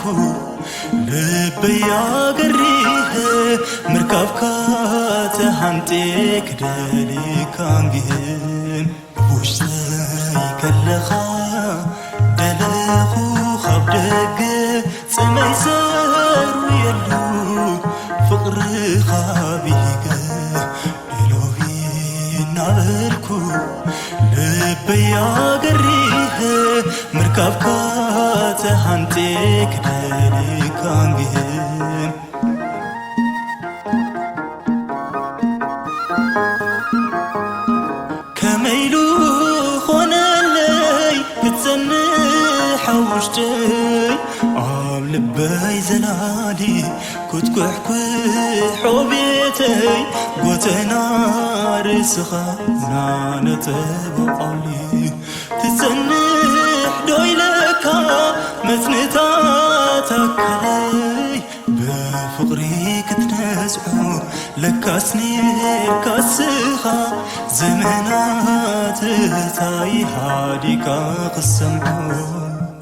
نابلكو لبي أقريه مركبك تهانتك دالي كانجين وشتاي كاللخا دلخو خبدك سمي سار ويلو فقر خابيك إلهي نابلكو لبي أقريه مركبك تهانتك دالي كانجين كميلو خونالي كتسنح وشتي عام لباي زلالي كنت كحكح وبيتي قوتنا رسخة نانة بقالي تتسنح دويلكا مثنتاتك علي بفقري كتنزعو لكاسني كاسخة زمنات تاي هاديكا قسمعو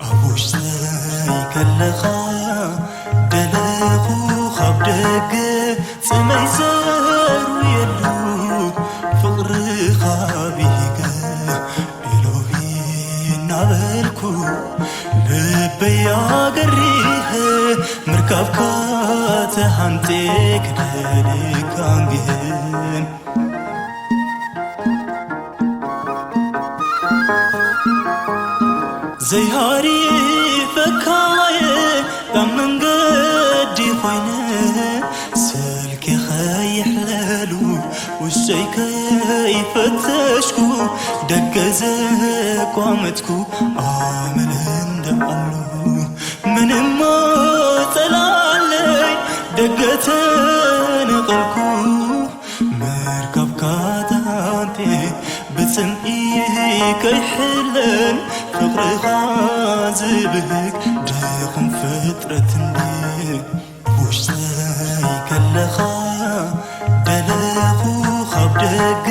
أبوش زي كاللخا دلخو خبدق سمي سار ويلو فقر خابيك إلهي نابلكو لبي أقريه مركبك تهانتك دالي كانجين زي هاري فكاية لمن قدي خوينة سلكي خاي حلالو والشي كي فتشكو دقزك وعمتكو عامل اندقلو من ما تلالي دقتن قلكو مركب كاتانتي بتسمئي كي حلن فقر غازبك ديقم فترة ليك وش زي كاللخا دلخو خبدق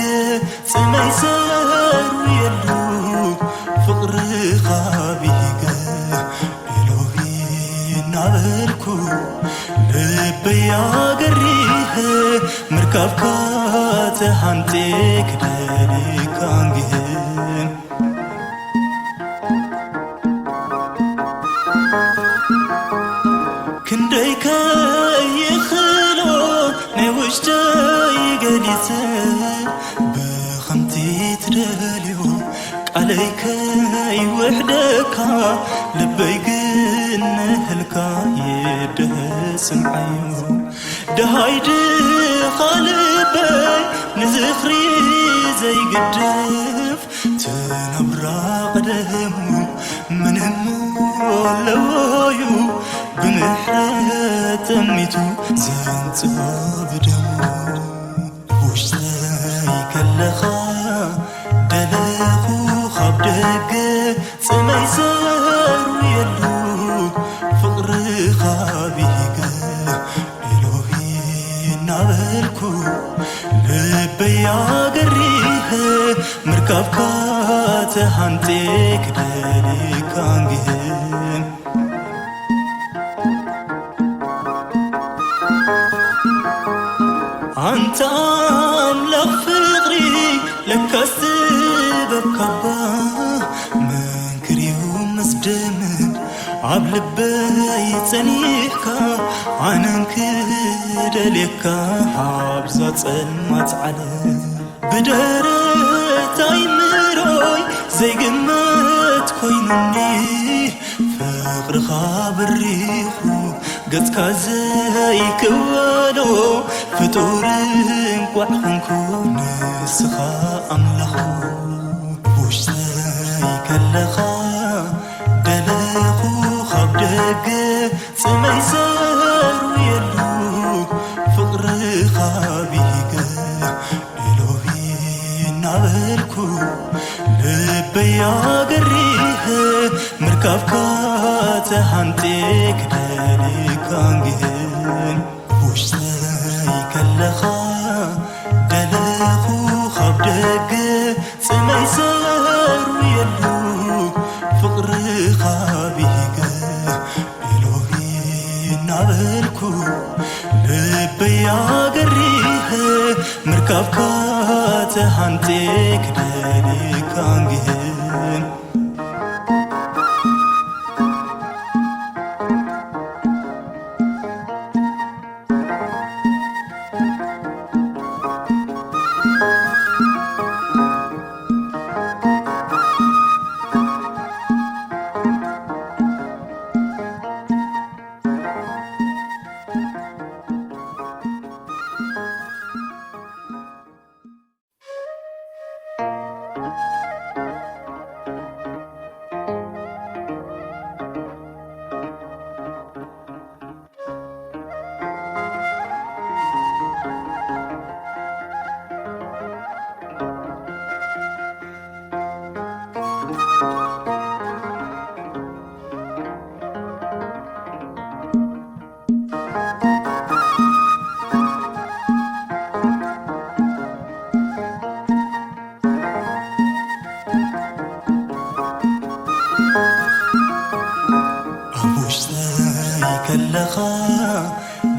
سمي سار ويلو فقر خابيك إلهي نابلكو لبي أقريه مركبك تهانتك دالي كانجين كنديك يخلو نوشتاي قليسة بخمتي تداليو عليك وحدك لبي قنهلك يدهسم عيو دهايد خالبي نزخري زي قدف تنبرا قدمو من همو لوايو بمحرات أميتو زنتها بدمو وش زي كاللخا دلخو خبدق سمي سار ويلو فقر خابيك إلهي نابلكو لبي أقريه مركبك تهانتك دالي كانجين أنت أملك فقري لك السبب كبا من كريوم مسدمن عبل بيت سنيحك عنك دليك حابزات المات على بدرت عمروي زي قمت كوينني فقر خابر ريخو قد كازي كوالو فتورن قوحنكو نسخا أملخو وش زي كاللخا دلخو خبدق سمي سار ويلو فقر خابيك إلهي نابلكو لبي أقريه مركبك تهانتك دالي كانجين وش زي كاللخا دلخو خبدق سمي سار ويلو فقر خابيك إلهي نابلكو لبي أقريه مركب كاتهانتك دالي كانجهن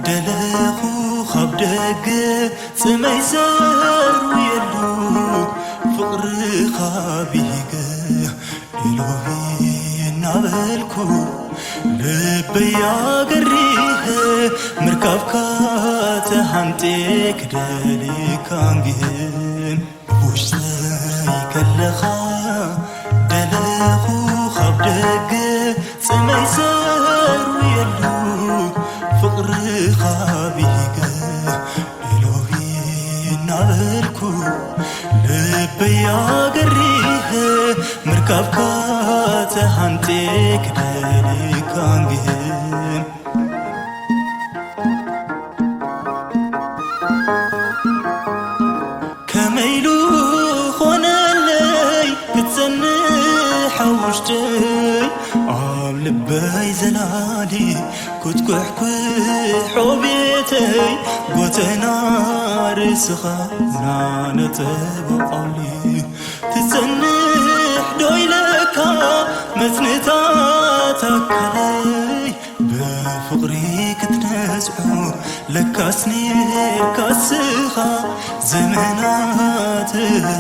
دلخو خب دق سمي زار ويلو فقر خابيق إلهي نابلكو لبي أقريه مركب كاتهانتك دالي كانجهن وشتاي كاللخا دلخو خب دق سمي زار ويلو فقر خابيق إلهي نابلكو لبي أقريه مركب كاتهانتك دالي كانجهن كميلو خونا لي كتسنح وشتي عم لبي زلالي كنت كحكح وبيتي قوتنا رسخة نانة بقولي تسنح دويلكا مزنتاتك علي بفقري كتنزعو لكاسني كاسخة زمنات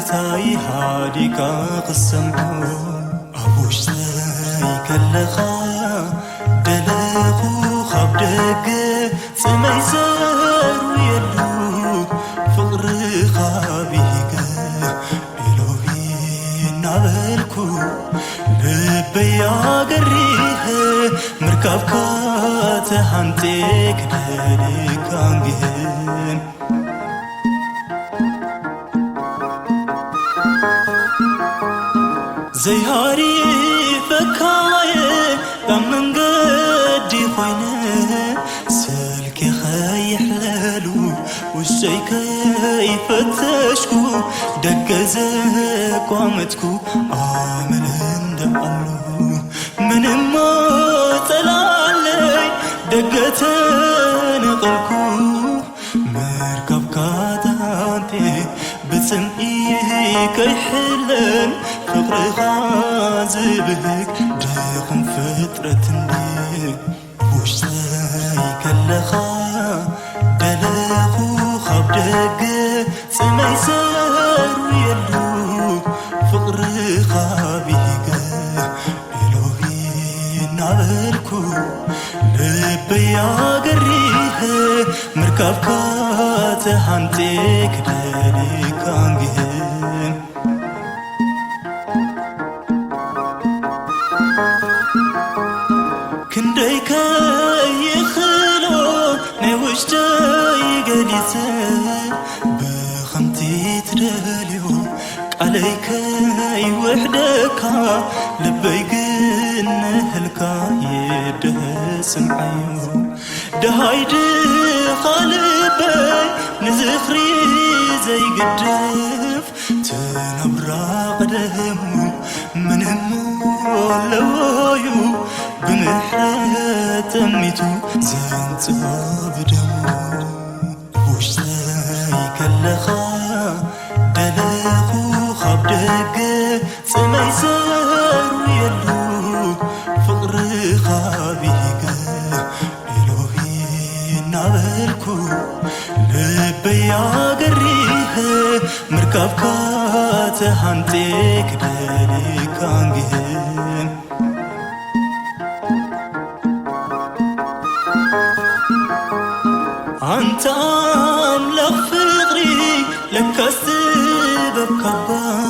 تاي هاديكا قسمعو أبوشتاي كاللخا دلخو خب دق سمي زار ويلو فقر خابيق إلهي نابلكو لبي أقريه مركب كاتهانتك دالي كانجهن زي هاري فكاية بمن قدي خوينة سلكي خي حلالو والشي كيف تشكو دق زك وامتكو عامل اندقلو من ما تلالي دقتين قلكو مركب كاتانتي بتسمئي كيحلن فقر غازبك ديقم فترة ديك وشتاي كاللخا دلخو خب دق سمي زار ويلو فقر خابيق إلهي نابلكو لبي أقريه مركب كاتهانتك دالي كانجهن كنديك يخلو نوشتاي قديسة بخمتي تداليو عليك وحدك لبي قنهلكا يدهس معيو دهايد خالبي نزخري زي قدف تنبرا قدمو من همو لوايو بمحرة تميتو زنتها بدمو وشتاي كاللخا دلخو خب دق سمي زار ويلو فقر خابيق إلهي لبيا قريه مركبك تهانتك دليك عنجهم أنت أملك فقري لك السبب كبا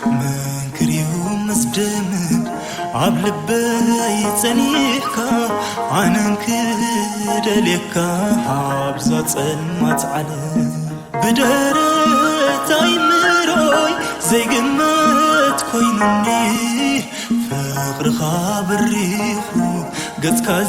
من كريوم مصدمن عبل بيت سنيحك عنك دليك حابزات المات علم بدرت أيمروي زي قمت كوينني فقر خابر ريخو قد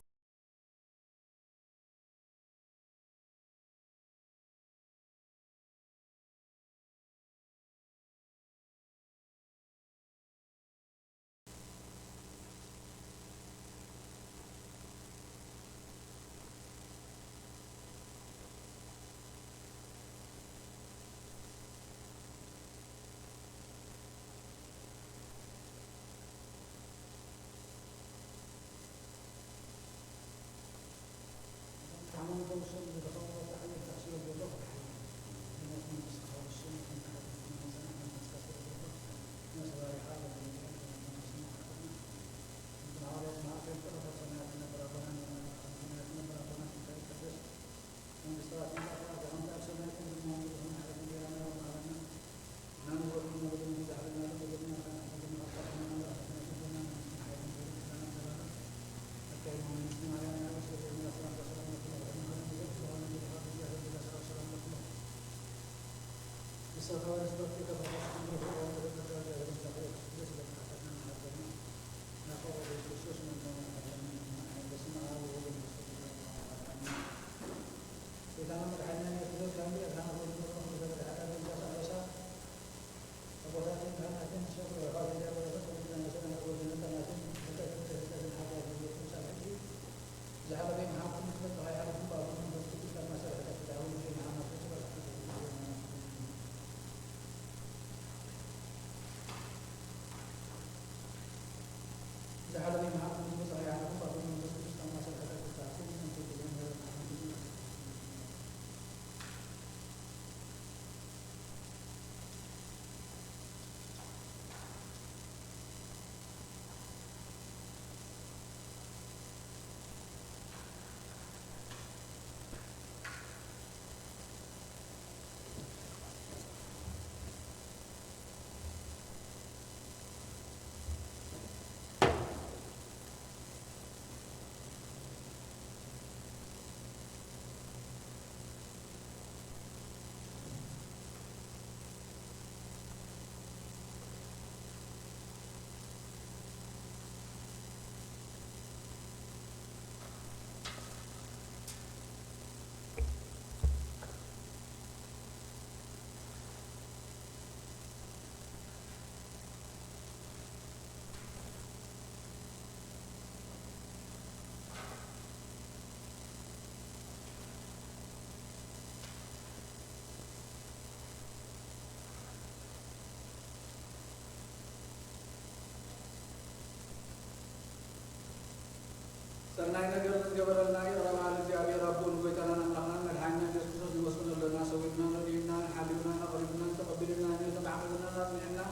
سناي نجر نجبر الناي رمال الجابي ربون قويتنا نحن ملحنا نسكت نوصل لنا سوينا ندينا حبيبنا نقربنا تقبلنا نسمع عقدنا نسمعنا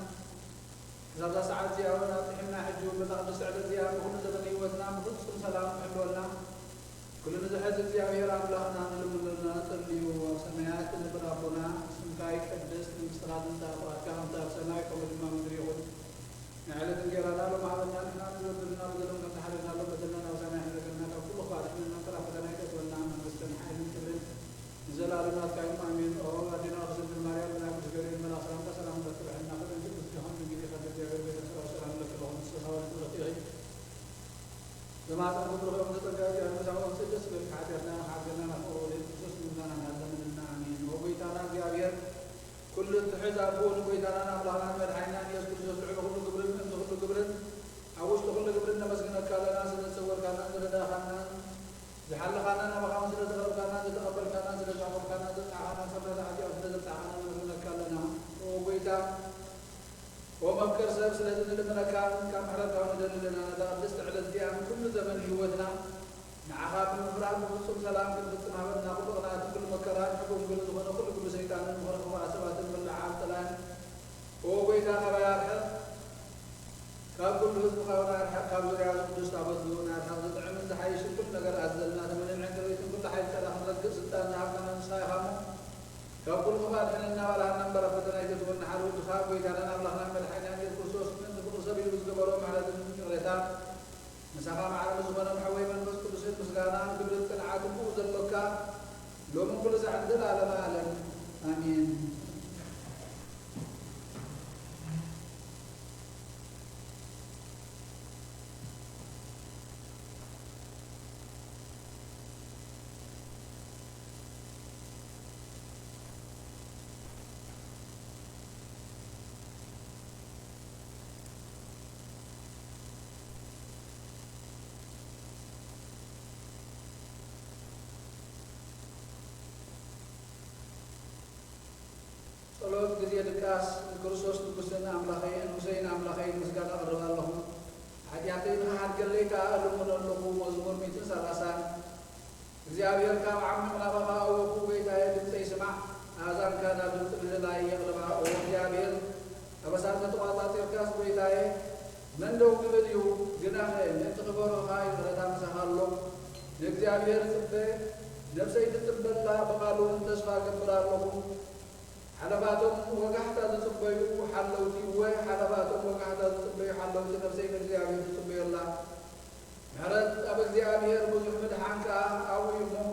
زاد ساعات زيارة تحنا حج وبتقدس على زيارة كل زمن يودنا بقدس سلام حلونا كلنا زحز زيارة راملنا نلمنا نصلي وسمعات نبرابنا سمكاي قدس نمسرات نتابع كام تاب سماي كل ما مدريون على تنجرنا لو ما بدنا نحن نودنا بدنا نتحرنا لو بدنا نسمع لنا كل خارج من نقرأ بدنا كتبنا من مستمع من زلالنا كاين امين او غادينا نغسل المريم من ابو جرير من اسلام سلام لك بحنا قد نجيب الجهان من جديد قد جاب بين سلام لك لهم الصلاه والتقي جماعه ابو بكر من تجاج ان سلام سدس بالحاجتنا حاجنا نقول خصوص مننا هذا من امين وبيتنا جابير كل تحز ابون بيتنا الله من عينا يذكر يسوع كل قبر من كل قبر اوش كل قبر مسكنا كلنا سنتصور كلنا دخلنا زحل خاننا مقام سنتقبل كلنا تقبل كلنا سنشعر كلنا تعانا صبر عجيب سنت تعانا من كلنا وبيتا ومكر سبب سنت لنا كم حركه ودلنا نتقدس على الديان كل زمن هوتنا مع خاف من فرار وصول سلام كل تمامنا قدرنا مكران حكم كل زمان كل شيطان مخرج وعصبات من العام تلان هو بيتا خبايا كاب كل حزب خاونا كاب زريعة قدس تعبدون حافظ العمل حيش كل نجار أزلنا ثمن عند بيت كل حي ترى حمد ستان نعمنا نساي خامو كاب كل خبار حنا ولا نمبر فتنا يتقول نحلو تخاف ويتانا نبلغ نعمل حنان الخصوص من كل سبيل وزبرهم على الريتان مسافة مع المزمن محوي من بس كل شيء مسجانا كل القناعات وفوز اللوكا لو من كل زعل دل على ما علم آمين صلوات جزية الكاس الكرسوس تقصنا أملاخين حسين أملاخين مسجد أقرب لهم حاجاتين حد قليك ألومن اللقوم وزمر ميتين سلاسان زيابير كام عم منابقة أو قوة تايد تسمع أذان كان بالتبليل لا يغلب أو زيابير أبصار تطوعات الكاس قوة تايد من دو قبليو جناحين نتخبروا هاي غلطان سهلوا زيابير تبه نفسي تتبلى بقالون تسفى كبرار لهم حلباتهم وقحتا تطبيو حلوتي وحلباتهم وقحتا تطبيو حلوتي نفسي نجزيابير تطبيو الله محرد أبا زيابير بزح مدحانكا أو يمو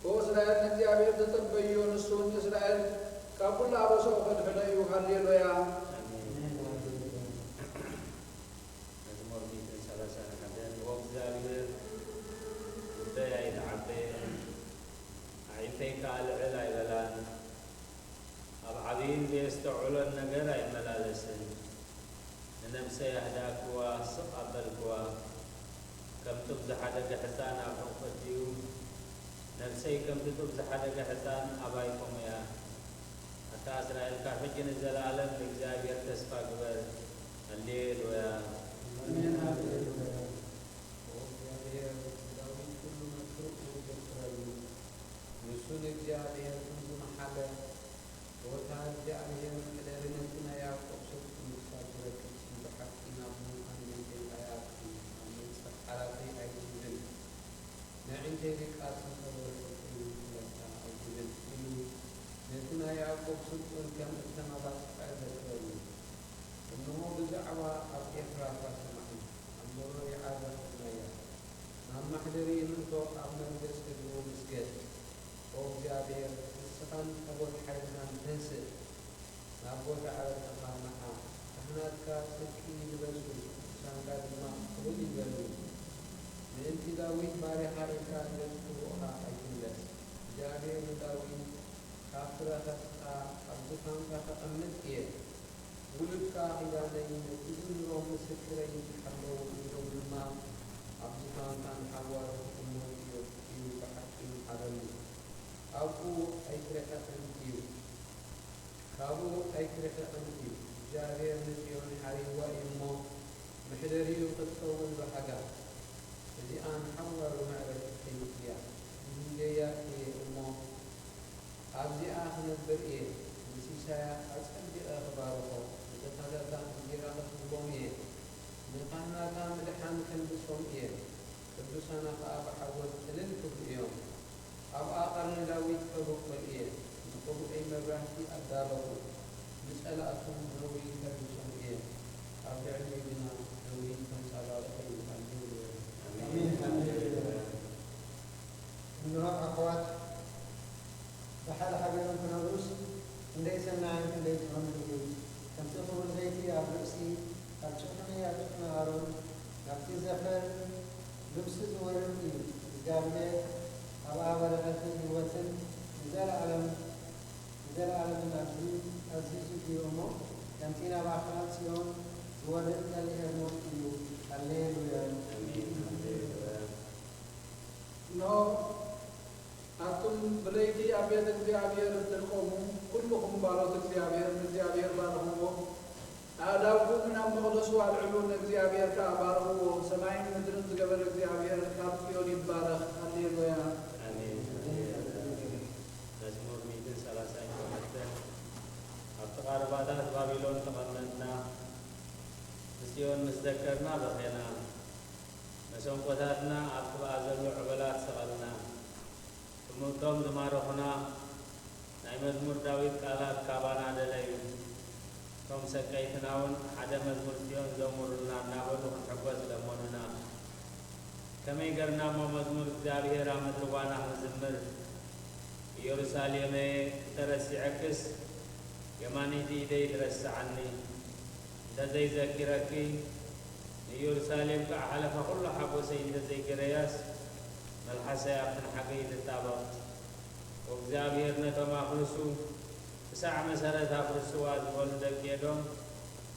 هو إسرائيل نجزيابير تطبيو نسون إسرائيل كابل أبو سوف الحنيو حليلو يا مزمور ميتين سلاسة حدين وقزابير وطيعي العبين عيفيك على العلا إلالان العظيم بيستعول النجار ملالسن نمسي أهداك وأقلك كم تبز حدك حسان أبنك فتيو نفسي كم تبز حدك حسان أبايكم يا حتى إسرائيل كحجن الزلالم لإجزابير تسفى قبل الليل ويا رسول እግዚአብሔር ሁሉ መሐለ ወታል እግዚአብሔር ለለነትና ያዕቆብ ሰጥ ምሳሌ በሐቂና ሙአሚን አያት አሜን ሰሐራቲ አይሁድን ነዕንተ ቃል ተወረሰ ለታ አይሁድን ነትና ያዕቆብ ሰጡን ከም ተማባስ ቃለተው እነሆ በዛዕባ አብ ኤፍራታ ሰማይ አምሮ ያዓዘት ነያ ናማህደሪ ምንቶ አብ መንግስት ድሮ ምስገድ እግዚአብሔር ስፋን ተቦት ኃይልናን ተንስእ ናብ ቦታ ዓለተኻ መዓ ካህናትካ ጽድቂ ይልበሱ ሳንካ ድማ ክቡል ይበሉ ምእንቲ ዳዊት ባሪኻ ኢልካ ዘዝክርኦኻ ኣይትምለስ እግዚአብሔር ንዳዊት ካብ ፍረኸትካ ኣብ ዙፋንካ ተቐምጥ እየ ውሉድካ ኺዳነይ ነቲ ዝንሮ ምስክረይ ሓለዉ ኢሎም ድማ ኣብ ዙፋንካ ንሓዋሩ እሞት እዩ ብሓቂ ሓረሉ أبو أيكره أنتيو كابو أيكره أنتيو جارير نتيون حري وإمو محدريو قصون بحقا إذا أن حور معرفة الكيمياء من جاية إمو أبزي آخر البرئي مسيسايا أسأل أخباره لتتحدث عن جيرانة البومية نقانا كان ملحان كالبسهم إيه قدسانا فأب حول تلنكب اليوم أو آخر داويد فروق الإيه نقول أي مباحثي أدابه مسألة أكون نوي كرسون إيه أرجعني بنا نوي كمسالة آمين إنها أخوات بحال حبيبنا كنروس ليس معنا ليس من كم تخرج زيتي أبرسي أبشرنا يا أبشرنا أرون نبتي زفر لبس ورمي جامع أبا بركة الوطن نزال علم العزيز في يومه يمكننا بأخلاق سيون ورد الإرمون فيه هللويا نو أنتم بليتي أبيض እግዚአብሔር تلقوم كلكم بارات እግዚአብሔር بارهم أداوكم من مقدس والعلون እግዚአብሔር كبارهم سماين مدرن تقبل እግዚአብሔር كابيون يبارك هللويا ذكرنا بخينا مسون قتاتنا أطبع زلو عبلات سغلنا ثم دمارخنا ناي مزمور داويد قالات كابانا دليل ثم سكيتناون حدا مزمور فيون زمورنا نابلو حبوز لموننا كما يقرنا مزمور እግዚአብሔር አመድርዋና መዝምር ኢየሩሳሌም ተረሲ عكس يماني دي درسعني تزي ذكركي ኢየሩሳሌም كحلف كل حبو سيد زي كرياس ملحسا يابن حقي للتابط وእግዚአብሔር نتما خلصو ساع مسرت أفرسو أزول دكيدهم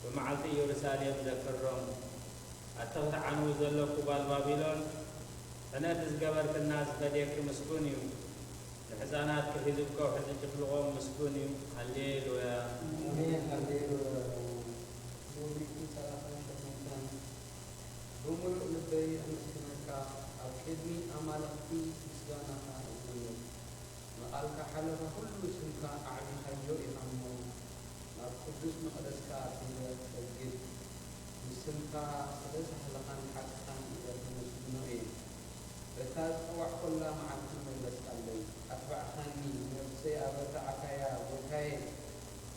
بمعلت ኢየሩሳሌም ذكرهم أتغت عنو زلقوا بالبابلون أنا تزقبرت الناس بديك مسكوني الحزانات كهزبك وحزن تفلغهم مسكوني هللويا آمين هللويا بوريكي صراحة كمان بمر لبي أمسكنك أكيدني أمالكي مسكانا أقول مقالك حلف كل سنك أعلي حيو إمامه القدس مقدسك أتنى تجد مسنك سلس حلقان حقا إذا تمسكنه بتاز أوع كلها مع المجلس علي أتبع خاني نفسي أبتعك يا وكاي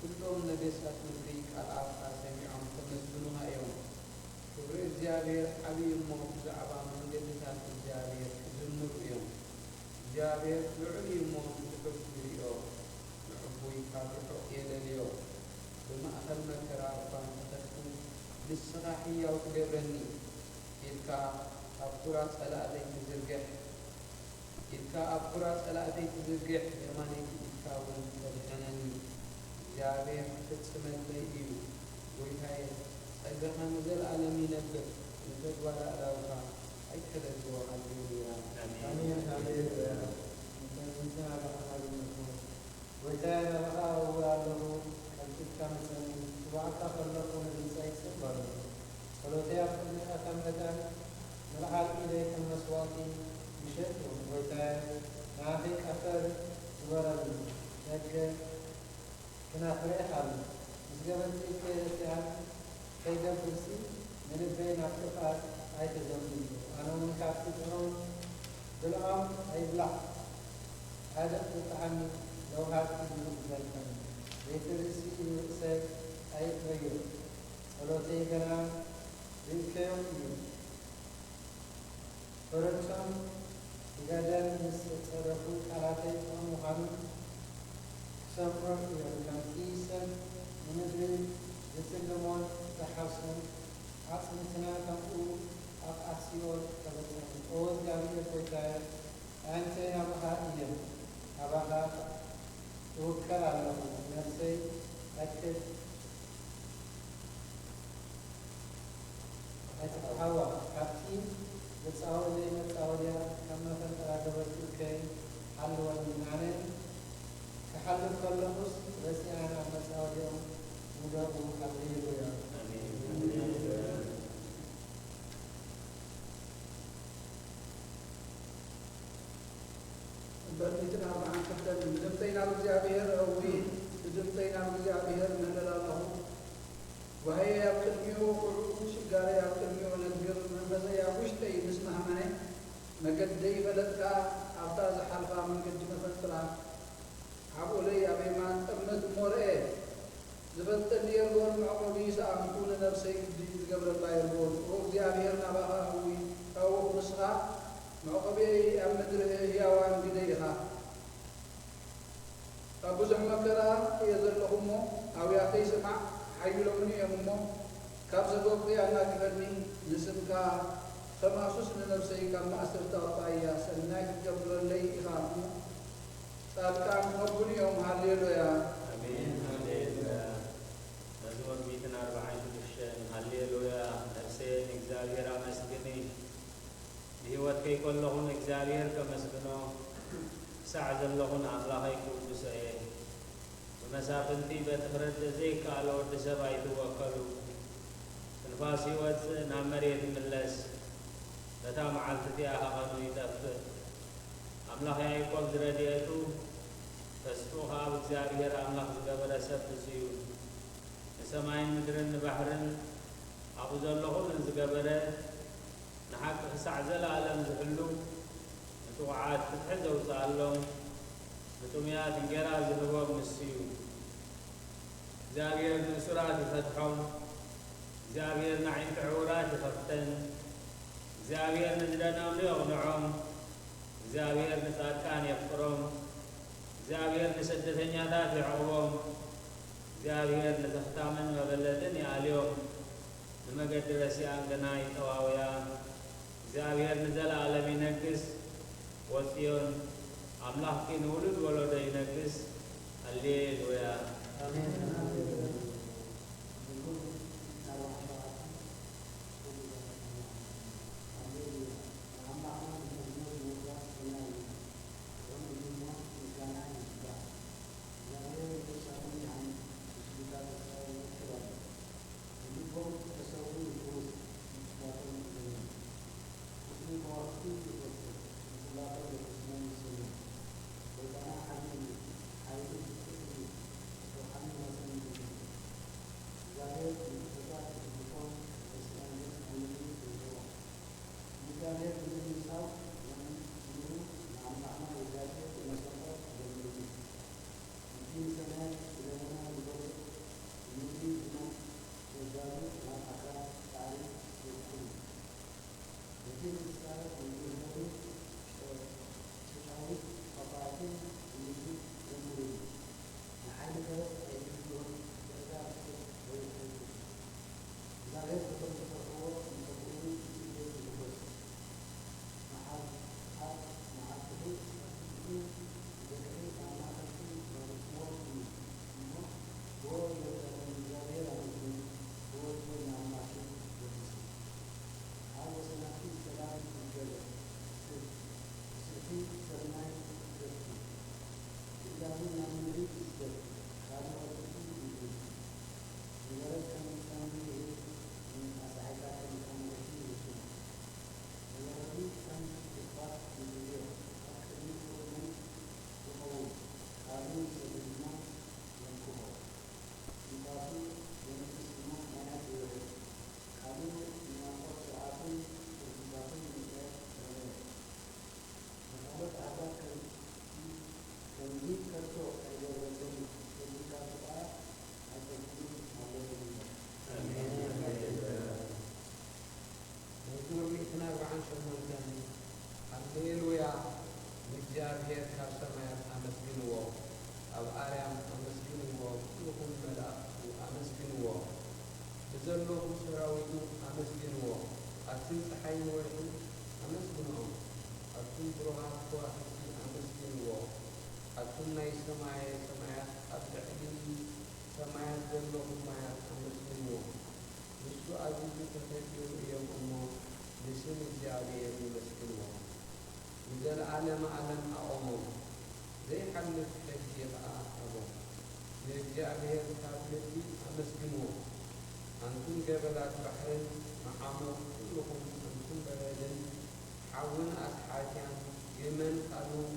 كلهم نبيسات مدريك الأفقى سميعهم تمسكنها يوم شبر الزيابير حبيب الموت زعبا من جلسات الزيابير زمر يوم الزيابير لعلي الموت تحب اليوم لعبوي كافحو إلى اليوم بما أخذ مكرا فانتخذ للصلاحية وكبرني تلك أبقرات سلاتي تزرقح إلك أبقرات سلاتي تزرقح يماني إلك والحناني جابير تتسمن ليئيو ويهاي سيدنا نزل عالمي نبقى نزل ولا أراوها أي كذا جوا هالدنيا آمين آمين إنسان على هذا المكان ويتانا بقى هو له الفكرة مثلا وعطى خلقه من سيد سبر ولو تأخذ أكملتان نلعب إليك المسواقي بشكل ويتاي نعطيك أفر ورد لك كنا فريح على مسجبتي كيستعد كيدا فرسي من البين أفتقات أي تزمين أنا من كافتقون بالعام أي بلع هذا تتعني لو هاتف من ذلك بيترسي يرسك أي تغير ولو تيقنا بالكيوم فرنسان بقدر نستطرفوا حالاتي ومحامي سفر يرجم إيسا ونبري يتلمون تحسن عصمتنا تقول أقاسيون تبتن أوز جامعي كويتايا أنت أبها إيام أبها توكل على نفسي أكد أتحوى أبتين بتصاولي متصاوليا كما تنتراجبت الكي حلوا من عنين كحل كل نص بس أنا متصاوليا مدابو حليلويا بلتنا عن قدر زمتين على الزعبير أوي زمتين على الزعبير من الله وهي يقلميو قلوش قال يقلميو نذكر من بس يا وشتي نسمع منه مقدي بلدك أبتاز حلفا من قد مفترا عبو لي أبي ما تمت مرئي زبط لي الغور معقوبي سأكون نفسي قبل الله الغور وقضي أبيرنا بها هوي أو نسخة معقوبي أمدره هيوان بديها أبو زحمكرا يظلهم أو يأتي سمع حيلوني يممو كابسة وقتي أنا كفرني نسمكا خماسوس لنفسي كما أسرت أطايا سناك قبل اللي إخانو سألتان ربني يوم هالليلويا آمين هالليلويا نزور بيتنا 40 بالشام هالليلويا نفسين إكزابير مسكني بهوت كي كلهن إكزابير كمسكنو سعزل لهن الله يكون بسعيه مسافنتي بتفرد زي قالوا دسبا يتوكلوا الفاسي وات نامريت ملس لتا معلتي اخانو يدف املاح يقول درجيتو تسفوها بእግዚአብሔር አምላክ ዝገበረ ሰብ ሲዩ ሰማይን ምድርን ባህርን أبو زلهم من زجبرة نحك سعزل على مزحلو نتوعات تتحدى وصالهم نتوميات نجرا زهوا مسيو زابير نسرات فتحهم زابير نعين عورات فتن زابير نزلنا ونغنعهم زابير نساتان يفرهم زابير نسدتني ذات عقبهم زابير نزختامن وبلدن اليوم لما قدر سيان قناي تواويا زابير نزل عالم ينقص وثيون أملاح كي نولد ولد ينقص الليل ويا العالم عالم أعمر زي حلف حجي أبو نرجع به الكابلتي أمسكنه أنتم جبلات بحر محامر كلكم أنتم بلدن حاول أصحابيان يمن قالوا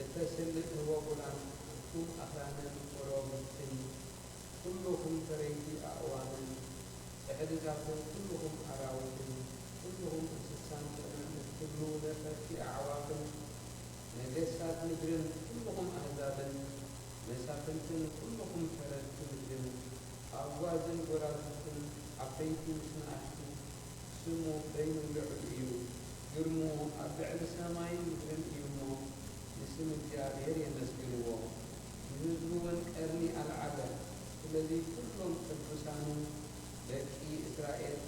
التسلط هو قلان أنتم أخانا قرابتين كلكم تريدي أعوانا إحدثاكم كلكم أراوتين كلهم أسسان كلهم نفسي أعواكم نجسات مدرن كلهم أحزابا مسافنتن كلهم فرد مدرن أعوازن قرابتن عقيتن سنعشتن سمو بين العليو يرمو أبعد سماي مدرن يرمو اسم الجابير ينسجلوه ينزلون أرني العدل الذي كلهم تلبسانه لكي إسرائيل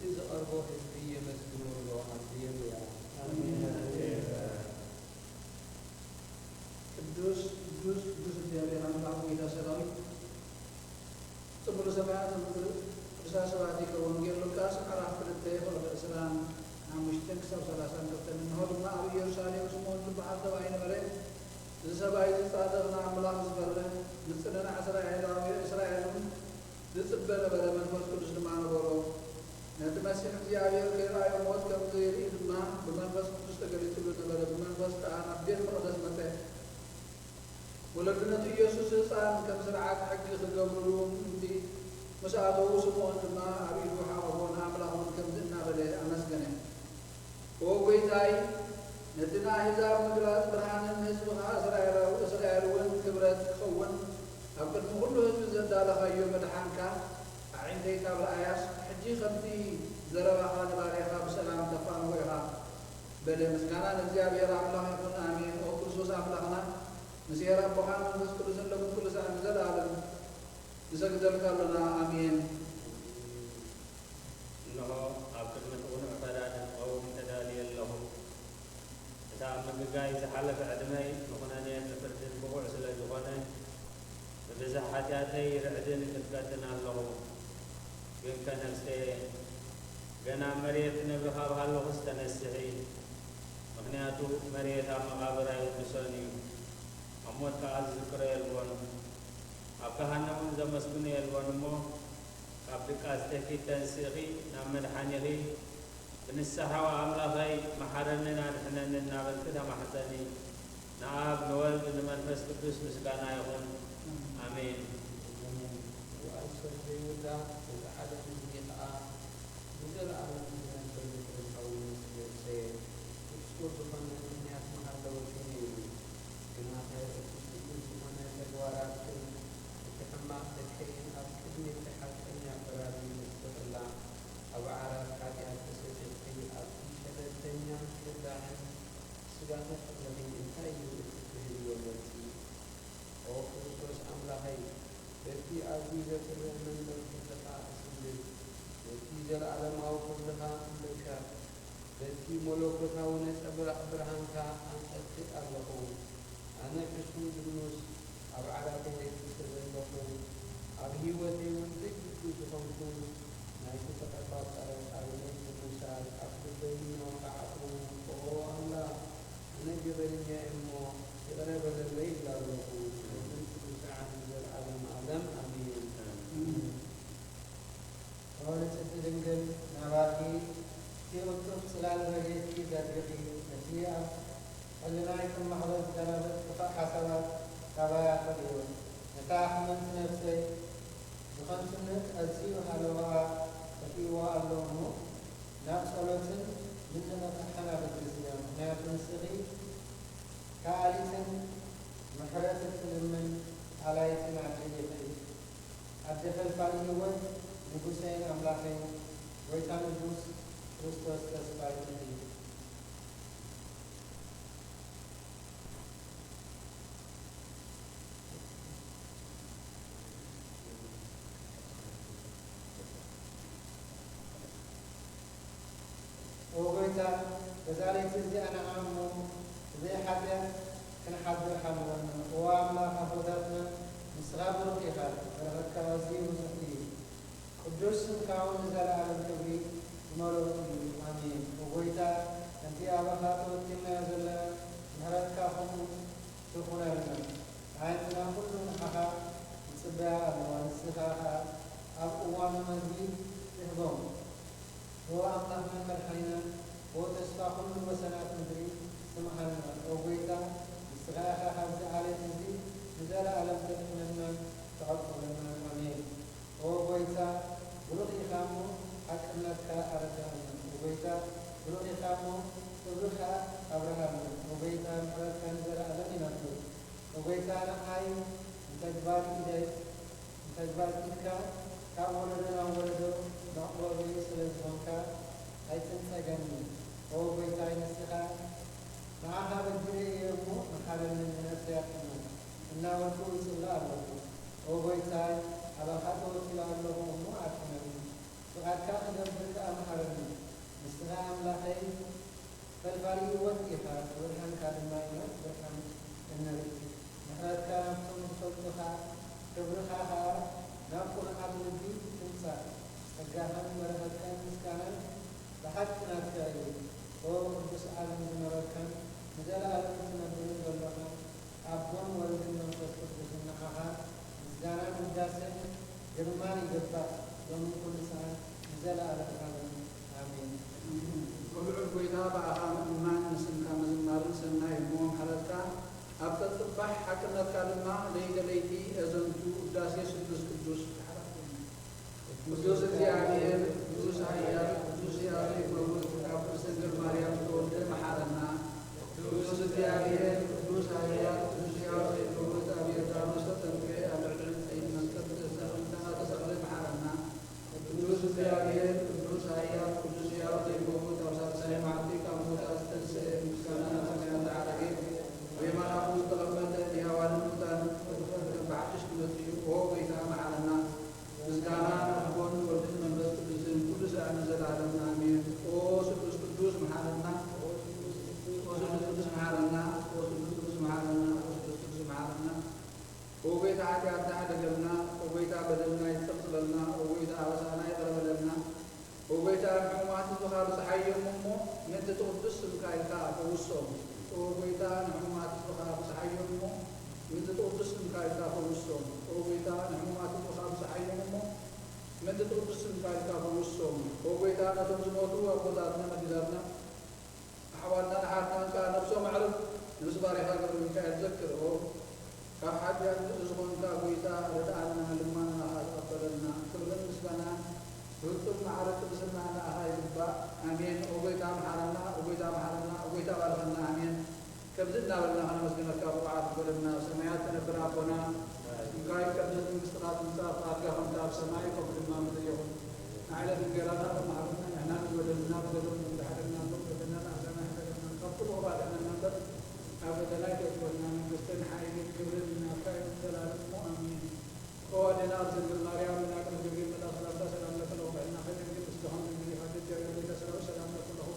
إذا أربو حزبية مسجلوا الله عزيز يا ቅዱስ እግዚአብሔር አምላክ ጌታ ሰራዊት ጽሙሉ ሰማያት ቅዱሳ ሰባት ከወንጌል ሉቃስ ምዕራፍ 2 ፍቅደ እስራን ሓሙሽተን ክሳብ 30 ከፍተን እንሆ ድማ ኣብ ኢየሩሳሌም ስምዖን ዝበሃል ሰብኣይ ነበረ እዚ ሰብኣይ ዝፃደቕና ኣምላኽ ዝፈርህ ንፅንዕ እስራኤልን ዝፅበ ነበረ መንፈስ ቅዱስ ድማ ነበሮ ነቲ መሲሕ እግዚኣብሔር ከይረኣዮ ሞት ከም ዘይርኢ ድማ ብመንፈስ ቅዱስ ተገሊፅሉ ነበረ ብመንፈስ ከዓ ናብ ቤት መቕደስ መፀ ወለድነቱ ኢየሱስ ህፃን ከም ስርዓት ሕጊ ክገብርሉ እምቢ مسألة سموه ما أبيه حربون أمله من كم دنا بله أمسجنه وقويتاي نتنا هزار مقلات برهان نسبها إسرائيل وين كبرت خون أبقى كله هزب زدالة خيو مدحانك عند كتاب الآيات حجي خمتي زربا خان باريخا بسلام تفان ويها بل مسكانا نزياب يرى الله يكون آمين وكرسوس أخلاقنا مسيرا بحان من كل سلم كل سعب زلالم بسجدل لنا آمين إنه أبقى متقون عبادات قوم تدالي له إذا أمك جاي زحلف عدمي مخناني نفرد البقوع سلا جوانا بزح حتاتي رعدين تتقدنا له يمكن نفسي جنا مريت نبها بهالله استنسحي مخنياتو مريت مقابر يوسني أموت كأز ذكر يلون أبكهنا من زمسكن يلون مو أبك أستكي تنسخي نعمل حنيخي بنسحة وعمل غي محرننا نحن نعمل كده محسني نعاب نولد نمن فسكتوس مسكانا يكون آمين وأرسل بيودا وتعالى بالجماعة مثل على من القول سيد تسكت من الناس مع الدولتين كما تسكت من الجوارات تحمى تكين أبكي تحكي أبرادي مستقلا أو عرب حاجات تسجل في أبكي شدتين كداعم سجانة الذي انتهي يستفيد والتي أو خصوص أملاهي التي عزيزة من كلها أسلم التي جل على ما كلها لك التي ملوكها ونسأل أبراهامك أن تأتي الله أنا كشف دروس أو على ذلك تزلقوا أبي وذي وذي تزلقوا ما يتفقد على المسار أفضل وقعوا وهو الله أنا جبل يا إمو يغرب الليل له ومن كل ساعة العالم أعلم أمين ولت تدنجل نواقي في وقت سلال بجيتي ذاتي نسيئة اللي محضر جنابت كفا حسابات كبايا قدير نتاح من نفسي بخمسنة أزيو حلوها وفيها اللومو نفس ولتن من نفتحنا بالجزيان نافن سغي كاليسن محرسة من عليتن عجيبتي الدفل فاليوان نبوسين أملاحين ويتان نبوس كريستوس تسبايتني وقلت كذلك زي أنا عمو زي حدا كان حد حملنا وعمل حفظتنا مصغاب رقيقات وركوازي وسقي قدوس كاون زال على الكبري مروري آمين وقلت أنت أبغى توتينا زل نهرت كافم تكون لنا عندنا كل حها سبعة ونسخها أبوان مزيد تهضم هو الله من مرحينا هو تشفى كل وسنات مدري سمحنا وقيتا استغاثة حفظ على مزيد نزال على مدرنا تعطوا لنا أمين هو قيتا بلغي خامو حكمناك أرجعنا وقيتا بلغي خامو تبرخا أبراهام وقيتا مرات نزال على ننطو وقيتا أنا عايم انتجبار إيدي انتجبار إيدكا كأولدنا ولدو نقول بيس للزمكا أيتن سجني هو بيتاي نسخة معها بالجري يومو محل من نسياتنا إنه وكل سلا الله هو بيتاي على خطوة سلا الله مو عارفنا فقد كان دبرك أمحرني نسخة أملاحي فالباري وكيفا ورحم كلمة ورحم النبي محرد كان صوتها كبرها نقول عبد الدين تنسى فجاهن مرهكان مسكانا بحثنا كايو هو قدس عالم مرهكان مجال عالم تنبيه والله أبون ولدن منفس قدس النحاها مسكانا مجاسن جرماني جبا ومن كل سنة مجال عالم آمين وبعد وإذا بقى إيمان نسمع مزمار سنة يوم حلقة أبدا تبح حكنا كلمة ليك ليتي أزنتو داسي سدس قدوس እግዚአብሔር ቅዱስ ኃያል ቅዱስ ሕያው ዘይኮን እግዚአብሔር ዳርመሰ ተንቤ አለዕልል ሰይድ መስቀል ተሰንተና ተሰቅለ መሐረና ቅዱስ እግዚአብሔር ቅዱስ ኃያል ቅዱስ ሕያው ዘይኮን ተውሳት ሰይ ማዕቲ ካሙታ ስተንሰ ምስጋና ሰማያት አረጌ ወየማናፉ ተቀመጠ ሕያዋን ሙታን በዓድሽ ትመጽኡ ኦ ጌታ መሐረና ምስጋና ንጎን ወልድን መንፈስ ቅዱስን ኩሉ ሰዓት ዘላለም አሜን። ኦ ስሉስ ቅዱስ መሐረና ወቤታ ኃጢአትና ደገምና ወቤታ በደልና ይጸጽለና ወቤታ አበሳና ይቀርበለና ወቤታ ንሕሙማት ዝኻሉ ፀሓዮም እሞ ምእንቲ ትቅዱስ ስምካ ኢልካ ፈውሶም ወቤታ ንሕሙማት ዝኻሉ ፀሓዮም እሞ ምእንቲ ትቅዱስ ስምካ ኢልካ ፈውሶም ወቤታ ንሕሙማት ዝኻሉ ፀሓዮም እሞ ምእንቲ ትቅዱስ ስምካ ኢልካ ፈውሶም ወቤታ ነቶም ዝሞቱ ኣቦታትና መዲዳትና ኣሕዋትና ንሓርናንካ ነብሶም ኣዕርፍ ንብስ ባሪኻ ገብረ ሚካኤል ዘክርኦ ካብ ሓጢአት ዝኮንካ ጎይታ ረድኣና ልማና ተቀበለና ክብርን ምስጋና ብህጡም ማዕረ ቅድስና ንኣኻ ይግባእ ኣሜን። ኦጎይታ መሓረና ኦጎይታ መሓረና ኦጎይታ ባርኸና ኣሜን። ከምዚ እናበልና ከነመስግነካ ብቕዓት በለና ሰማያት ተነብር ኣቦና እንካይ ቀድስ መንግስትኻ ትምጻእ ፍቃድካ ከምታ ኣብ ሰማይ ከምኡ ድማ ምድሪ ይኹን ንዓይለት እንጀራና ከመሃርና ንሕና ንበደልና በደሎም እንተሓደግና ሎም በደልና ንኣሰና ሕደገና ካብኩሉ ባድሕና እምበር ኣብ ፈተና ይተግበልና መንግስትን ሓይልን ክብርን ናካይ ዘላለሙ ኣሜን። ኦ ኣዴና ድንግል ማርያም ናቅን ገብርኤል መልአክ ሰላምታ ሰላም ለከ ለውቅዕና ከድንግል ምስለኹም ድንግል ኢኻ ደጃዊ ቤተ ሰላም ሰላም ለከ ለኹ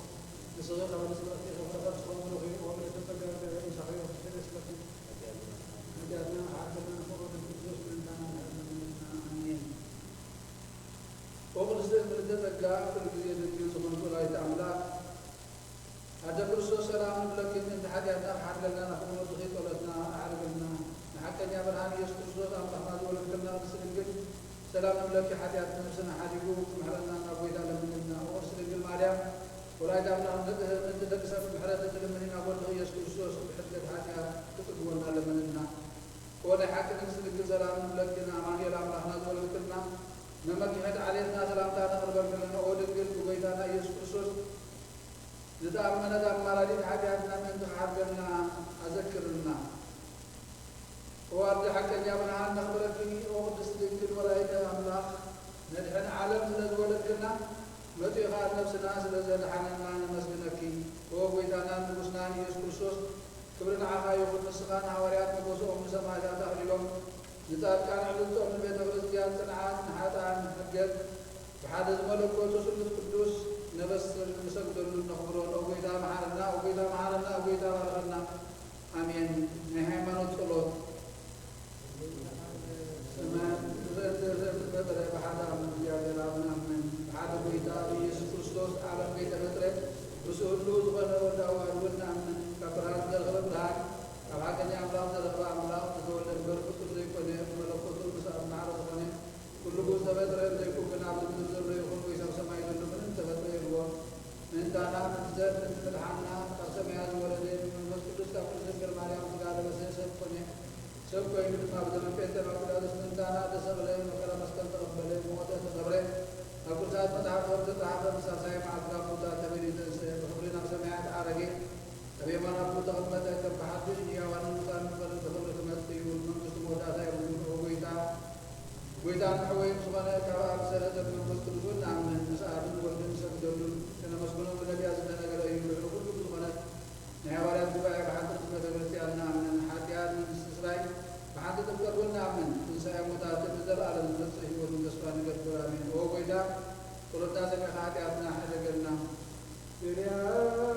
ንስኺ ካብ ንስበቲ ክፍረኸብ ዝኸውን ኺ ወምለተፈጋር ይሳኸዮ ደስለኩ ኃጢአትና ሓደና ንፈሮድ ክርስቶስ ምንታና ንሕመምና ኣሜን። ወቅድስት ምልዕተ ጸጋ ኩሉ ግዜ ድንግል ዝኾንኩ ወላዲተ ኣምላክ ኣደ ክርስቶስ ሰላም ንብለኪ እንተ ሓጢአትና ሓድገልና ንኽንወዱ ኺጠለትና ኣዕርግልና ንሓቀኛ ብርሃን ኢየሱስ ክርስቶስ ኣምላኽና ዝወለድክልና ቅድስት ድንግል ሰላም ንብለኪ ሓጢአት ነብስና ሓዲጉ ክምሕረና ናብ ጎይታ ለምንልና ቅድስት ድንግል ማርያም ወላዲተ ኣምላኽ ምንቲ ደቂ ሰብ ምሕረት እትልምኒና ወድኺ ኢየሱስ ክርስቶስ ብሕድገት ሓጢአት ክጥግወና ለምንልና ወናይ ሓቂ ንግስቲ ድንግል ሰላም ንብለኪና ኣማኑኤል ኣምላኽና ዝወለድክልና መመኪሐት ዓሌትና ሰላምታ ነቕርበል ከለና ኦ ድንግል ብጎይታና ኢየሱስ ክርስቶስ ዝተኣመነት ኣማላዲት ሓጢአትና ምእንቲ ክሓድገልና ኣዘክርና ወኣርዲ ሓቀኛ ብርሃን ነኽብረኪ ኦ ቅድስቲ ድንግል ወላዲተ ኣምላኽ ነድሕን ዓለም ስለ ዝወለድክና መጺእኻ ነብስና ስለ ዘድሓነና ነመስግነኪ ኦ ጎይታና ንጉስናን ኢየሱስ ክርስቶስ ክብሪ ንዓኻ ይኹን። ንስኻ ንሓዋርያት መጎሶኦም ንሰማዕታት ኣኽሊሎም ንጻድቃን ዕልልቶም ንቤተ ክርስቲያን ጽንዓት ንሓጥኣን ሕገት ብሓደ ዝመለኮቱ ስሉስ ቅዱስ نبصر نسجدل نخبرون أوجيدا معنا أوجيدا معنا أوجيدا معنا آمين. نهاية ما نطلب سمع بدر بحدا من جابر من بحدا أوجيدا يسوع كريستوس على بيت بدر رسول الله ولا ولا ولا من كبرات الغرب لها أبغى كني أملاك تدخل أملاك تقول البركة كل كني ملكوت المسار معرض كني كل جزء بدر يكون بنعم بدر يكون ويسام سماي بدر من تبدر يروى من دانا من زر من الحنا كسماء الولدين من مسجد كفر ذكر مريم قال بس كني سب کوئی ما بدل پیتے ما بدل سنتانا دسبلے مکرم مستن تقبلے موت تقبلے اكو ذات متعب ورد تعب مساسای معذرا موتا تبريد خبرنا سمعت عرقي ابي ما ابو تقبلت كبحات يا وان مكان من تقبل كمتي والمنقص موتا ذا ويدان حوين سبحانه كعب سرد من مستقبل نعم نسأل ولدن سجدل كنا مسؤولون بالنبي أزمنا قال أيها الرسول سبحانه نهاية الدعاء بعد تقبل نعم حاتيان من إسرائيل بعد تقبل نعم إنسان متعدد نزل على المسيح والمسفان قدر آمين وويدا ولدنا سمع حاتياتنا حدا قلنا Yeah.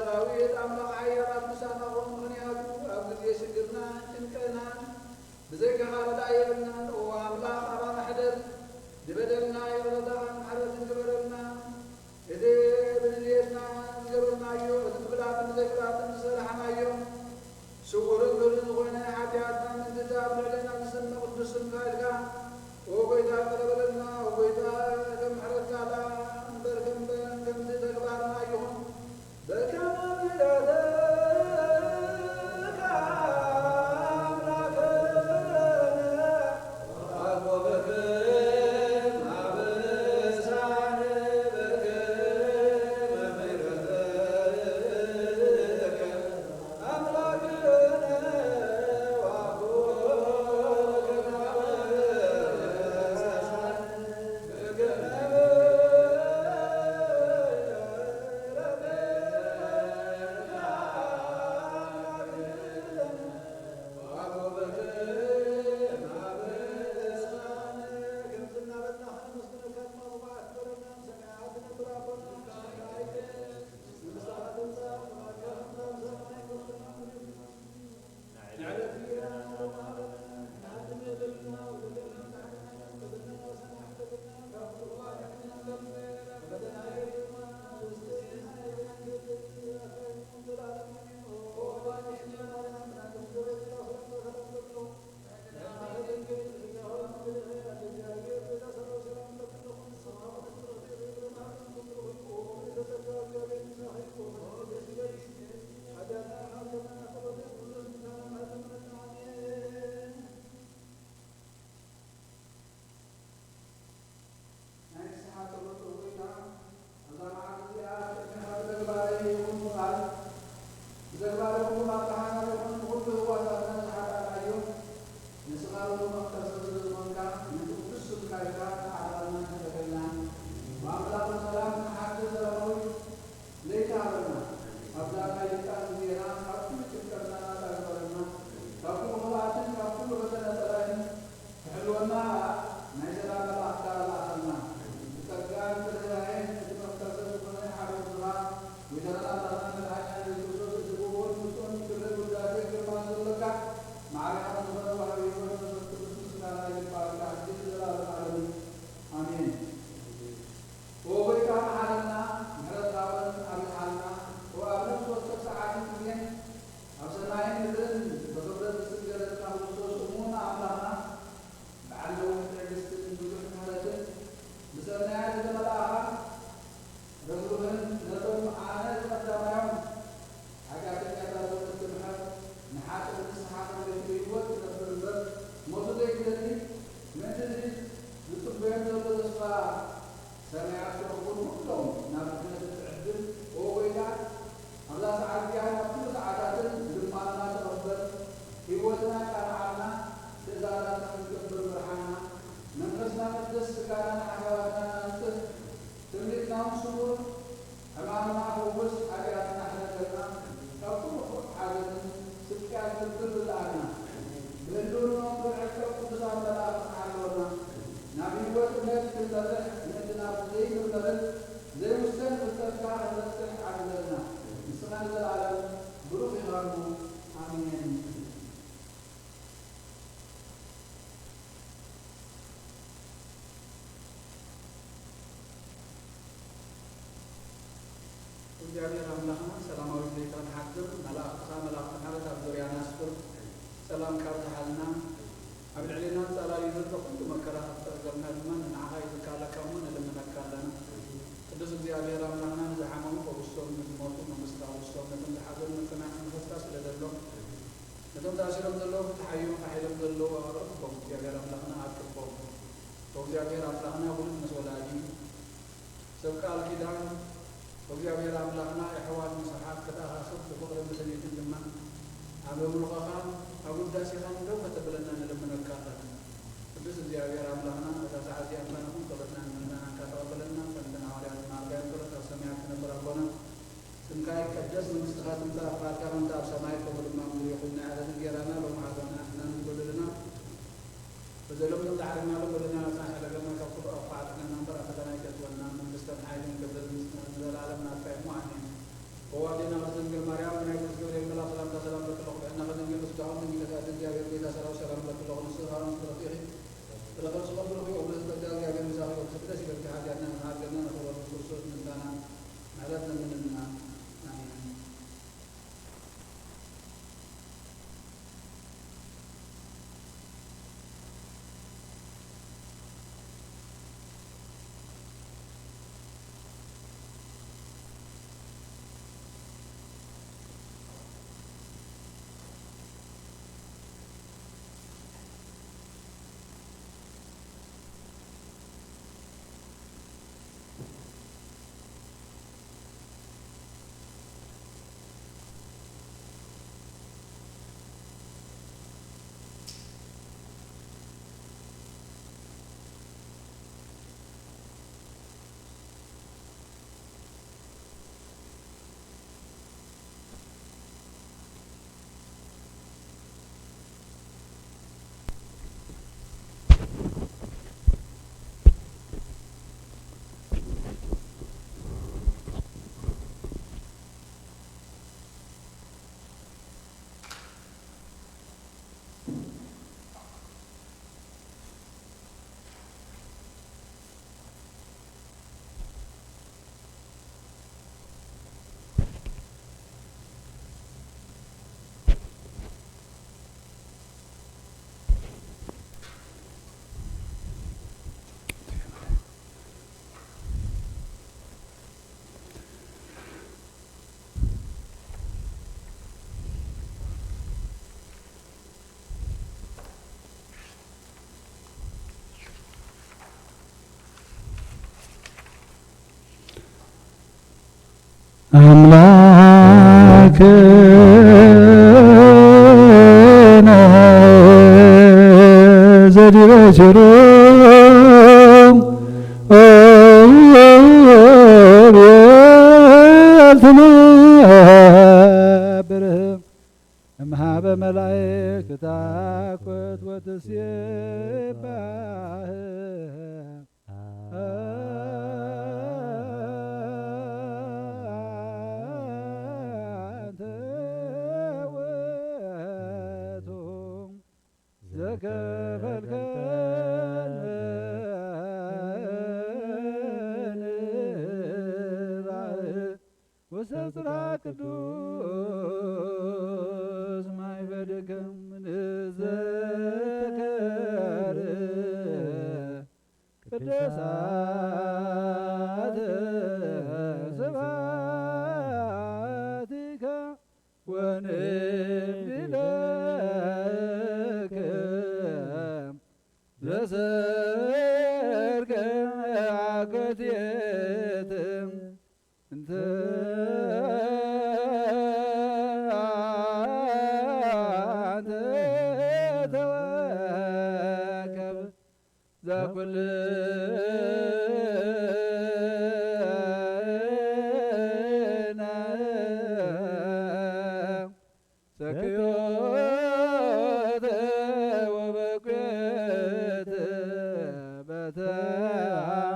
ሰራዊት አምላክ ኃያላት ምሳናሆን ምክንያቱ ኣብ ጊዜ ሽግርና ጭንቅና ብዘይካ ካልእ የብልናን ኦ ኣምላኽ ኣባና ሕደር ዝበደልና የቕረታን ማሕረትን ግበረልና እቲ ብድልየትና ዝገበርናዮ እቲ ብፍላጥን ዘይፍላጥን ዝሰራሕናዮ ስውርን ግብርን ዝኾነ ሓጢኣትና ምንትዛብ ልዕልና ዝስምዕ ቅዱስ ስምካ ኢልካ ኦ ጎይታ ቀረበለልና ኦ ጎይታ ከም ምሕረትካ እምበር ከምዚ ተግባርና ይኹን በከመ ምሕረትከ እግዚአብሔር አምላክና ሰላማዊ ዜታ ተሐድር መላእክታ መላእክት ማለት አብዙሪያና ስፍር ሰላም ካብተሃልና ኣብ ልዕሊና ጸላሊ ዘሎ ኩሉ መከራ ከተርገምና ድማ ንዓኻ ይትካለከውን ንልምነካለና ቅዱስ እግዚአብሔር አምላክና ንዝሓመሙ ፈውሶም ንዝሞቱ መንግስታ ውሶም ነቶም ዝሓዘኑ መፅናዕ መንፈስካ ስለ ዘሎ ነቶም ተኣሲሮም ዘለዉ ተሓዮም ተሓይሎም ዘለዉ ኣቕረብኩም እግዚአብሔር አምላክና ኣቅርቦም እግዚአብሔር አምላክና ሁሉ ምስ ወላዲ ሰብ ቃል ኪዳን እግዚአብሔር አምላክና የሕዋት መስሓት ከተኣኻሰብ ብፍቅሪ ምሰኒትን ድማ ኣብ ምልኸኻ ኣብ ውዳሴኻ እንደው ከተብለና ንልምነካለን ቅዱስ እግዚአብሔር አምላክና እታ ሰዓት እዚኣትካ ንኹን ጸሎትና ንምልመናንካ ተቐበለና ከምቲ ሐዋርያት ማርያም ጸሎት ኣብ ሰማያት ክነብር ኣቦና ስምካ ይቀደስ መንግስትኻ ትምጻእ ፍቃድካ ከምቲ ኣብ ሰማይ ከምኡ ድማ ምድሪ ይኹን ናይ ዕለት እንጀራና ሎሚ ሃበና ንሕና ንጎድልና በዘሎም ተዛዕርናሎ ጎድና ሳሕለገና ካብ ኩሉ ኣፋዓጥና እምበር ፈተና ይገጥወና መንግስትን ሓይልን ክብርን ዘለዓለም ናትካ እሞ ኣሜን ወዋዴና ድንግል ማርያም መድኃኒተ ገብርኤል መልአክ ሰላምታ ሰላም ለክለኹ በእና ከድንግል ምስጋና ድንግል ተሳት እግዚአብሔር ጌታ ሰላም ሰላም ለክለኹ ንስኻን ፍረጢኺ ፍረጠር ጽቀብሩ ወብለት በዳ እግዚአብሔር ምዛኺ ወብስደስ ይበልካ ሀዲያና ማርገና ነፈወር ክርስቶስ ምንታና ማለት ምንና አሜን። አምላክነ ዘዲበ ቸሩ ቤልትነ ብርህም እምሃበ መላእክት ታኮት ወትሴባህ ወሰጽራ ቅዱስ ማይበድክም ንዘከር ቅዱሳት ስብሐቲከ ወንብለከ ዘሰርከ አኮቴትም እንተ አንተ ተወከብ ዘኩልነ ሰክዮተ ወበኩየተ በተአምኖ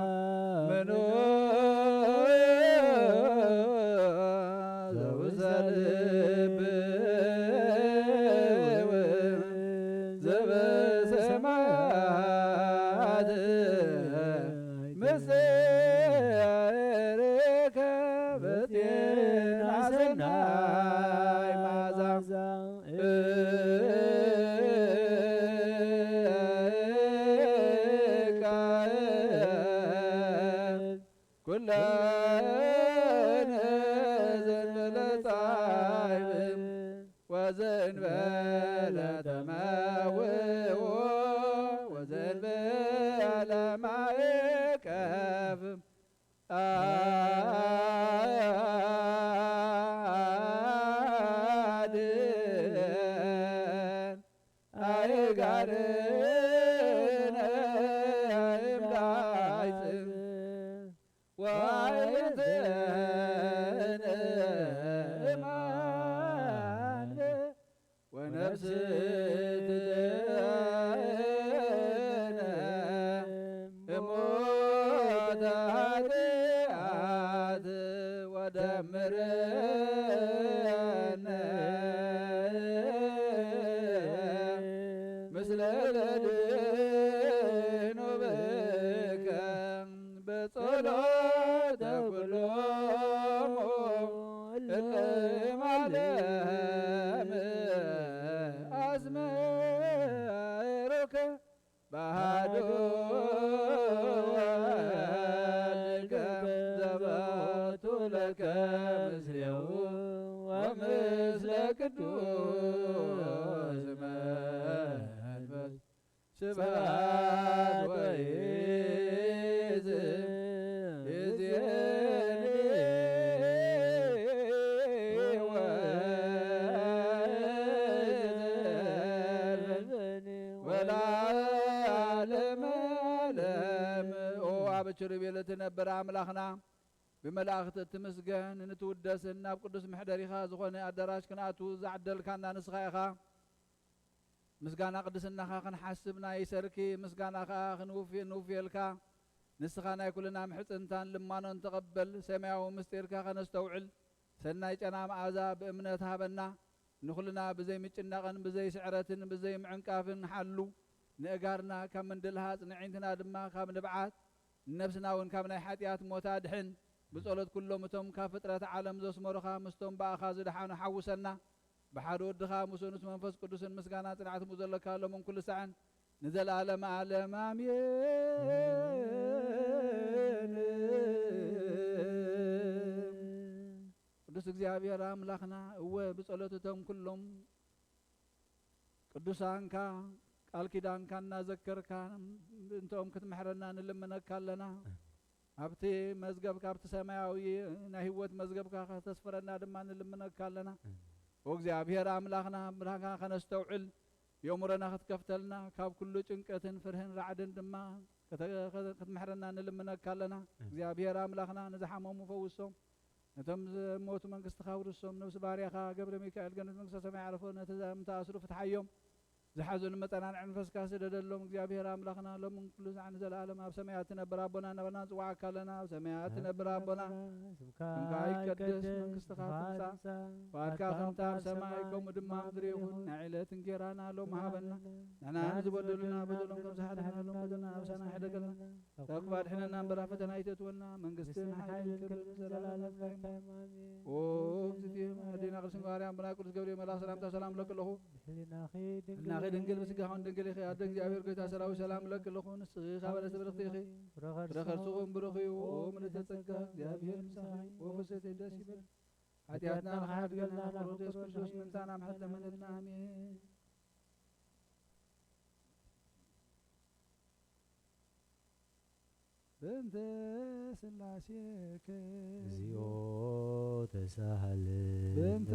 ዘበሰማያት ምስሌከ በጤና ሰናይ መዓዛ ኩለነ ዘንበለ ጣዕም ወዘንበለ ተመውኦ ወዘንበለ ማዕቀፍ አድኅን አይጋርነ እምላይጽም ወአይትነ እማን ወነፍስ ትድኅነ እሞተ ኃጢአት ወደምር ቅዱስ መንፈስ ስብሐት ወይእዜኒ ወለዓለመ ዓለም። ኦ አበችር ቤለት ነበረ አምላኽና ብመላእኽቲ እትምስገን እንትውደስን ናብ ቅዱስ ምሕደሪኻ ዝኾነ ኣዳራሽ ክንኣቱ ዝዓደልካና ንስኻ ኢኻ። ምስጋና ቅድስናኻ ክንሓስብ ናይ ሰርኪ ምስጋና ከዓ ክንውፍየልካ ንስኻ ናይ ኩልና ምሕፅንታን ልማኖን ተቐበል። ሰማያዊ ምስጢርካ ከነስተውዕል ሰናይ ጨና መዓዛ ብእምነት ሃበና። ንኩልና ብዘይ ምጭናቕን ብዘይ ስዕረትን ብዘይ ምዕንቃፍን ሓሉ ንእጋርና ካብ ምንድልሃፅ ንዒንትና ድማ ካብ ንብዓት ነፍስና እውን ካብ ናይ ሓጢኣት ሞታ ድሕን። ብጸሎት ኩሎም እቶም ካብ ፍጥረት ዓለም ዘስመሩኻ ምስቶም ባእኻ ዝድሓኑ ሓውሰና። ብሓደ ወድኻ ሙሴኑስ መንፈስ ቅዱስን ምስጋና ጽንዓት ሙዘለካ ሎምን ኩሉ ሰዓን ንዘለዓለመ ዓለም አሜን። ቅዱስ እግዚአብሔር አምላኽና እወ ብጸሎት እቶም ኩሎም ቅዱሳንካ ቃል ኪዳንካ እናዘከርካ እንቶም ክትምሕረና ንልምነካ ኣለና። ኣብቲ መዝገብካ ኣብቲ ሰማያዊ ናይ ህይወት መዝገብካ ከተስፈረና ድማ ንልምነካ ኣለና። ወእግዚአብሔር አምላኽና ብርሃንካ ከነስተውዕል የእሙረና ክትከፍተልና ካብ ኩሉ ጭንቀትን ፍርህን ራዕድን ድማ ክትምሕረና ንልምነካ ኣለና። እግዚአብሔር አምላኽና ንዝሓመሙ ፈውሶም፣ ነቶም ዝሞቱ መንግስትኻ ውርሶም፣ ነብሲ ባርያኻ ገብረ ሚካኤል ገነት መንግስተ ሰማይ ዓረፎ ነቲ ዝኣምተኣስሩ ፍትሓዮም፣ ዝሓዙን መጠናንዕ መንፈስካ ስደደሎም። እግዚአብሔር አምላኽና ሎምን ኩሉ ሰዓን ዘለዓለም ኣብ ሰማያት ትነብር ኣቦና እናበልና ንጽዋዓካ ኣለና። ኣብ ሰማያት ትነብር ኣቦና ስምካ ይቀደስ መንግስትኻ ትምጻእ ፈቃድካ ከምታ ኣብ ሰማይ ከምኡ ድማ ምድሪ ይኹን። ናይ ዕለት እንጀራና ሎም ሃበና ንሕና ንዝበደሉና በደሎም ከም ዝሓለፍና ሎም በደልና ኣብሳና ሕደገልና ካብ ክፉእ ድሕነና እምበራ ፈተና ይተትወና መንግስትን ሓይልን ክብርን ዘለዓለም ኦ እግዝእትየ ኣዴና ቅድስት ማርያም ብናይ ቅዱስ ገብርኤል መልአክ ሰላምታ ሰላም ለክለኹ ናኸ ድንግል በስጋኹን ድንግል ኢኺ ኣደ እግዚአብሔር ጌታ ሰራዊት ሰላም ለክለኹ ንስኻ በለስ ብርኽቲ ኢኺ ረኸርሱኹም ብሩኽ እዩ ኦ ምልዕተ ጸጋ እግዚአብሔር ምሳኺ ወፍስሕተይ ደስ ይበል ኃጢአትና ንኸሓድገልና ንክሮት ኢየሱስ ክርስቶስ ምንታና ምሕረት ለመነልና አሜን። በእንተ ሥላሴከ እግዚኦ ተሳሃለ በእንተ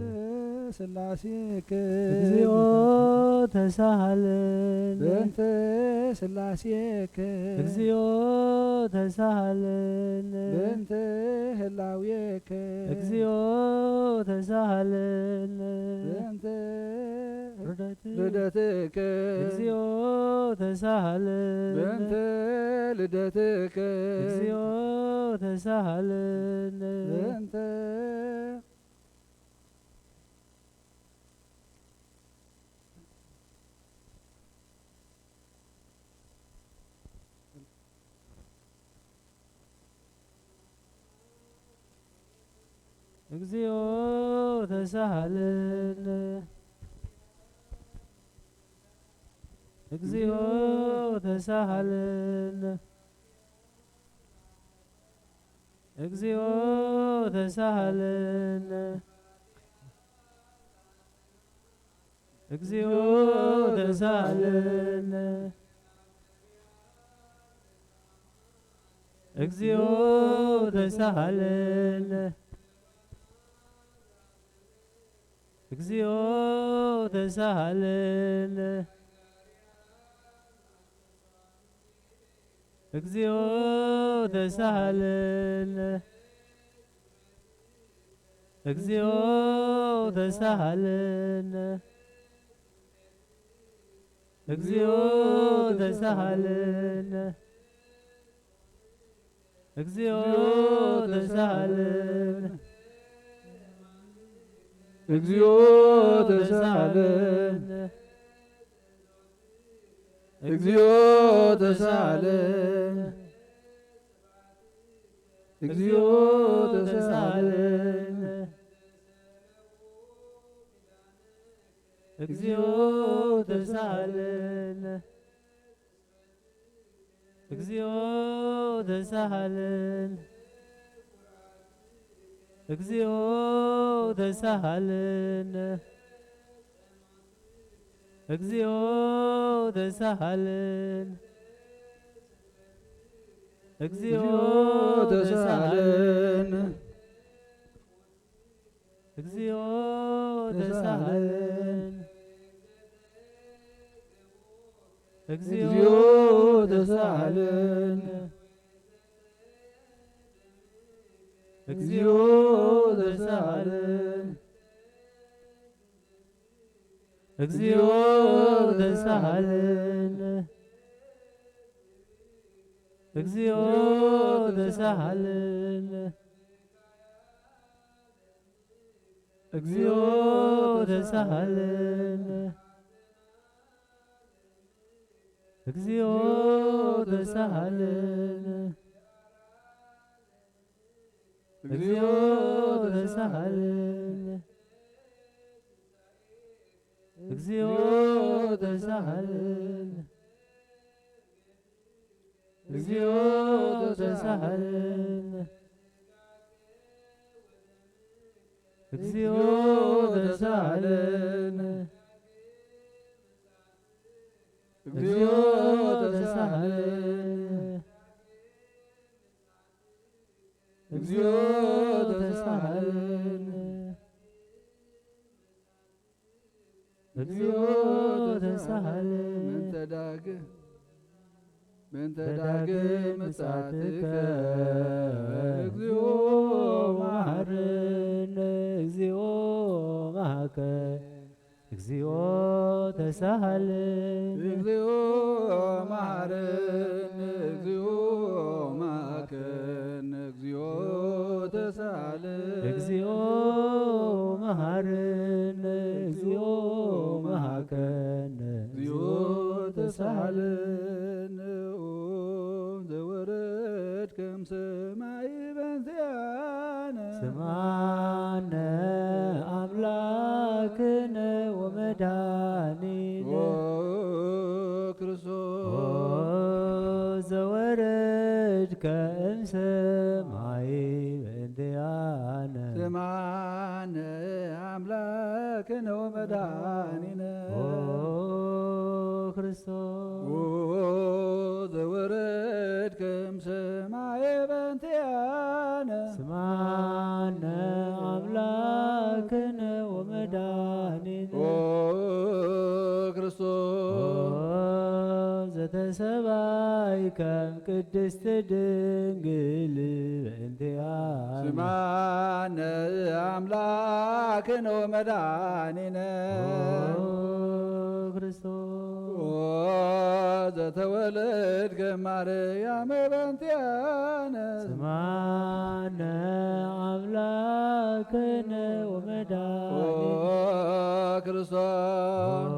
ሥላሴከ እግዚኦ ተሳሃለ በእንተ ሥላሴከ እግዚኦ ተሳሃለ በእንተ ህላዌከ እግዚኦ ተሳሃለ በእንተ ልደትከ እግዚኦ ተሳሃለ በእንተ ልደትከ እግዚኦ ተሳሃለ በእንተ እግዚኦ ተሳሃለን እግዚኦ ተሳሃለን እግዚኦ ተሳሃለን እግዚኦ ተሳሃለን እግዚኦ ተሳሃለን እግዚኦ ተሳሃለን እግዚኦ ተሳሃለን እግዚኦ ተሳሃለን እግዚኦ ተሳሃለን እግዚኦ ተሳሃለን እግዚኦ ተሳሃለን እግዚኦ ተሳሃለን እግዚኦ ተሳሃለን እግዚኦ ተሳሃለን እግዚኦ ተሳሃለን እግዚኦ ተሳሃለን እግዚኦ ተሳሃልን እግዚኦ ተሳሃልን እግዚኦ ተሳሃልን እግዚኦ ተሳሃልን እግዚኦ ተሳሃልን እግዚኦ ተሳሃልን እግዚኦ ተሳሃልን እግዚኦ ተሳሃልን እግዚኦ ተሳሃልን እግዚኦ ተሳሃልን እግዚኦ ተሳሃልን እግዚኦ ተሳሃልን እግዚኦ ተሳሃልን እግዚኦ ተሳሃልን እግዚኦ ተሳሃልን እግዚኦ ተሳሃልን ምንተ ዳግም ምጽአትከ እግዚኦ መሐረነ እግዚኦ መሐከነ እግዚኦ ተሳሃልን እግዚኦ መሐረነ እግዚኦ መሐከነ እግዚኦ ተሳሃልን እግዚኦ መሐረነ እግዚኦ መሐከነ እግዚኦ ተሳሃልን ዘወረድከም ሰማይ በንቲአነ ስማነ አምላክነ ወመድኃኒነ ክርስቶስ ዘወረድከ እምሰማይ በእንቲአነ ስማነ አምላክነ ወመድኃኒነ ክርስቶስ ዘወረድከም ሰማይ በንቲአነ ስማነ አምላክነ ወመድኃኒነ ክርስቶስ ዘተሰባይከም ቅድስት ድንግል በእንቲአነ ስማነ አምላክነ ወመድኃኒነ ክርስቶስ ዘተወለድከ ማርያም በእንቲአነ ስማነ አምላክነ ወመድኃኒነ ክርስቶስ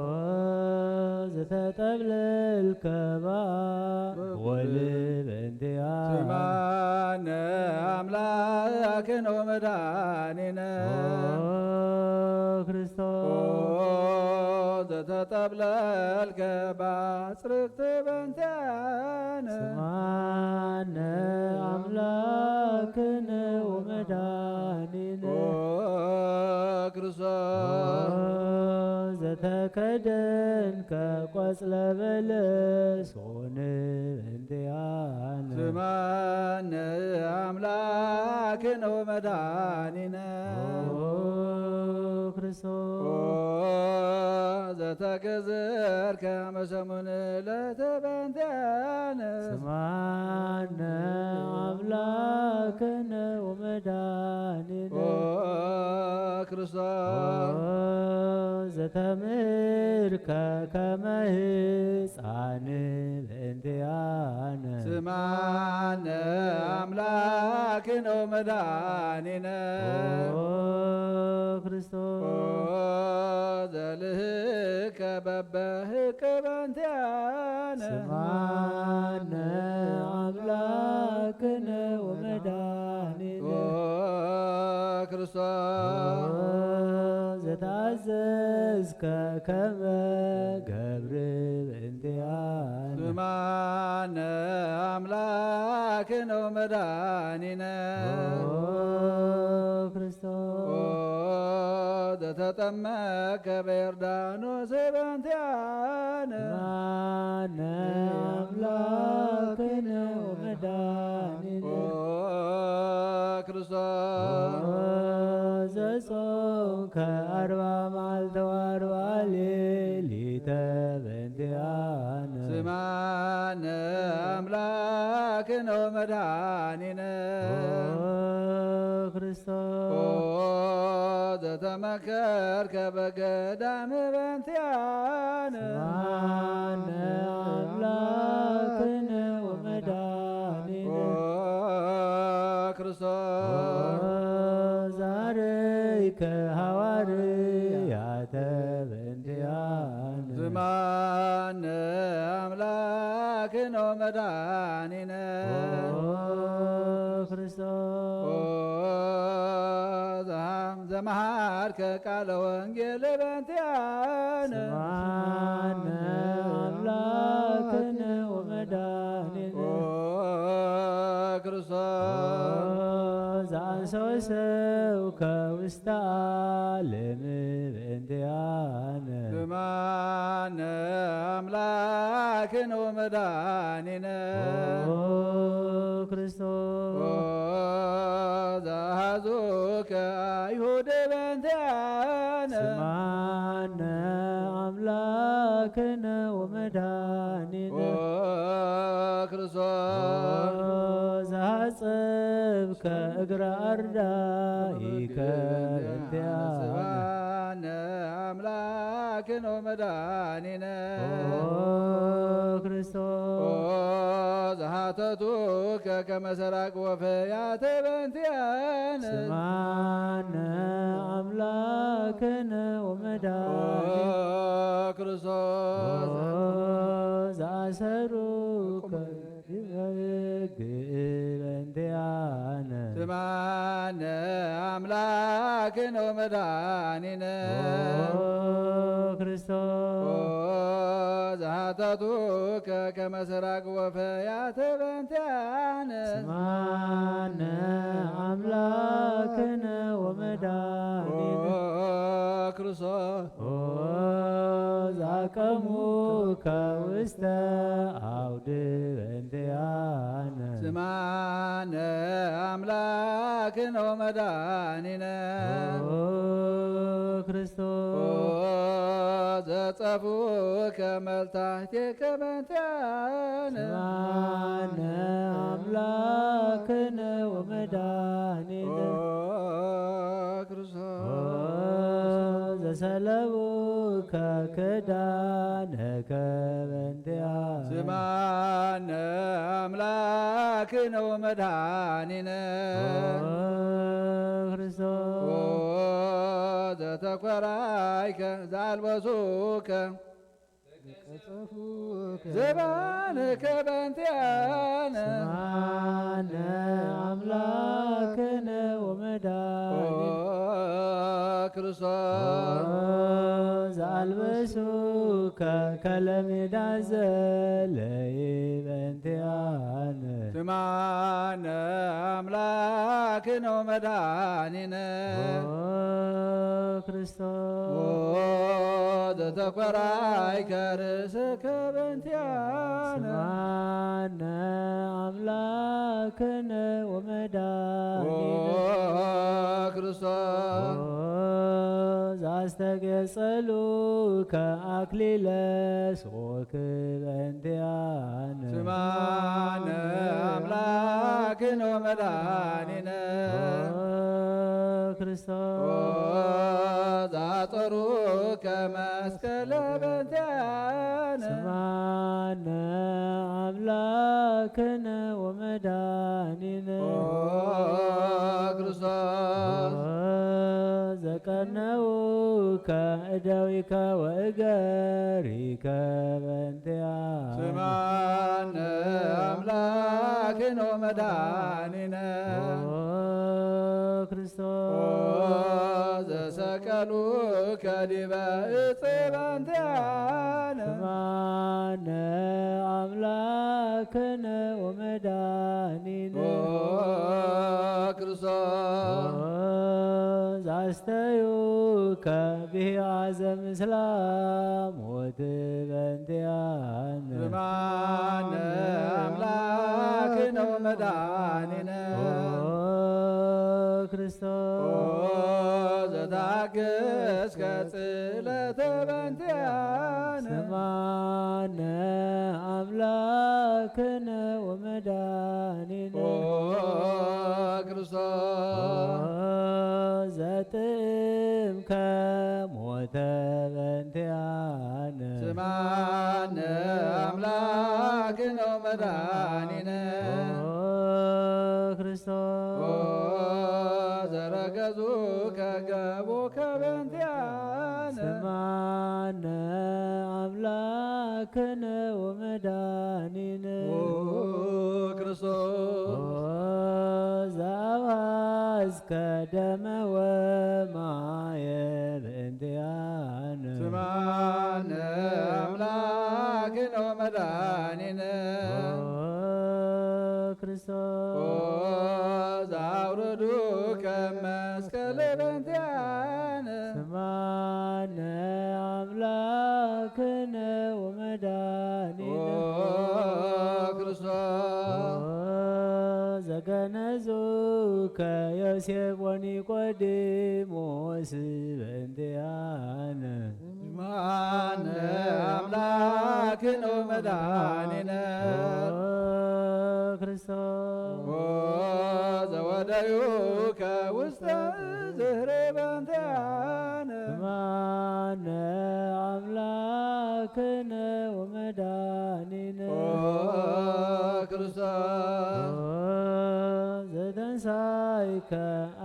ዘተጠብለልከ በወል በእንቲአነ ስማነ አምላክነ ወመድኃኒነ ክርስቶስ ዘተጠብለልከ በአጽርቅት በእንቲአነ ስማነ አምላክነ ወመድኃኒነ ክርስቶስ ዘተከደንከ ቆጽለ በለስ ሆነ በእንቲአነ ስማነ አምላክነ ወመድኃኒነ ክርስቶስ ዘተገዘርከ መሰሙን ዕለተ በእንቲአነ ስማነ አምላክነ ወመድኃኒነ ክርስቶስ ዘተምህርከ ከመ ሕፃን በእንቲአነ ስማነ አምላክነ ወመድኃኒነ ክርስቶስ ዘልህከ በበህከ በእንቲአነ ስማነ አምላክነ ወመድኃኒነ ክርስቶስ ዘታዘዝከ ከመ ገብር በእንቲአነ ስማነ አምላክነ ወመድኃኒነ ክርስቶስ ዘተጠመቀ በዮርዳኖስ በእንቲአነ ማነ አምላክነ ወመድኃኒነ ክርስቶስ ዘጾምከ 40 መዓልተ ወ40 ሌሊተ በእንቲአነ ስማነ አምላክነ ወመድኃኒነ ክርስቶስ ዘተመከርከ በገዳም በእንቲአነ ማነ አምላክነ ወመድኃኒነ ክርስቶስ ዛሬከ ሐዋርያተ በእንቲአነ ዝማነ አምላክነ ወመድኃኒነ ክርስቶስ ዘመሃርከ ቃለ ወንጌል በእንቲአነ ማነ አምላክነ ወመድኃኒነ ክርስቶስ ዘአንሰውሰውከ ውስተ ዓለም በእንቲአነ ዝማነ አምላክነ ወመድኃኒነ ክርስቶስ ዘአኀዙከ አይሁድ በእንቲአነ ስማነ አምላክነ ወመድኃኒነ ክርስቶስ ዘአጽብከ እግረ አርዳኢከ በእንቲአነ ስማነ አምላክነ ወመድኃኒነ ክርስቶስ ዘሀተቱከ ከመ ሰራቅ ወፈያተ በእንቲአነ ስማነ አምላክነ ወመድኃኒነ ክርስቶስ ዘአሰሩከ በሕግ በእንቲአነ ስማነ አምላክነ ወመድኃኒነ ክርስቶስ ዘሀተቱከ ከመ ሰራቅ ወፈያተ በእንቲአነ ስማነ አምላክነ ወመድኃኒነ ክርስቶስ ዘአቀሙከ ውስተ አውድ በእንቲአነ ስማነ አምላክነ ወመድኃኒነ ክርስቶስ ዘጸፉከ መልታሕቲከ በእንቲአነ ስማነ አምላክነ ወመድኃኒነ ክርስቶስ ዘሰለቡከ ክዳነከ በእንቲአነ ስማነ አምላክነ ወመድኃኒነ ክርስቶስ ዘተኰራይከ ዘአልበሱከ ዘባንከ በእንቲአነ ስማነ አምላክነ ወመድኃኒነ ክርስቶስ ዘአልበሱከ ከለሜዳ ዘለይ በእንቲአነ ስማነ አምላክነ ወመድኃኒነ ክርስቶስ ዘተኰራይከ ርእስከ በእንቲአነ ስማነ አምላክነ ወመድኃኒነ ክርስቶስ ዘአስተጌጸሉከ አክሊለ ሦክ በእንቲአነ ስማነ አምላክነ ወመድኃኒነ ክርስቶስ ዘአጸሩከ መስቀለ በእንቲአነ ስማነ አምላክነ ወመድኃኒነ ክርስቶስ ዘቀነውከ እደዊከ ወእገሪከ በእንቲአነ ስማነ አምላክነ ወመድኃኒነ ክርስቶስ ዘሰቀሉከ ዲበ ዕፀ በእንቲአነ ስማነ አምላክነ ወመድኃኒነ ክርስቶስ ዘአስተዩከ ድህያዘ ምስላም ወትበንቲያነ ስማነ አምላክነ ወመድኃኒነ ክርስቶስ ዘታገሥከ ጽልዕተ በእንቲአነ ስማነ አምላክነ ወመድኃኒነ ክርስቶስ ዘጥምከ ሞተ በእንቲአነ ስማነ አምላክነ ወመድኃኒነ ክርስቶስ ዘረገዙከ ገቦከ በእንቲአነ ስማነ አምላክነ ወመድኃኒነ ክርስቶስ ዘአዋዝከ ደመ ወማየ በእንቲአነ ስማነ አምላክነ ወመድኃኒነ ክርስቶስ ዘአውረዱከ መስቀለ በእንቲአነ ስማነ አምላክነ ወመድኃኒነ ክርስቶስ ዘገነዙከ ዮሴፍ ወኒቆዲሞስ በእንቲአነ ስማነ አምላክነ ወመድኃኒነ ክርስቶስ ዘወደዩከ ውስተ ዝህረ በእንቲአነ ስማነ አምላክነ ወመድኃኒነ ክርስቶስ ዘተንሣእከ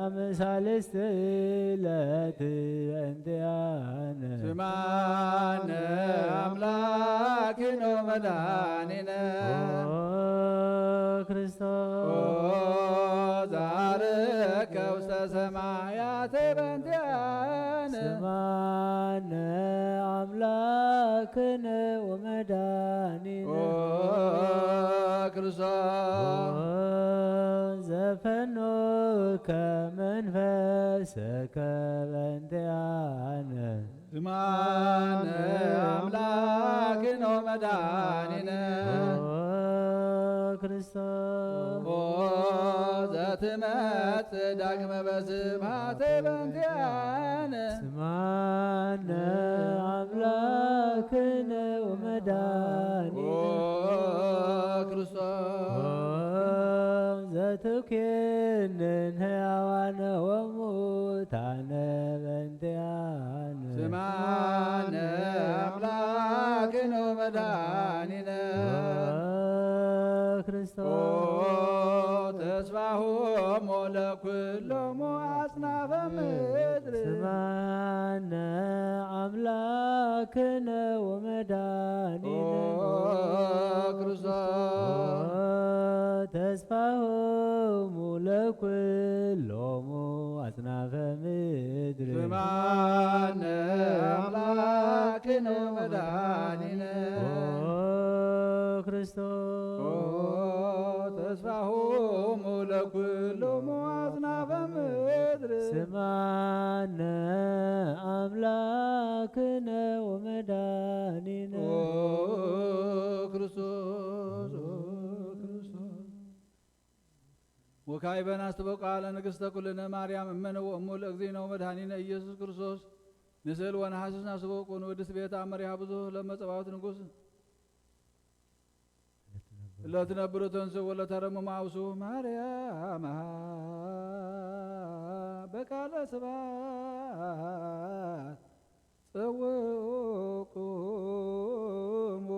አመ ሣልስት ዕለት በእንቲአነ ስማነ አምላክነ ወመድኃኒነ ክርስቶስ ዛርከ ውስተ ሰማያት በእንቲአነ ስማነ አምላክነ ወመድኃኒነ ክርስቶስ ዘፈኖከ መንፈሰከ በእንቲአነ ስማነ አምላክነ ወመድኃኒነ ክርስቶስ ዘትመጽእ ዳግመ በስብሐት በእንቲአነ ስማነ አምላክነ ወመድኃኒነ ክርስቶስ ዘትኮንን ሕያዋነ ወሙታነ በእንቲአነ ስማነ አምላክነ ወመድኃኒነ ክርስቶስ ተስፋሆሙ ለኵሎሙ አጽናፈ ምድር ስማነ አምላክነ ወመድኃኒነ ክርስቶስ ተስፋሆሙ ለኵሎሙ አጽናፈ ምድር ስማነ አምላክነ ወመድኃኒነ ክርስቶስ ተስፋሆሙ ለኵሎሙ አጽናፈ ምድር ስማነ አምላክነ ወመድኃኒነ ክርስቶስ ወካዕበነ አስተበቃለ ንግሥተ ኩልነ ማርያም እመነ ወእሙ ለእግዚእነ ወመድኃኒነ ኢየሱስ ክርስቶስ ንስእል ወነሐስስ ናስበቁ ንወድስ ቤተ አመሪሃ ብዙኅ ለመጸባዖት ንጉሥ ለትነብሩ ተንሥእ ወለተረምሙ አውሱ ማርያም በቃለ ስብሐት ጽውቁሙ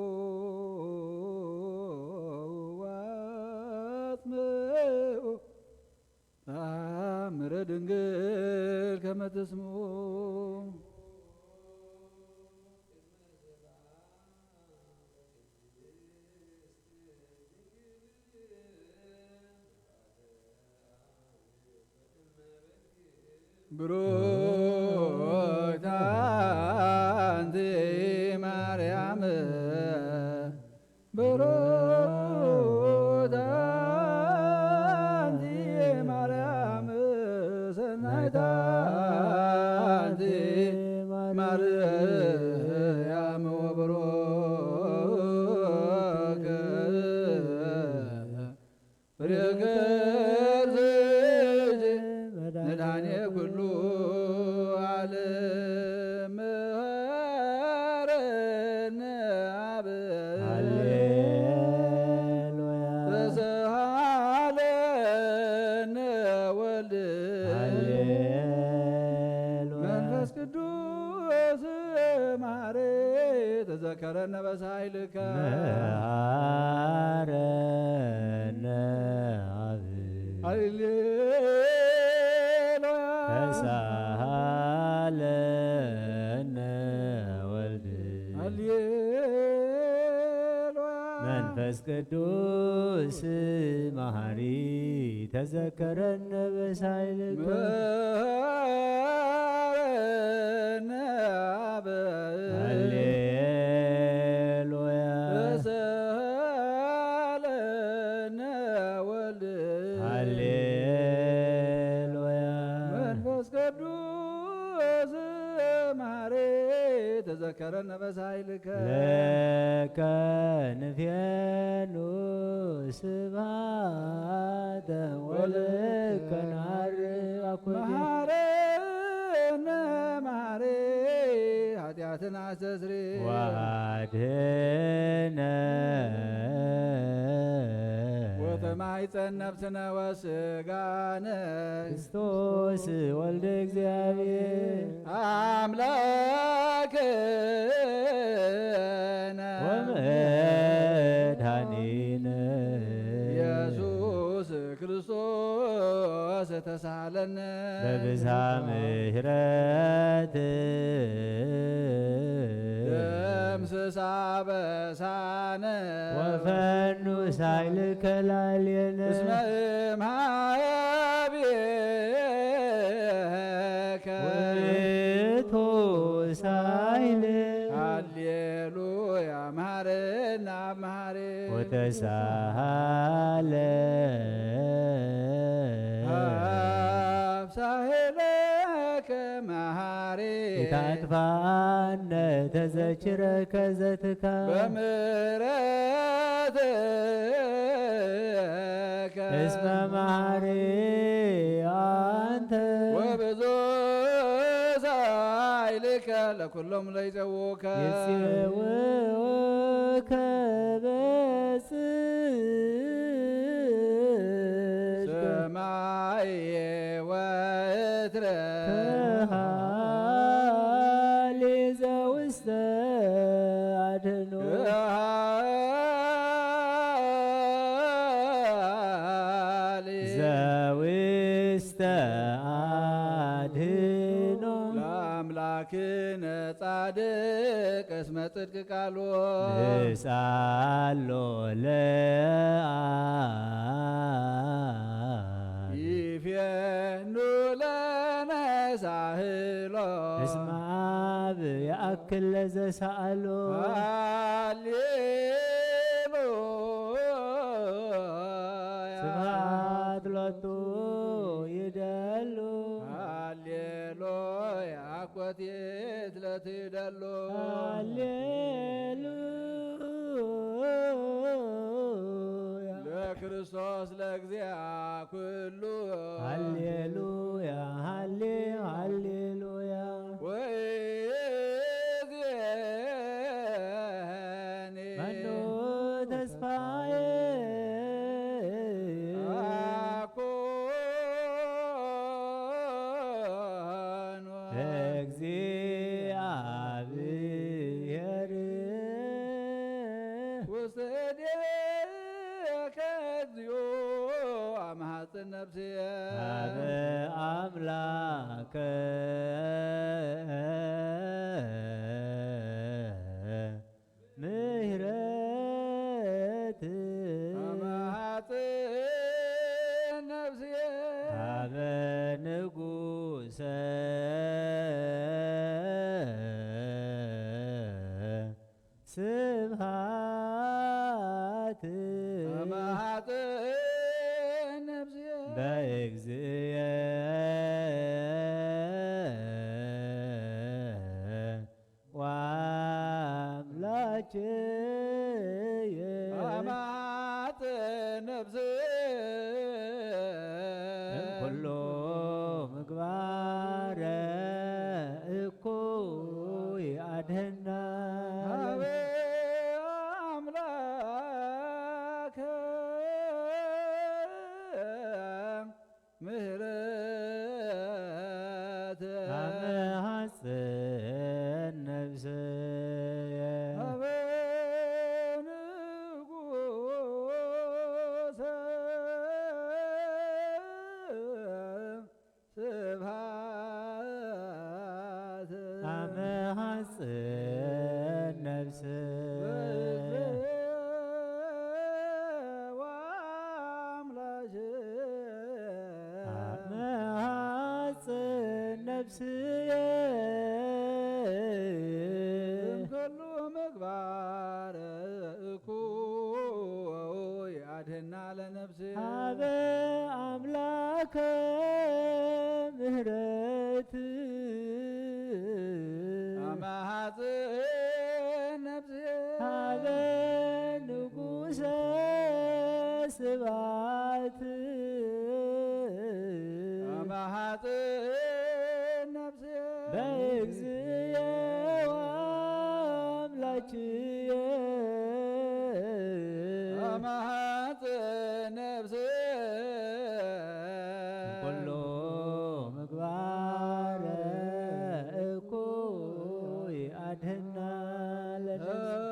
ወአጽምዑ ተአምረ ድንግል ከመ ትስምዑ ብሩክት አንቲ ማርያም ብሩክት አንቲ ማርያም ሰናይት አንቲ ማርያም ወብሩክ ፍሬ ከርሥኪ መድኃኔ ኩሉ ዓለም መሐረነ አብ ተሰሃለነ ወልድ መንፈስ ቅዱስ መሐሬ ተዘከረነ በሳይልከ መሐረነ አብ ሃሌሉያ ተሳሃለነ ወልድ ሃሌሉያ መንፈስ ቅዱስ መሐሪ ተዘከረነ በሳይልከ መሐረነ አብ ሃሌሉያ ተሰሃለነ ወልድ ሃሌሉያ መንፈስ ቅዱስ መሐሪ ተዘከረነ በሳይልከ ለከ ንፌኑ ስብሐተ ወለከ ነዐርግ አኮቴተ መሐረነ መሐሪ ኃጢአትን አስተስሪ ዋድኅነ ወተማኅፀን ነፍስነ ወሥጋነ ክርስቶስ ወልደ እግዚአብሔር አምላክነ ወመድኃኒነ ኢየሱስ ክርስቶስ ተሳሃለነ በብዝኃ ምሕረት ደምስሳ በሳነ ወፈኑ ሳይልከ ላዕሌነ እስመ እምኀቤከ ውእቱ ሳይል ሃሌሉያ መሐረነ አብ መሐሪ ወተሳሃለ አብ ሳህለከ መሐሪ ኢታጥፋነ ተዘኪረከ ዘትካል በምሕረትከ እስመ መሐሪ አንተ ወብዙ ሳይልከ ለኩሎም ለይጸውከ ይፄውከ በጽድቅ ሰማየ ወእትረ ከሃሊ ዘውስተ አድኅኖ ዘውስተ አድኅኖ ለአምላክነ ጻድቅ እስመ ጽድቅ ቃሎ ንሳሎ ለአብ ይፌኑ ለነ ሳህሎ እስመ አብ ያእክል ለዘሰአሎ ሃሌሉያ ስብሐት ሎቱ ይደሉ ሃሌሉያ ኮቴት ለትደሎ ሃሌሉያ ለክርስቶስ ለእግዚአ ኩሉ ሃሌሉያ ሃሌሉያ ወይእዜኒ መኑ ተስፋዬ አኮኑ እግዚአብሔር ውስተ እዴከ እግዚኦ አማሐፅን ነፍስየ አበ አምላከ ምሕረት አማሐፅን ነፍስየ አበ ንጉሠ ስብሐት አማሐፅን ነፍስየ በእግዚእ አምላችየ አማት ነፍስ እምኩሎ ምግባረ እኩይ አድኅና ሀበ አምላከ ምህረት አመ ሐጽን ነፍስየ ሀበ ንጉሠ ስብሐት አመ ሐጽን ነፍስየ አመ ሐጽን ነፍስየ እምኩሉ ምግባረ እኩይ አድኅና ለነፍስ ሀበ አምላከ ምህረት አመ ሐጽን ነፍስ ሀበ ንጉሠ ስብሐት አመ ሐጽን ነፍስ በእግዚእየ ወአምላችየ አመ ሐጽን ነፍስ ኩሎ ምግባረ እኩይ አድኅና ለነፍስ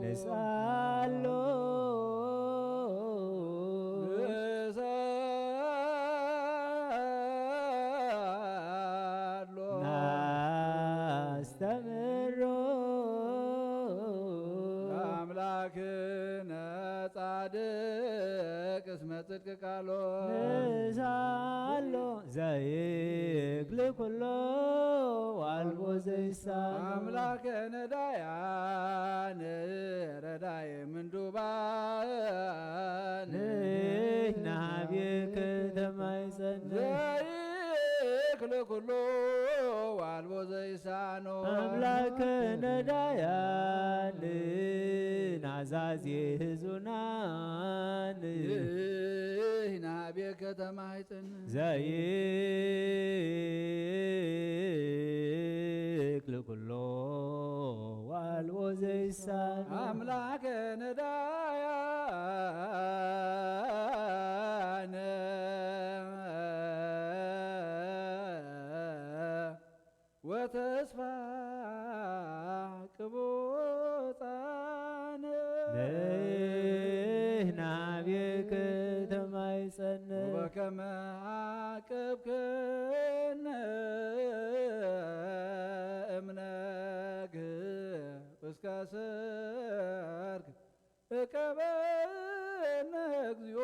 ንሳሎ ንሳሎ ናስተምሮ አምላክነ ጻድቅ እስመ ጽድቅ ቃሎ ንሳሎ ዘይክል ኩሎ ዋልቦ ዘይሳኖ አምላከ ነዳያን ረዳይ ምንዱባን ንሕና ኀቤከ ተማይጸነ ዘይክል ኩሎ ዋልቦ ዘይሳኖ አምላከ ነዳያን ናዛዜ ሕዙናን ይህና ቤት ከተማ ይጽን ዘይክል ኩሎ ዋልቦ ዘይሳኖ አምላከ ነዳያን ወተስፋ ቅቡፃን ንሕና ኀቤከ ተማይጸነ ወበከመ አቅብክነ እምነግ እስከ ሰርክ እቀበነ እግዚኦ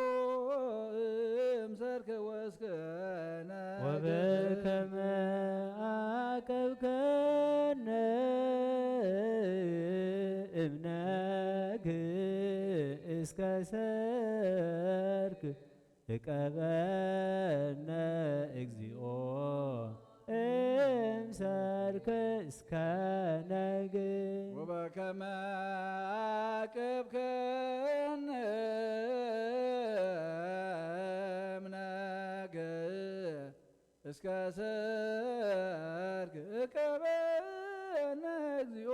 እምሰርክ ወስከነ ወበከመ አቀብከነ እምነግ እስከ ሰርክ እቀበነ እግዚኦ እምሰርክ እስከ ነግ ወበከመ አቅብከነ እምነግ እስከ ሰርክ እቀበነ እግዚኦ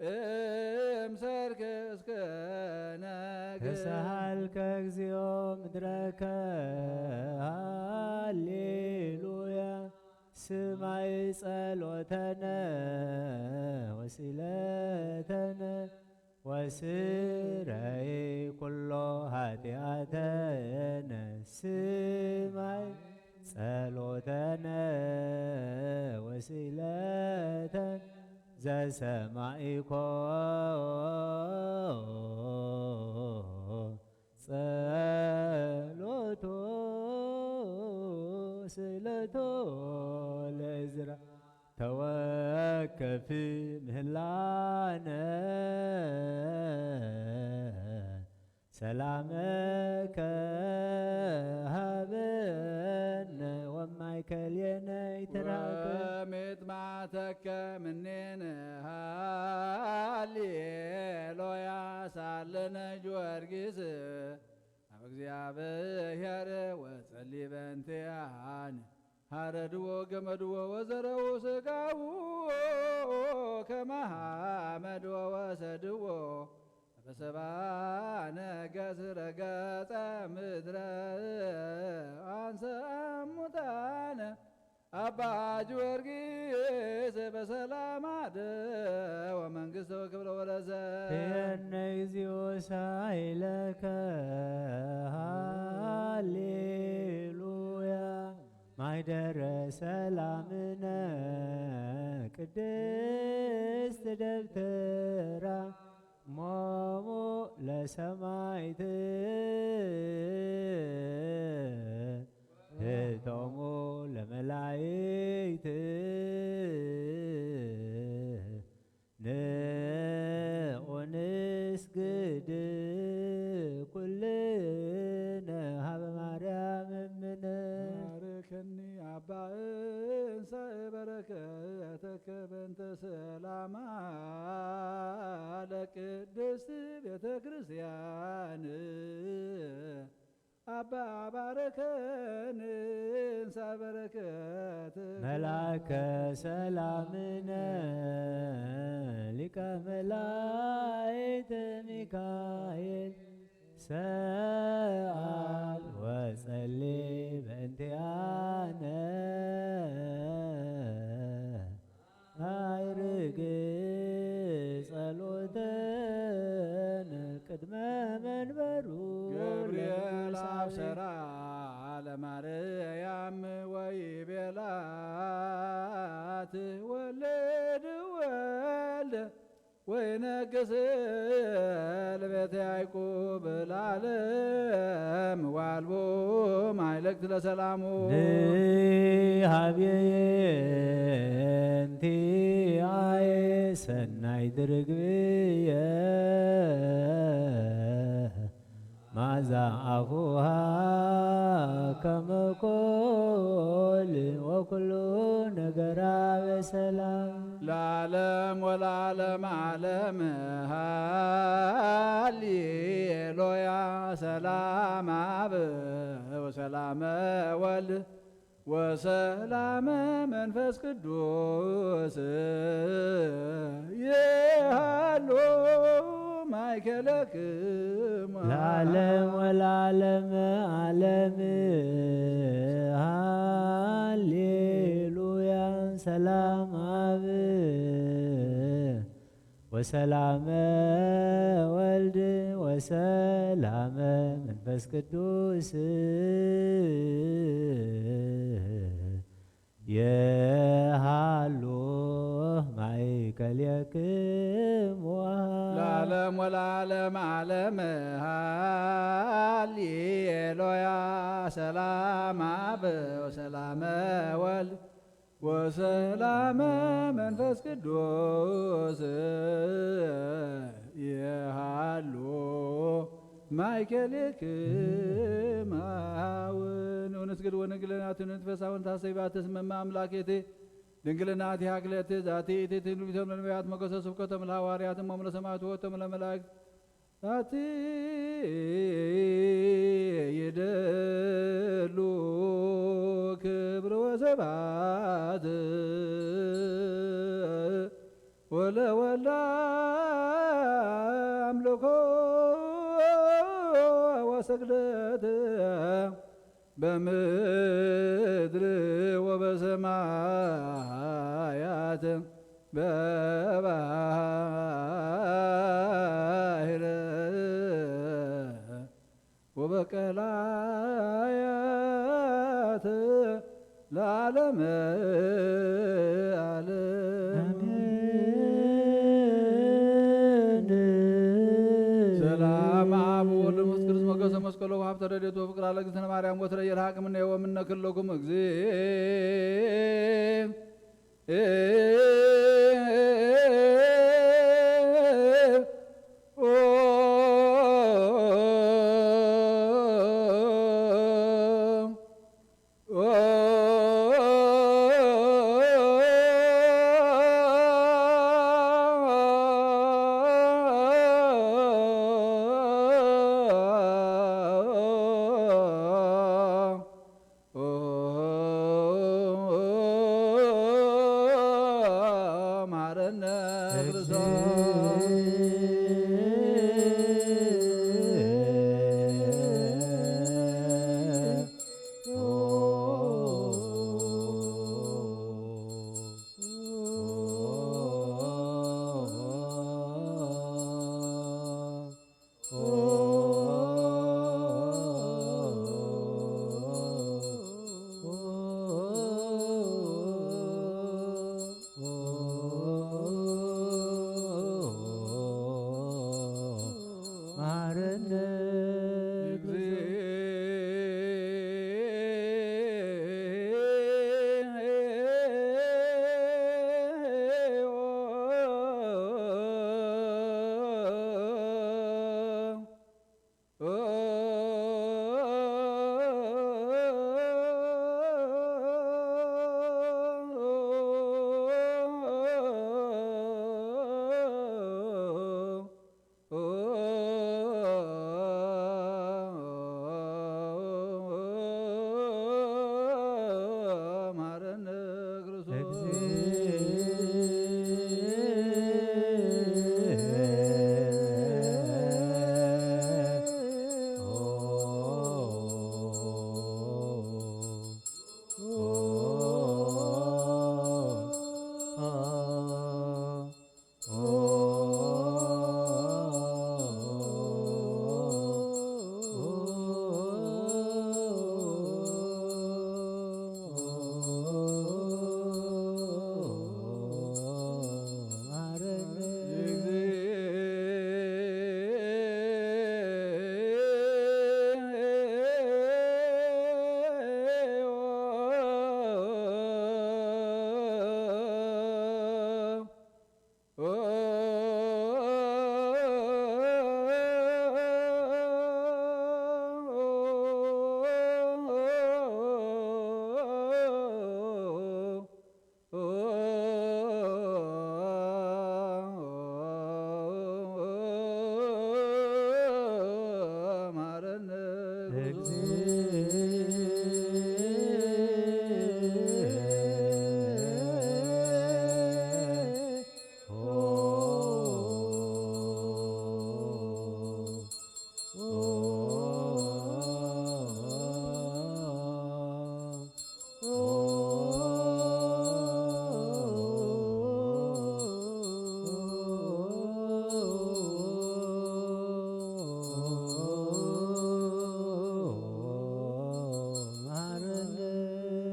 እምሰርክ እስከ ነግ ተሳሃልከ እግዚኦ ምድረከ ሃሌሉያ ስማይ ጸሎተነ ወሲለተነ ወስረይ ኩሎ ኃጢአተነ ስማይ ጸሎተነ ወሲለተነ ዘሰማይኮ ጸሎቶ ስእለቶ ለዕዝራ ተወከፍ ምህላነ ሰላመከ ሀበነ ወማይ ማእከሌነ ይትራከብ ወሚጥማተከ ምኔነ ሃሌሉያ ሳለነ ጊዮርጊስ አብ እግዚአብሔር ወጸልይ በእንቲአነ ሀረድዎ ገመድዎ ወዘረው ስጋው ከመሃመድዎ ወሰድዎ በሰባነ ገዝረ ገጸ ምድረ አንሰ እሙታነ አባ ጊዮርጊስ በሰላም አደወ መንግሥተ ወክብረ ወረሰ የነ እግዚኦ ሳይለከ ሃሌሉያ ማይደረ ሰላምነ ቅድስት ደብተራ ሞሞ ለሰማይት ህቶሙ ለመላእክት ንኦንስግድ ኩልነ ሀበ ማርያም እምነ ባርከኒ አባ እንሳእ በረከተከ በእንተ ሰላማ ለቅድስት ቤተ ክርስቲያን አባ ባረከን እንሳእ በረከት መላከ ሰላምነ ሊቀ መላእክት ሚካኤል ሰአል ወጸልይ በእንቲአነ አይርግ ጸሎተነ ቅድመ መንበሩ ገብርኤል አብሰራ ለማርያም ወይቤላት ወለድ ወልደ ወይነግስ ለቤተ ያዕቆብ ለዓለም ዋልቦ ማይለክት ለሰላሙ ንሃቤንቲ አየ ሰናይ ድርግብየ ማዛ አፉሃ ከመኮል ወኩሉ ነገራ በሰላም ለዓለም ወለዓለም ዓለም ሃሌሉያ ሰላም አብ ወሰላመ ወልድ ወሰላመ መንፈስ ቅዱስ ይሃሎ ማእከለክሙ ለዓለም ወለዓለም ዓለም ሃሌሉያ ሰላም አብ ወሰላመ ወልድ ወሰላመ መንፈስ ቅዱስ የሃሎ ማእከልክሙ ለዓለም ወለዓለም ዓለም ሃሌሉያ ሰላም አብ ወሰላመ ወልድ ወሰላመ መንፈስ ቅዱስ የሃሎ ማእከልክሙ አሁን ወንስግድ ወንግልናት ንትፈሳውን ታሰቢባት ተስመማ አምላኬቴ ድንግልናት ያክለት ዛቲ ትንቢቶም ለነቢያት መገሰ ስብከቶም ለሐዋርያት እሞም ለሰማዕቱ ወቶም ለመላእክት ዛቲ ይደሉ ክብር ወሰባት ወለወላ አምልኮ ወሰግደት በምድር ወበሰማያት በባህር ወበቀላያት ለዓለመ ዓለም ሰላም አብ ወወልድ ወመንፈስ ቅዱስ ሞገሰ መስቀሎ ሀብተ ረድኤቱ ፍቅር አለ እግዝእትነ ማርያም ወትረ የልሐቅምነ ወምነ ክለኩም እግዚእ ክርስቶስ እግዚኦ መሐረነ ክርስቶስ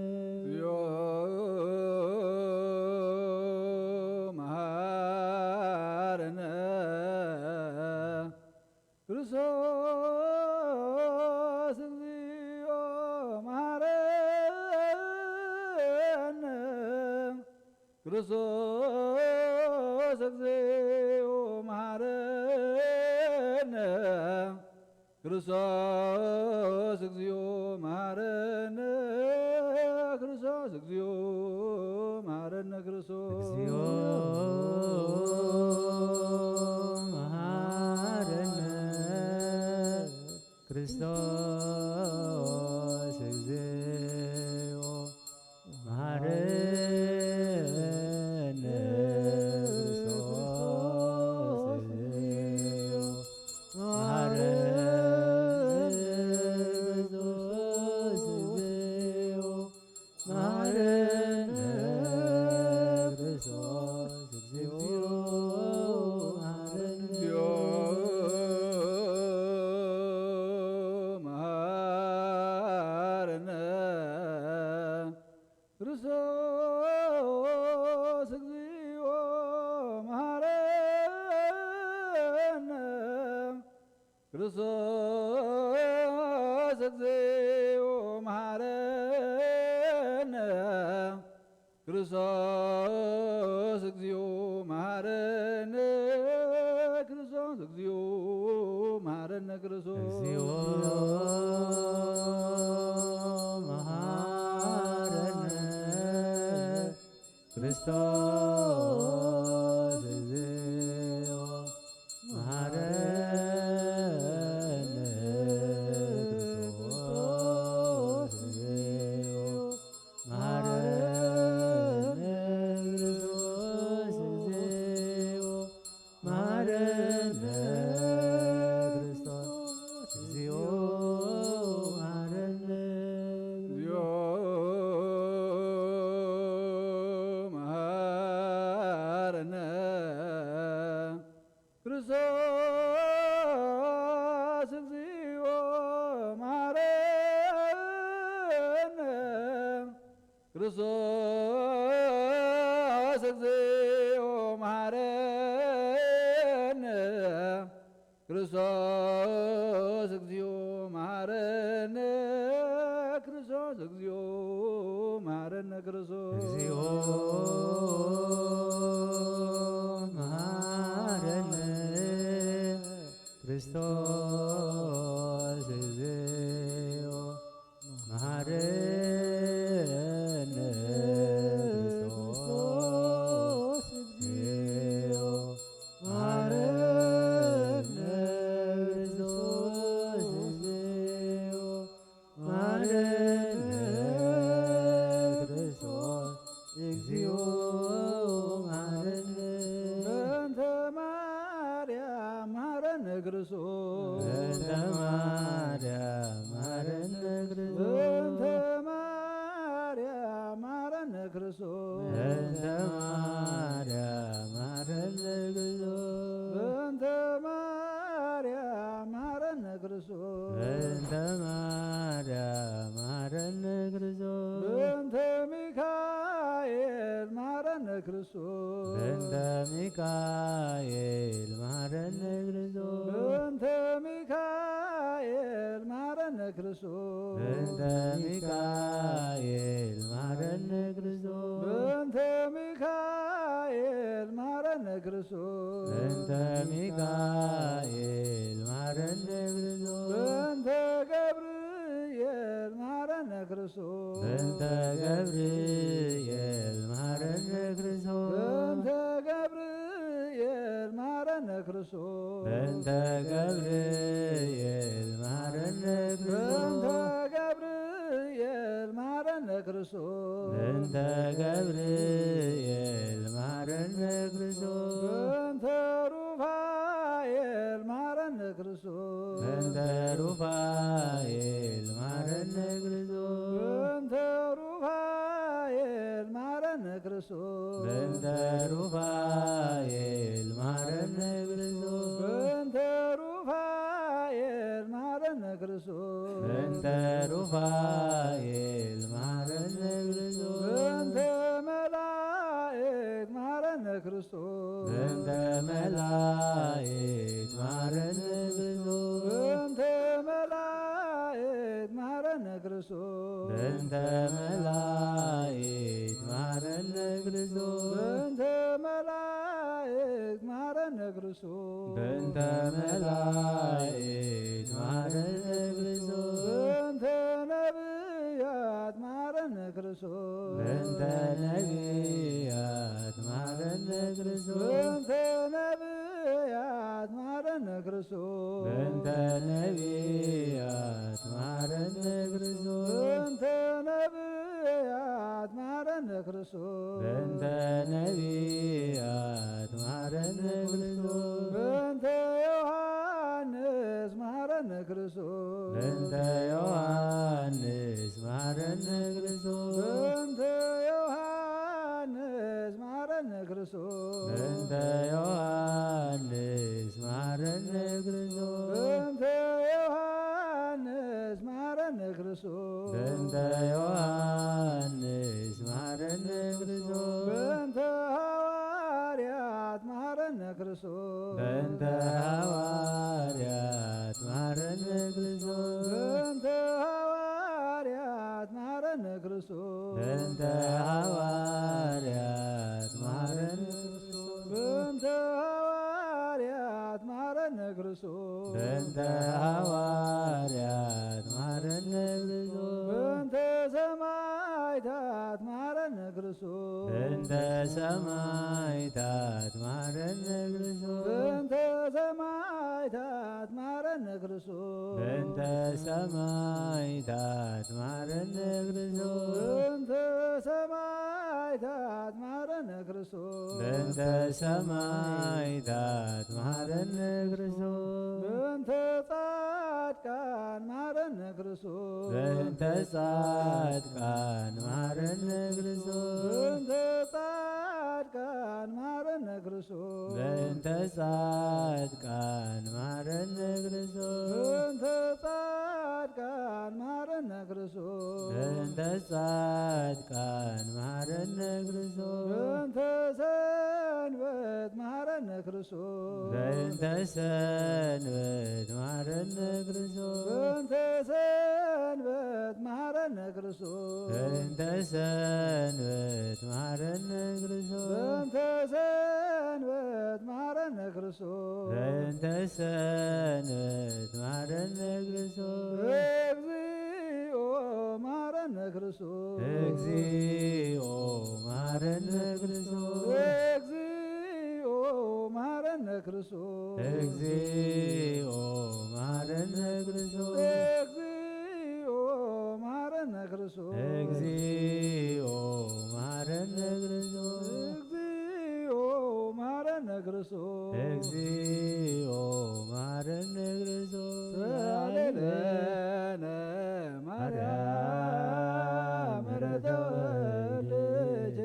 እግዚኦ መሐረነ ክርስቶስ እግዚኦ መሐረነ ክርስቶስ እግዚኦ መሐረነ ክርስቶስ እግዚኦ መሐረነ ክርስቶስ እግዚኦ መሐረነ ክርስቶስ እግዚኦ መሐረነ ክርስቶስ እግዚኦ መሐረነ ክርስቶስ እግዚኦ መሐረነ ክርስቶስ እግዚኦ መሐረነ ክርስቶስ እግዚኦ መሐረነ ክርስቶስ እግዚኦ መሐረነ ክርስቶስ እግዚኦ መሐረነ ክርስቶስ እግዚኦ መሐረነ ክርስቶስ እግዚኦ ክርስቶስ እግዚኦ መሐረነ ክርስቶስ እግዚኦ መሐረነ ክርስቶስ እግዚኦ መሐረነ ክርስቶስ እግዚኦ መሐረነ ክርስቶስ እግዚኦ መሐረነ ክርስቶስ እግዚኦ መሐረነ ክርስቶስ እግዚኦ መሐረነ ክርስቶስ እግዚኦ መሐረነ በእንተ ማርያም መሐረነ ክርስቶስ በእንተ ማርያም መሐረነ ክርስቶስ በእንተ ማርያም መሐረነ ክርስቶስ በእንተ ማርያም መሐረነ ክርስቶስ በእንተ ማርያም መሐረነ ክርስቶስ በእንተ ማርያም መሐረነ ክርስቶስ በእንተ ሚካኤል መሐረነ ክርስቶስ በእንተ ሚካኤል መሐረነ ክርስቶስ በእንተ ሚካኤል መሐረነ ክርስቶስ በእንተ ሚካኤል መሐረነ ክርስቶስ በእንተ ሚካኤል መሐረነ ክርስቶስ በእንተ ሚካኤል መሐረነ ክርስቶስ በእንተ ገብርኤል መሐረነ ክርስቶስ በእንተ ገብርኤል መሐረነ ክርስቶስ በእንተ ገብርኤል መሐረነ ክርስቶስ በእንተ ገብርኤል መሐረነ በእንተ ክርስቶስ ገብርኤል መሐረነ ክርስቶስ በእንተ ገብርኤል መሐረነ ክርስቶስ በእንተ ሩፋኤል መሐረነ ክርስቶስ በእንተ ሩፋኤል መሐረነ ክርስቶስ በእንተ ሩፋኤል መሐረነ ክርስቶስ በእንተ ሩፋኤል መሐረነ ክርስቶስ በእንተ ሩፋኤል መሐረነ ክርስቶስ በእንተ ሩፋኤል መሐረነ ክርስቶስ በእንተ መላእክት መሐረነ ክርስቶስ በእንተ መላእክት መሐረነ ክርስቶስ በእንተ መላእክት መሐረነ ክርስቶስ በእንተ መላእክት መሐረነ ክርስቶስ በእንተ መላእክት መሐረነ ክርስቶስ በእንተ መላእክት መሐረነ ክርስቶስ በእንተ ነቢያት መሐረነ ክርስቶስ በእንተ ነቢያት መሐረነ ክርስቶስ በእንተ ነቢያት መሐረነ ክርስቶስ በእንተ ነቢያት መሐረነ ክርስቶስ በእንተ ነቢያት መሐረነ ክርስቶስ በእንተ ነቢያት መሐረነ ክርስቶስ በእንተ ዮሐንስ መሐረነ ክርስቶስ በእንተ ዮሐንስ መሐረነ ክርስቶስ በእንተ ዮሐንስ መሐረነ ክርስቶስ በእንተ ዮሐንስ መሐረነ ክርስቶስ በእንተ ዮሐንስ መሐረነ ክርስቶስ በእንተ ዮሐንስ መሐረነ ክርስቶስ በእንተ ሐዋርያት መሐረነ ክርስቶስ በእንተ ሐዋርያት መሐረነ ክርስቶስ በእንተ ሐዋርያት መሐረነ ክርስቶስ በእንተ ሐዋርያት መሐረነ ክርስቶስ በእንተ ሐዋርያት መሐረነ ክርስቶስ በእንተ ሐዋርያት መሐረነ ክርስቶስ በእንተ ሰማዕታት መሐረነ ክርስቶስ በእንተ ሰማዕታት መሐረነ ክርስቶስ በእንተ ሰማዕታት መሐረነ ክርስቶስ በእንተ ሰማዕታት መሐረነ ክርስቶስ በእንተ ሰማዕታት መሐረነ ክርስቶስ በእንተ ሰማዕታት መሐረነ ክርስቶስ በእንተ ጻድቃን መሐረነ ክርስቶስ በእንተ ጻድቃን መሐረነ ክርስቶስ በእንተ ጻድቃን መሐረነ ክርስቶስ በእንተ ጻድቃን መሐረነ ክርስቶስ በእንተ ጻድቃን መሐረነ ክርስቶስ በእንተ ጻድቃን መሐረነ ክርስቶስ በእንተ ሰንበት መሐረነ ክርስቶስ በእንተ ሰንበት መሐረነ ክርስቶስ በእንተ ሰንበት መሐረነ ክርስቶስ በእንተ ሰንበት መሐረነ ክርስቶስ በእንተ ሰንበት መሐረነ ክርስቶስ በእንተ ሰንበት መሐረነ ክርስቶስ እግዚኦ መሐረነ ክርስቶስ እግዚኦ መሐረነ ክርስቶስ እግዚኦ መሐረነ ክርስቶስ እግዚኦ መሐረነ ክርስቶስ እግዚኦ መሐረነ ክርስቶስ እግዚኦ መሐረነ ክርስቶስ እግዚኦ መሐረነ ክርስቶስ እግዚኦ መሐረነ ክርስቶስ ሰአሊለነ ማርያም ምሕረተ ወልድኪ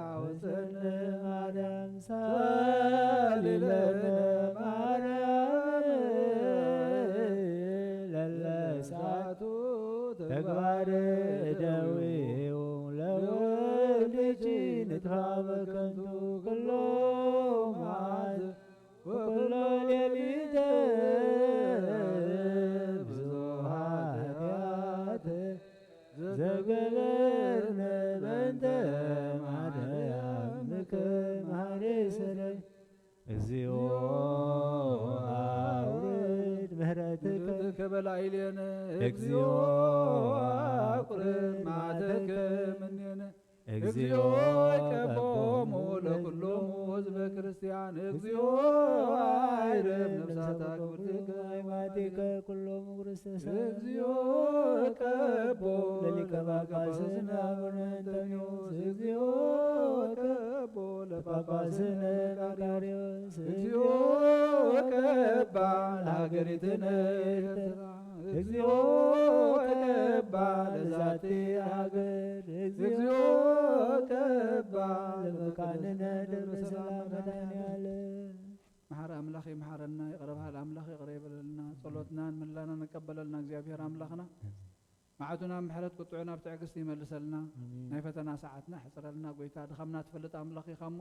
አውፅነ ማርያም ሰአሊለነ ማርያም ለለሰዓቱ ተግባረ ተግባረ እደዊሁ ለወልድኪ ንትሐ በከንቱ ኩሎ መዓልት ወኩሎ ሌሊት ብዙኃ ኃጢአት ዘገበርነ በእንተ ማርያምከ ማኅሌሰረይ እግዚኦ አውርድ ምሕረትከ በላዕሌነ እግዚኦ አቁርብ መዓተከ እምኔነ እግዚኦ እግዚኦ ቀቦሙ ለኩሎሙ ሕዝበ ክርስቲያን እግዚኦ አይረብ ነፍሳተ አክብርቲከ ሃይማኖቲከ ኩሎሙ ክርስቶስ እግዚኦ ቀቦሙ ለሊቀ ጳጳስነ አቡነ አንቶኒዮስ እግዚኦ ቀቦሙ ጳጳስነ መቃርዮስ እግዚኦ ቀባ ለሀገሪትነ ኤርትራ እግዚኦ ቀባ ለዛቲ ሀገር እግዚኦ ቀባ ለመካንነ ደብረ ሰላም መድኃኔዓለም መሐሪ አምላኽ ይመሐረና ይቅረብሃል አምላኽ ይቅረ ይበለልና ጸሎትናን ምላና ንቀበለልና እግዚአብሔር አምላኽና መዓቱና ምሕረት ቁጥዑና ብትዕግስቲ ይመልሰልና ናይ ፈተና ሰዓትና ሕፅረልና ጎይታ ድኻምና ትፈልጥ ኣምላኽ ኢኻ እሞ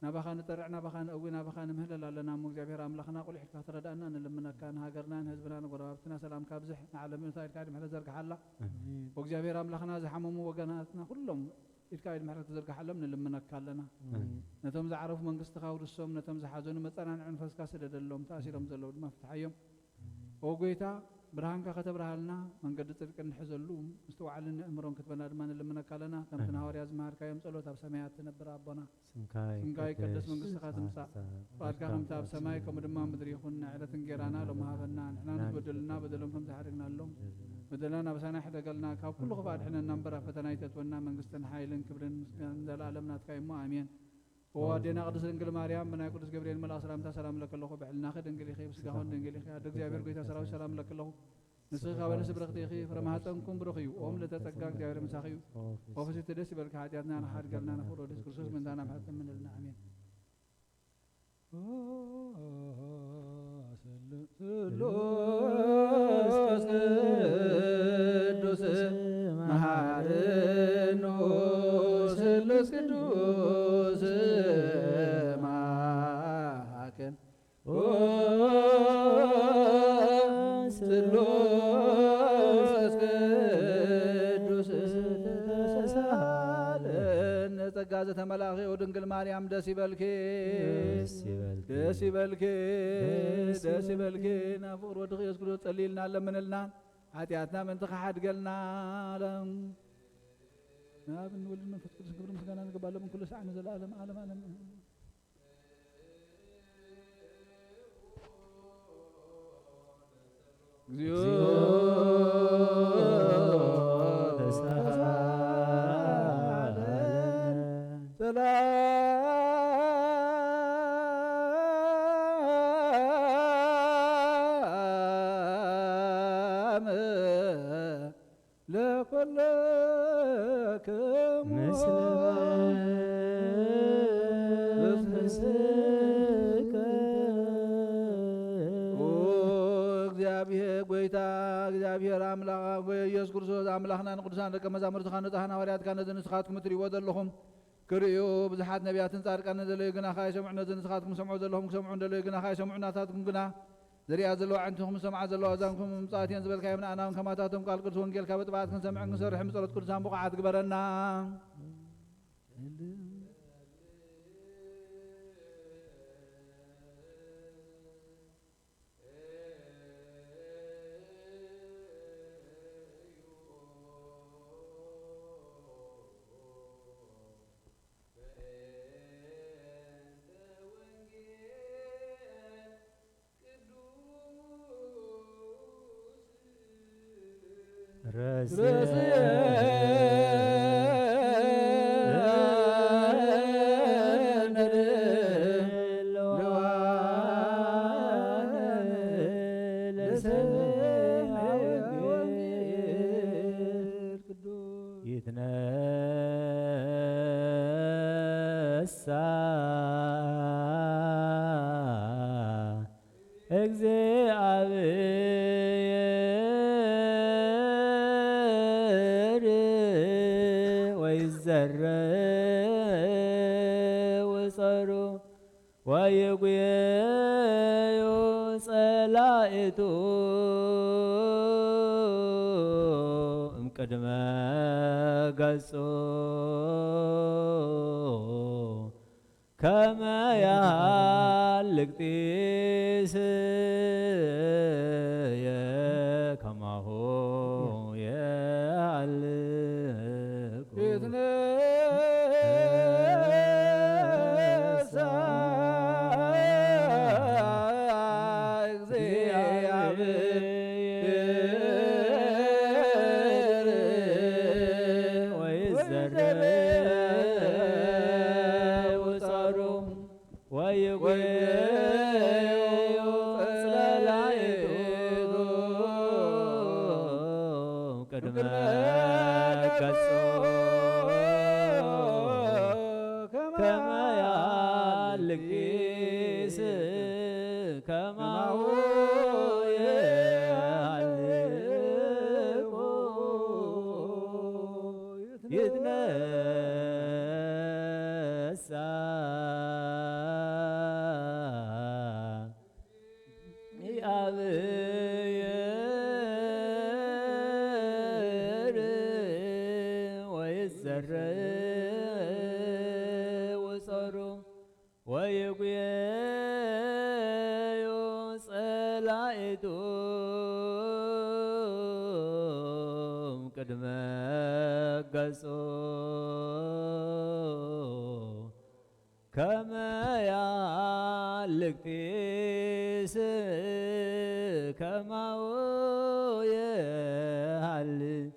ናባኻ ንጠርዕ ናባኻ ንእዊ ናባኻ ንምህለል ኣለና እሞ እግዚአብሔር ኣምላኽና ቁልሒትካ ትረዳእና ንልምነካ ንሃገርና ንህዝብና ንጎረባብትና ሰላም ካብዝሕ ንዓለም ኢድካ ድምሕረት ዘርግሓላ ወእግዚአብሔር ኣምላኽና ዝሓመሙ ወገናትና ኩሎም ኢድካ ኢድ ምሕረት ተዘርግሓሎም ንልምነካ ኣለና ነቶም ዝዓረፉ መንግስትኻ ውርሶም ነቶም ዝሓዘኑ መፀናንዒ መንፈስካ ስደደሎም ተኣሲሮም ዘለዉ ድማ ፍትሓዮም ኦ ጎይታ ብርሃንካ ከተብርሃልና መንገዲ ጽድቂ እንሕዘሉ ምስተውዓልን እምሮን ክትበና ድማ ንልምነካ ኣለና ከምቲ ንሃዋርያ ዝመሃርካዮም ጸሎት ኣብ ሰማያት ትነብር ኣቦና ስምካ ይቀደስ መንግስትኻ ትምጻእ ፍቃድካ ከምቲ ኣብ ሰማይ ከምኡ ድማ ምድሪ ይኹን ዕለት እንጀራና ሎሚ ሃበና ንሕና ንትበደልና በደሎም ከም ዝሓደግናሎም በደልና ናበሳና ሕደገልና ካብ ኩሉ ክፉእ ኣድሕነና እምበር ኣብ ፈተና ይተትወና መንግስትን ሓይልን ክብርን ምስጋናን ዘለኣለም ናትካ እሞ ኣሜን ወዋዴና ቅድስት ድንግል ማርያም ብናይ ቅዱስ ገብርኤል መልአክ ሰላምታ ሰላም ለከለኹ ብዕልናኺ ድንግል ኢኺ ብስጋኹን ድንግል ኢኺ ኣደ እግዚአብሔር ጎይታ ሰራዊት ሰላም ለከለኹ ንስኺ ካብ ነፍሲ ብርኽቲ ኢኺ ፍረ ማኅፀንኩም ብሩኽ እዩ ኦም ለተጸጋ እግዚአብሔር ምሳኺ እዩ ወፈሲቲ ደስ ይበልካ ኃጢአትና ንሓድገልና ንኽብሮ ደስ ክርስቶስ ምንታና ምሕረት ምንልና ኣሜን ስሉስ ቅዱስ መሐረኑ ስሉስ ቅዱስ ማሐከን ስሉስ ቅዱስ ተሳለን ጸጋ ዘተመላኺ ድንግል ማርያም ደስ ይበልኪ ደስ ይበልኪ ደስ ይበልኪ ናብ ፍቅር ወድኺ ኢየሱስ ክርስቶስ ጸሊልና ለምንልና ኃጢአትና ምንቲ ከሓድገልና ለም ናብ እንወልድ መንፈስ ቅዱስ ክብሪ ምስጋና ንገባሎም ኩሉ ሰዓት ንዘለኣለም ዓለም ዓለም እግዚኦ ሰላም ለኩልክሙ እግዚአብሔር ጎይታ እግዚአብሔር አምላክ ኢየሱስ ክርስቶስ አምላኽና ንቅዱሳን ደቀ መዛሙርትኻ ንጻሕና ሐዋርያትካ ነዚ ንስኻትኩም እትሪእዎ ዘለኹም ክርእዩ ብዙሓት ነቢያትን ጻድቃንን ዘለዩ ግና ኸ ኣይሰምዑ ነዚ ንስኻትኩም ሰምዑ ዘለኹም ክሰምዑ እንደለዩ ግና ኸ ኣይሰምዑ ናታትኩም ግና ዝርያ ዘለዋ ዓንትኹም ሰምዓ ዘለዋ እዛንኩም ምጽኣት እየን ዝበልካዮም ንኣናውን ከማታቶም ቃል ቅዱስ ወንጌልካ ብጥባዓት ክንሰምዕን ክንሰርሕ ምጸሎት ቅዱሳን ብቑዓት ግበረና ቅድመ ገጾ ከመ ያህልቅ ጢስ ከማሁ ያህልቁ ይትነሣ ቅድመ ገጾ ከመ ያህልቅ ጢስ ከማሁ ያህልቅ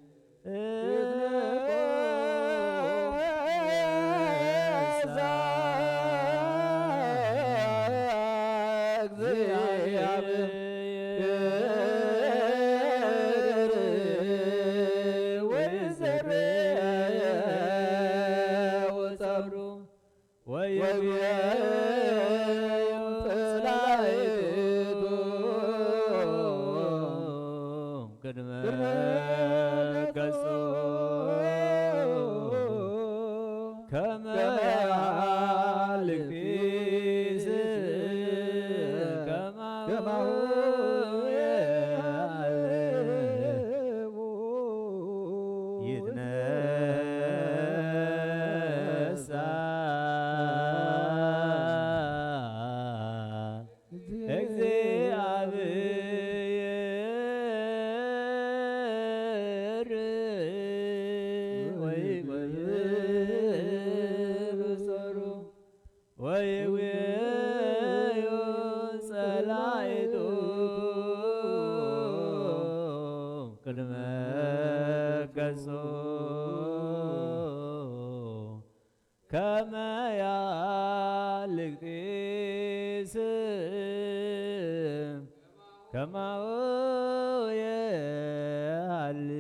ከመ ያህልቅ ጢስ ከማሁ ያህልቁ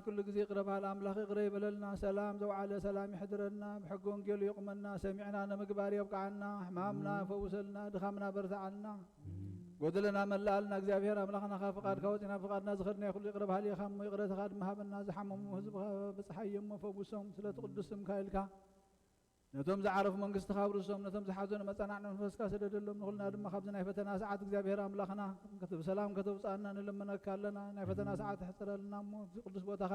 كل جزي قرب على أملاخ قري بللنا سلام ذو على سلام يحضرنا بحق ونجيل يقمنا سمعنا نمقبار يبقى عنا حمامنا فوسلنا دخمنا برتعنا قدلنا ملالنا እግዚአብሔር አምላክና ፈቃድ ከወጥና ፈቃድና ዝኸድና ይኹል ይቅረብ ሃሊ ኸም ይቅረ ተኻድ መሃብና ዝሐመሙ ህዝብ በፀሐይም ፈውሶም ስለ ቅዱስም ካይልካ ነቶም ዝዓረፉ መንግስት ካብርሶም ነቶም ዝሓዘኑ መጸናዕና መንፈስካ ሰደደሎም ንኹልና ድማ ካብዚ ናይ ፈተና ሰዓት እግዚአብሔር አምላክና በሰላም ከተውፃና ንለመነካ ኣለና ናይ ፈተና ሰዓት ሕፅረልና እሞ ቅዱስ ቦታኻ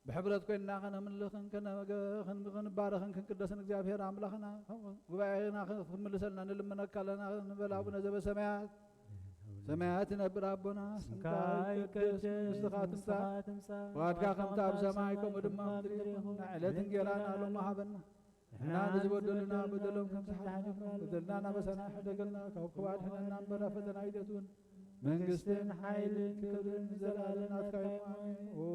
بحبرت كنا خنا من لخن كنا خن بارخن كن قدسن እግዚአብሔር አምላክና ጉባኤና خملسلنا نلمنا كلنا نبل ابونا ዘበሰማያት ሰማያት ነብር አቦና ስምካይ ከጀ ስኻትምሳ ዋድካ ከምታ በሰማይ ከም ድማ ዕለት እንጀራና ሎማ ሀበና እና ንዝበደሉና በደሎም ከም ተሓላልፍና በደልናና በሰና ሕደገልና ካብ ክባድ ሕነና እምበራ ፈተና ይደቱን መንግስትን ኃይልን ክብርን ዘላለም አትካይማ ኦ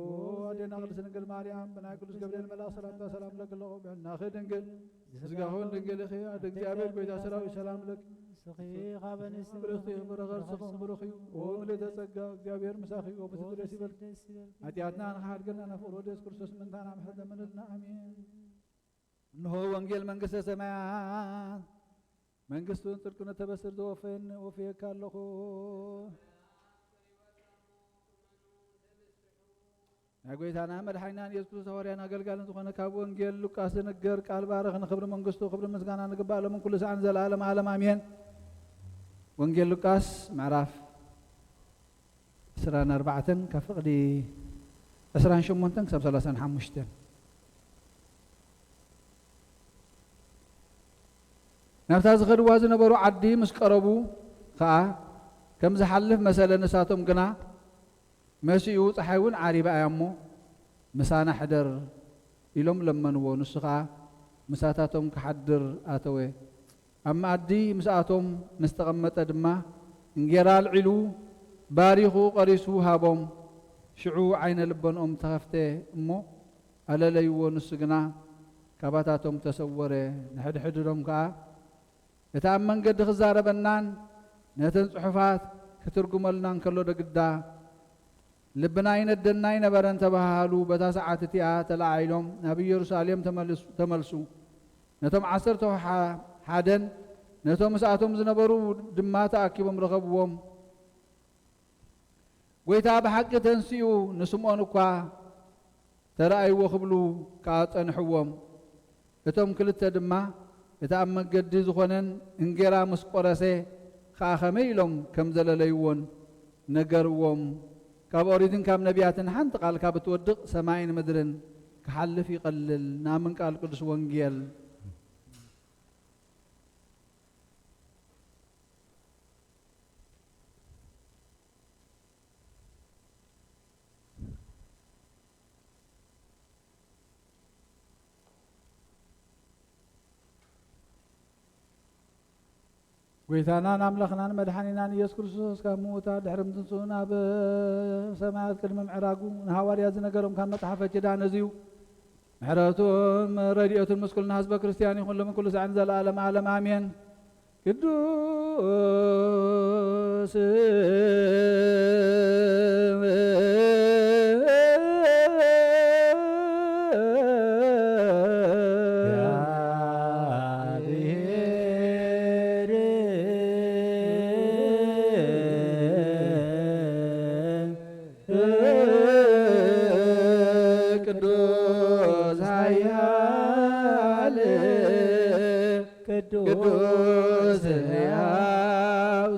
አደና ቅድስት ድንግል ማርያም በናይ ቅዱስ ገብርኤል መልአክ ሰላምታ ሰላም ለክለኹ ብናኸ ድንግል ዝጋኹን ድንግል ኸ አደ እግዚአብሔር ጎይታ ሰራዊት ሰላም ለክ ስኺ ኻበንስ ብርኺ ብረኸር ስኹም ብርኺ ኦ ምልዕተ ጸጋ እግዚአብሔር ምሳኺ ወብትድረስ ይበል ኃጢአትና ንኻድገና ነፍቅሮ ወደስ ክርስቶስ ምንታና ምሕረት ለምንልና አሜን እንሆ ወንጌል መንግስተ ሰማያት መንግስቱን ጽድቁን ተበስር ዘወፈን ወፈየካ ኣለኹ ናይ ጎይታና መድሓኒናን ኢየሱስ ክርስቶስ ሐዋርያን አገልጋልን ዝኾነ ካብ ወንጌል ሉቃስ ዝንገር ቃል ባረኽ ንክብሪ መንግስቱ ክብሪ ምስጋና ንግባእ ሎምን ኩሉ ሰዓን ዘለዓለም ዓለም አሜን። ወንጌል ሉቃስ ምዕራፍ 24 ካብ ፍቕዲ 28 ክሳብ 35 ናብታ ዝኸድዋ ዝነበሩ ዓዲ ምስ ቀረቡ ከዓ ከም ዝሓልፍ መሰለ ንሳቶም ግና መሲኡ ፀሓይ እውን ዓሪባ እያ እሞ ምሳና ሕደር ኢሎም ለመንዎ። ንሱ ከዓ ምሳታቶም ክሓድር ኣተወ። ኣብ መኣዲ ምስኣቶም ምስ ተቐመጠ ድማ እንጌራ ኣልዒሉ ባሪኹ ቀሪሱ ሃቦም። ሽዑ ዓይነ ልበንኦም ተኸፍተ እሞ ኣለለይዎ። ንሱ ግና ካባታቶም ተሰወረ። ንሕድሕድዶም ከዓ እታ ኣብ መንገዲ ክዛረበናን ነተን ጽሑፋት ክትርጉመልናን ከሎ ደግዳ ልብና ይነደና ይነበረን ተባሃሉ። በታ ሰዓት እቲኣ ተላዓይሎም ናብ ኢየሩሳሌም ተመልሱ። ነቶም 11 ነቶም ምስኣቶም ዝነበሩ ድማ ተኣኪቦም ረኸብዎም። ጎይታ ብሓቂ ተንስኡ ንስምዖን እኳ ተረኣይዎ ክብሉ ከዓ ጸንሕዎም። እቶም ክልተ ድማ እታ ኣብ መንገዲ ዝኾነን እንጌራ ምስ ቆረሰ ከዓ ኸመይ ኢሎም ከም ዘለለይዎን ነገርዎም። ካብ ኦሪትን ካብ ነቢያትን ሓንቲ ቃል ካብ እትወድቕ ሰማይን ምድርን ክሓልፍ ይቐልል። ናምን ቃል ቅዱስ ወንጌል ጎይታናን አምላኽናን መድሓኒናን ኢየሱስ ክርስቶስ ካብ ምውታን ድሕሪ ምትንስኡ ናብ ሰማያት ቅድሚ ምዕራጉ ንሃዋርያት ዝነገሮም ካብ መፅሓፈ ኪዳን እዝዩ ምሕረቱን ረድኤቱን ምስ ኩልና ህዝበ ክርስቲያን ይኹን ሎምን ኩሉ ሰዓን ዘለዓለም ዓለም አሜን። ቅዱስ ቅዱስ ኃያል ቅዱስ ሕያው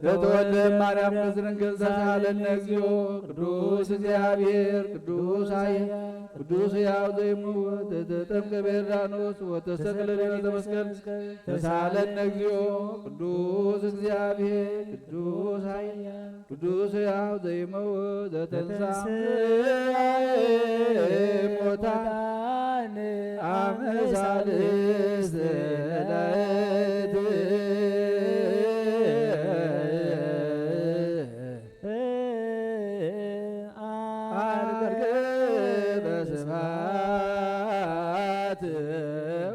ዘተወልደ ማርያም ከዝንግል ተሳሃለነ እግዚኦ ቅዱስ እግዚአብሔር ቅዱስ ኃያል ቅዱስ ሕያው ዘይሙት ተጠምቀ በዮርዳኖስ ወተሰቅለ ሌሊተ መስቀል ተሳሃለነ እግዚኦ ቅዱስ እግዚአብሔር ቅዱስ ኃያል ቅዱስ ሕያው ዘይመውት ዘተንሥአ እሙታን አመ ሣልስት ዕለት አርገ በስብሐት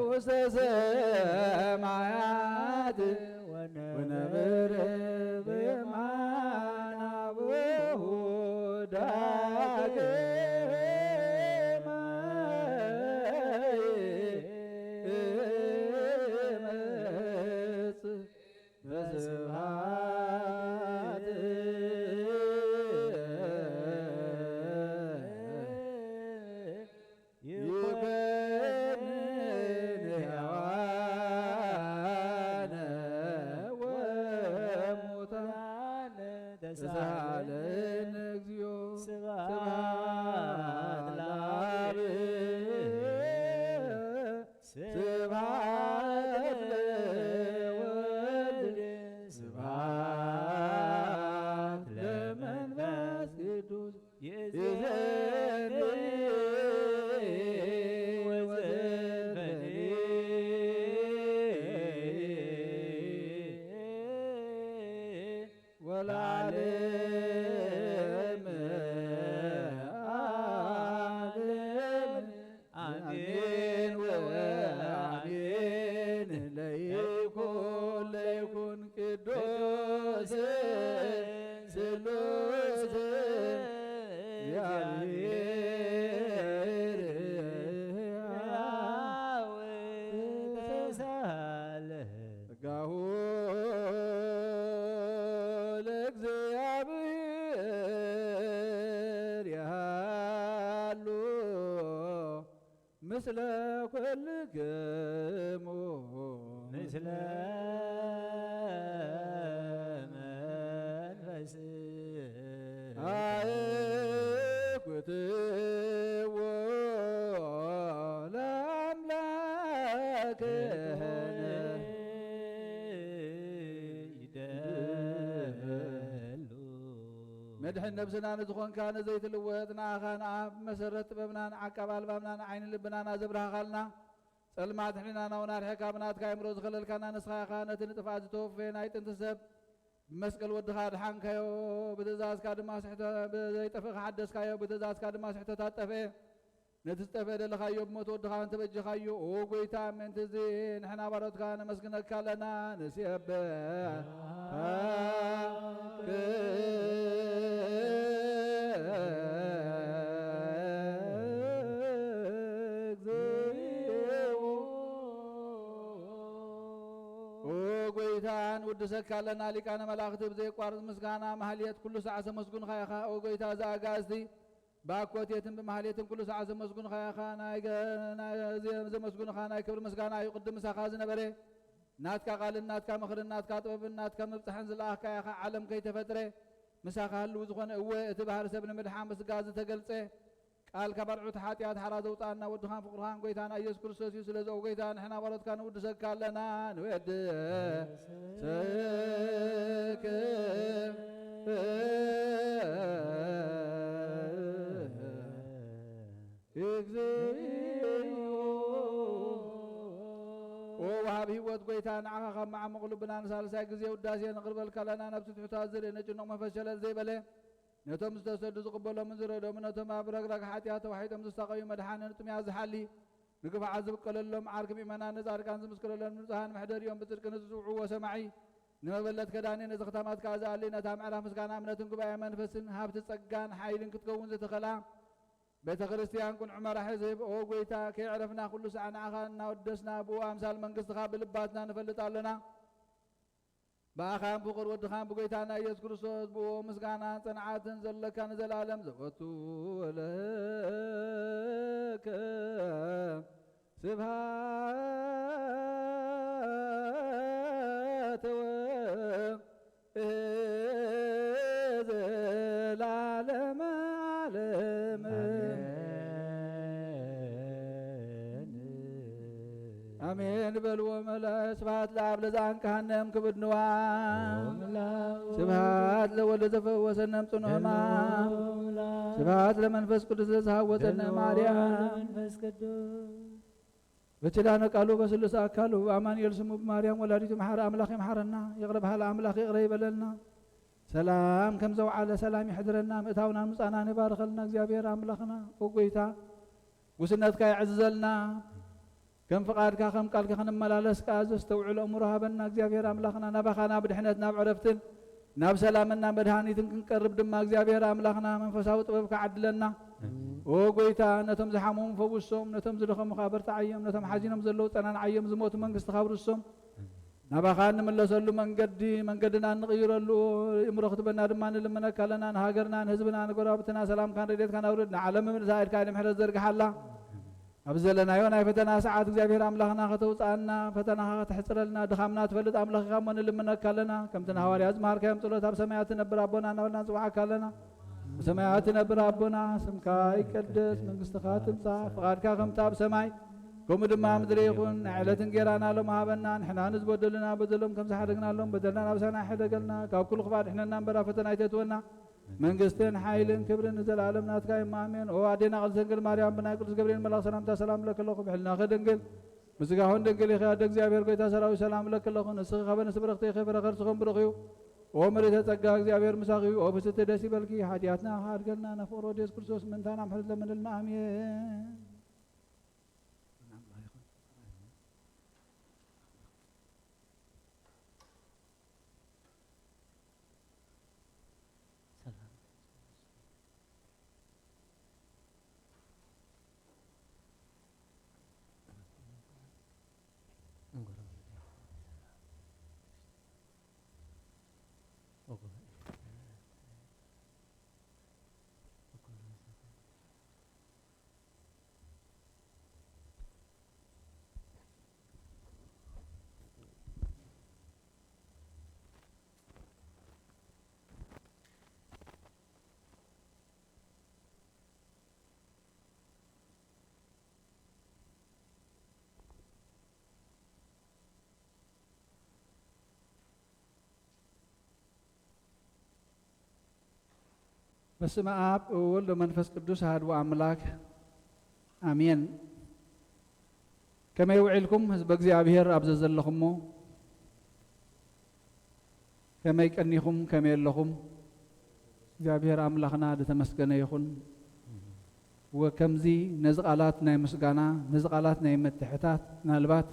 ውስተ ሰማያት ወነበረ በየማነ አቡሁ ዳግመ ይመጽእ በስብሐት ይኮንን ሕያዋነ ወሙታነ ተሳሃለነ እግዚኦ ስብሐት ለአብ ስብሐት ለወልድ ስብሐት ለመንፈስ ቅዱስ ይእዜኒ ወዘልፈኒ ወለዓለመ ዓለም አሜን ወአሜን። ለይኩን ቅዱስ ስሉስ እግዚአብሔር ሕያው ተሳሃለ ጸጋሁ ለእግዚአብሔር ያሉ ምስለ ኩልክሙ ምስለ መንፈስ አእኩትዎ ለአምላክህነ ይደሉ መድሕን ነብስና ንዝኾንካ ነዘይትልወጥ ንኣኻ ንኣብ መሰረት ጥበብና ንዓቃብ ኣልባብና ንዓይኒ ልብናና ዘብርሃኻልና ጸልማት ሕሊናና ወናርሕካ ብናትካ ኣእምሮ ዝኸለልካና ንስኻ ኢኻ ነቲ ንጥፍኣት ዝተወፈየ ናይ ጥንቲ ሰብ ብመስቀል ወድኻ ድሓንካዮ ብትእዛዝካ ድማ ብዘይጠፍእኻ ሓደስካዮ ብትእዛዝካ ድማ ስሕተታት ጠፍአ ነቲ ዝጠፍአ ደለኻዮ ብሞት ወድኻ እንተበጅኻዮ ኦ ጐይታ ምእንቲ እዚ ንሕና ባሮትካ ነመስግነካ ኣለና ንስየብሐካ ጐይታን ውድሰካ ኣለና ሊቃነ መላእኽቲ ብዘይቋርፅ ምስጋና ማህልየት ኩሉ ሰዓት ዘመስጉንኻ ኢኻ ኦ ጐይታ ዘኣጋእዝቲ ብኣኮቴትን ብማህልየትን ኩሉ ሰዓት ዘመስጉንኻ ኢኻ ዘመስጉንኻ ናይ ክብሪ ምስጋና እዩ ቅድም ምሳኻ ዝነበረ ናትካ ቃልን ናትካ ምኽርን ናትካ ጥበብን ናትካ ምብፅሕን ዝለኣኽካ ኢኻ ዓለም ከይተፈጥረ ምሳኻ ህልው ዝኾነ እወ እቲ ባህር ሰብ ንምድሓን ብስጋ ዝተገልፀ ቃልካ ባልዑት ሓጢኣት ሓራ ዘውፃእና ወድኻን ፍቅርኻን ጐይታና ኢየሱስ ክርስቶስ እዩ ስለዚ ኦ ጐይታ ንሕና ባሮትካ ንውድሰካ ኣለና ንወድ ሰክ ኦ ወሃብ ህይወት ጐይታ ንዓኻ ካብ መዓመቕ ልብና ንሳልሳይ ግዜ ውዳሴ ንቕርበልካ ኣለና ነብሲ ትሑታት ዝርኢ ነጭኖቕ መፈሸለት ዘይበለ ነቶም ዝተሰዱ ዝቕበሎምን ዝረዶምን ነቶም ኣብ ረግረግ ሓጢኣት ተዋሒጦም ዝሳቐዩ መድሓንን ጥምያ ዝሓሊ ንግፍዓት ዝብቀለሎም ዓርኪ ምእመናን ንጻድቃን ዝምስክረሎም ንጹሃን ምሕደር እዮም ብጽድቂ ንዝጽውዕዎ ሰማዒ نمبلت كداني نزختامات كازالي نتام على مسكان أمنة قبايا منفسن هابت السقان حايلن كتكون زتخلا بيت كريستيان كن عمر حزب أو قويتا كي عرفنا كل ساعة نعخانا ودسنا بو أمثال من قصدها بلباتنا نفلت لنا بأخام بقر ودخام بقيتانا يس كريستوس بو مسكانا صنعات زلك نزل عالم زفتو لك سبحات العالم عالم آمين بلو ملا سبحات لعب لزعن كهنم كبدنوا سبحات لولد زفوسنم تنهما سبحات لمنفس قدس لزهوتنا مريم بتلانا قالوا بسلس أكلوا أمان يلسموا بمريم ولادت محر أملاخ محرنا يغرب هلا أملاخ يغرب لنا سلام كم زو على سلام يحضرنا متاونا مصانا نبارك لنا እግዚአብሔር أملاخنا وقويتا وسنتك يعزلنا كم فقادك كم قالك خنملالس كاز استوعل أمورها بنا እግዚአብሔር أملاخنا نبخنا بدحنتنا بعرفتن ناب سلامنا مدهانيتن كنقرب دما እግዚአብሔር أملاخنا منفساو طبب كعدلنا وقويتا نتم زحامهم فوسهم نتم زلخم مخابر تعيم نتم حزينهم زلو تنان عيم زموت منقست خابرسهم نبخان ملسلو منقدنا نغيرلو امرخت بنا دمان لمنا كلنا نهاجرنا نهزبنا نقرابتنا سلام كان رديت كان أوردنا علم من زائر كان محرز زرق حلا أبزلنا يونا فتنا ساعات እግዚአብሔር أملاخنا ختوصانا فتنا تحصرلنا دخامنا تفلت أملاخ خامن لمنا كلنا كم تنهواري أزمار كم طلعت بسمايات نبر ربنا نولنا نصبح كلنا بسمايات نبر ربنا سمك يقدس منقستك تمصى فقادك خمتا بسماي كم دما مدري يكون علة غيرانا لهم هابنا نحنا نزبدلنا بدلهم كم سحدقنا لهم بدلنا بسنا حدقلنا كاو كل خبار احنا نمبر فتنا يتتونا منقستين حايلن كبرن نزل عالمنا تكاي مامين وادينا قل سنقل مريم بنا قدس جبريل ملاك سلام لك الله بحلنا خدنقل مسقاهون دنقل يخي أدق زيابير قيتا سراوي سلام لك الله نسخ خبر نسبرختي خبر خير سخم برخيو ومريت تقاق زيابير مساقيو وبست دسي بلكي حادياتنا حادقلنا نفورو ديس كرسوس من تانا محرد لمن المامين بسم آب وولد منفس قدوس هادو أملاك آمين كما يوعلكم حزب እግዚአብሔር أبززلكم كما يكنيكم كما يلكم እግዚአብሔር أملاكنا دتمسكن يكون وكمزي نزقالات ناي مسقانا نزقالات ناي متحتات نالبات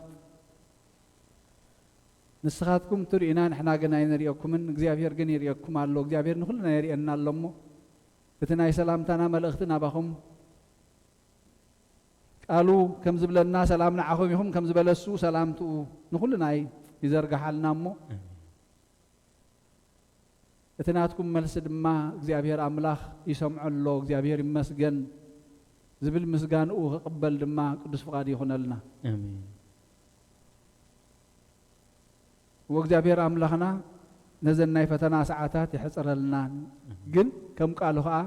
نسخاتكم ترينا نحنا قنا ينريكم እግዚአብሔር ግን يريكم الله እግዚአብሔር نخلنا يرينا لهم بتناي سلامتنا ملأختنا بهم قالوا كم زبلنا سلامنا عخم يهم كم زبلسو سلامتو نخلنا يزرق حالنا مو بتناتكم ملسد ما እግዚአብሔር أملاخ يسمع الله እግዚአብሔር يمسجن زبل مسجان قبل دما قدس فقاد يخون لنا آمين وእግዚአብሔር أملاخنا نزلنا فتنا ساعات يحصر لنا جن كم قالوا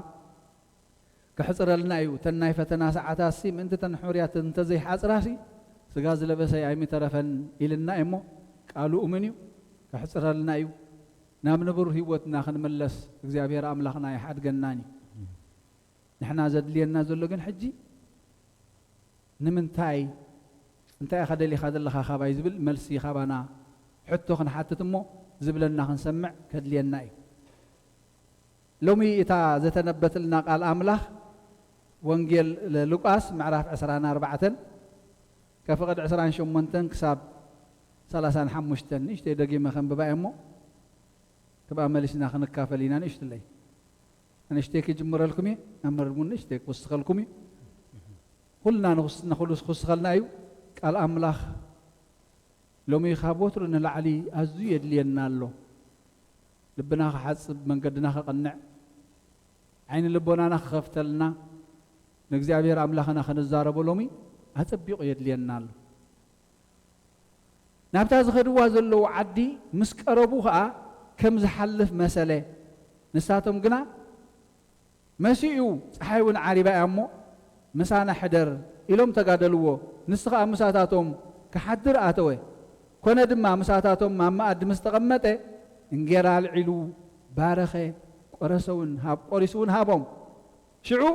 كحصر لنا أيو تنا فتنا ساعات سيم أنت تنحوريات أنت زي حصراسي سجاز لبسي عيمي طرفن إلى النائمو قالوا أمنيو كحصر لنا أيو نام نبر هيوتنا خن ملس እግዚአብሔር أملاخنا يحد جناني نحنا زد لينا زلقن حجي نمنتاي انتاي خد لي خد الله خابا يزبل ملسي خابانا حتى خن حتى تمو زبلنا خنسمع كدلينا لومي إتا زتنبت لنا قال أملاخ وانجيل لوقاس معرف 14 كفقد 28 كساب سلاسان حمشتن نشتي دقي ما خن ببايا مو تبقى مالسنا خن كافلينا نشتلي أنا اشتكي جمر لكمي أمر من اشتك وسخلكمي كلنا نخلص خسخلنا أيو قال أملاخ لو مي خابوتر إن العلي أزيد لينا له لبنا حسب من قدنا قنع عين لبنا نخفتلنا نجزابير أملاخنا خنزارب لومي هتبيق يد لينا له نبتاز خدوا زلوا عدي مسكربوها كم زحلف مسألة نساتهم قنا مسيئو حيوان عريبا أمو مسانا حدر إلهم تقادلوه نسخة مساتاتهم كحدر آتوه كون دما مساتاتهم ما أد مستقمته انجرى العلو بارخه قرسون هاب قرسون هابهم شعو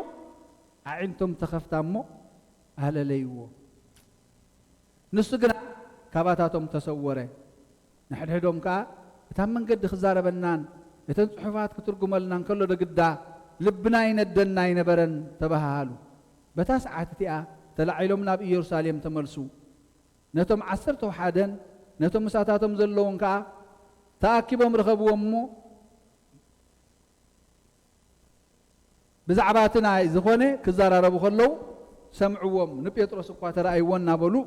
أعنتم تخفتامو أهل ليوه نسقنا كاباتاتهم تصوره نحدهم كا تامن قد خزارة بنان يتنصحفات كترقم لنا كله دقدا لبنا يندنا ينبرن تبهالو بتاس عاتتيا تلعيلهم ناب يرساليم تمرسو نتم عصرتو حادن نتم مساتاتهم زلون كا تاكيبهم رخبوهم مو بزعباتنا زخونه كزارة ربو خلو سمعوهم نبيترو سقوات رأيوان نابلو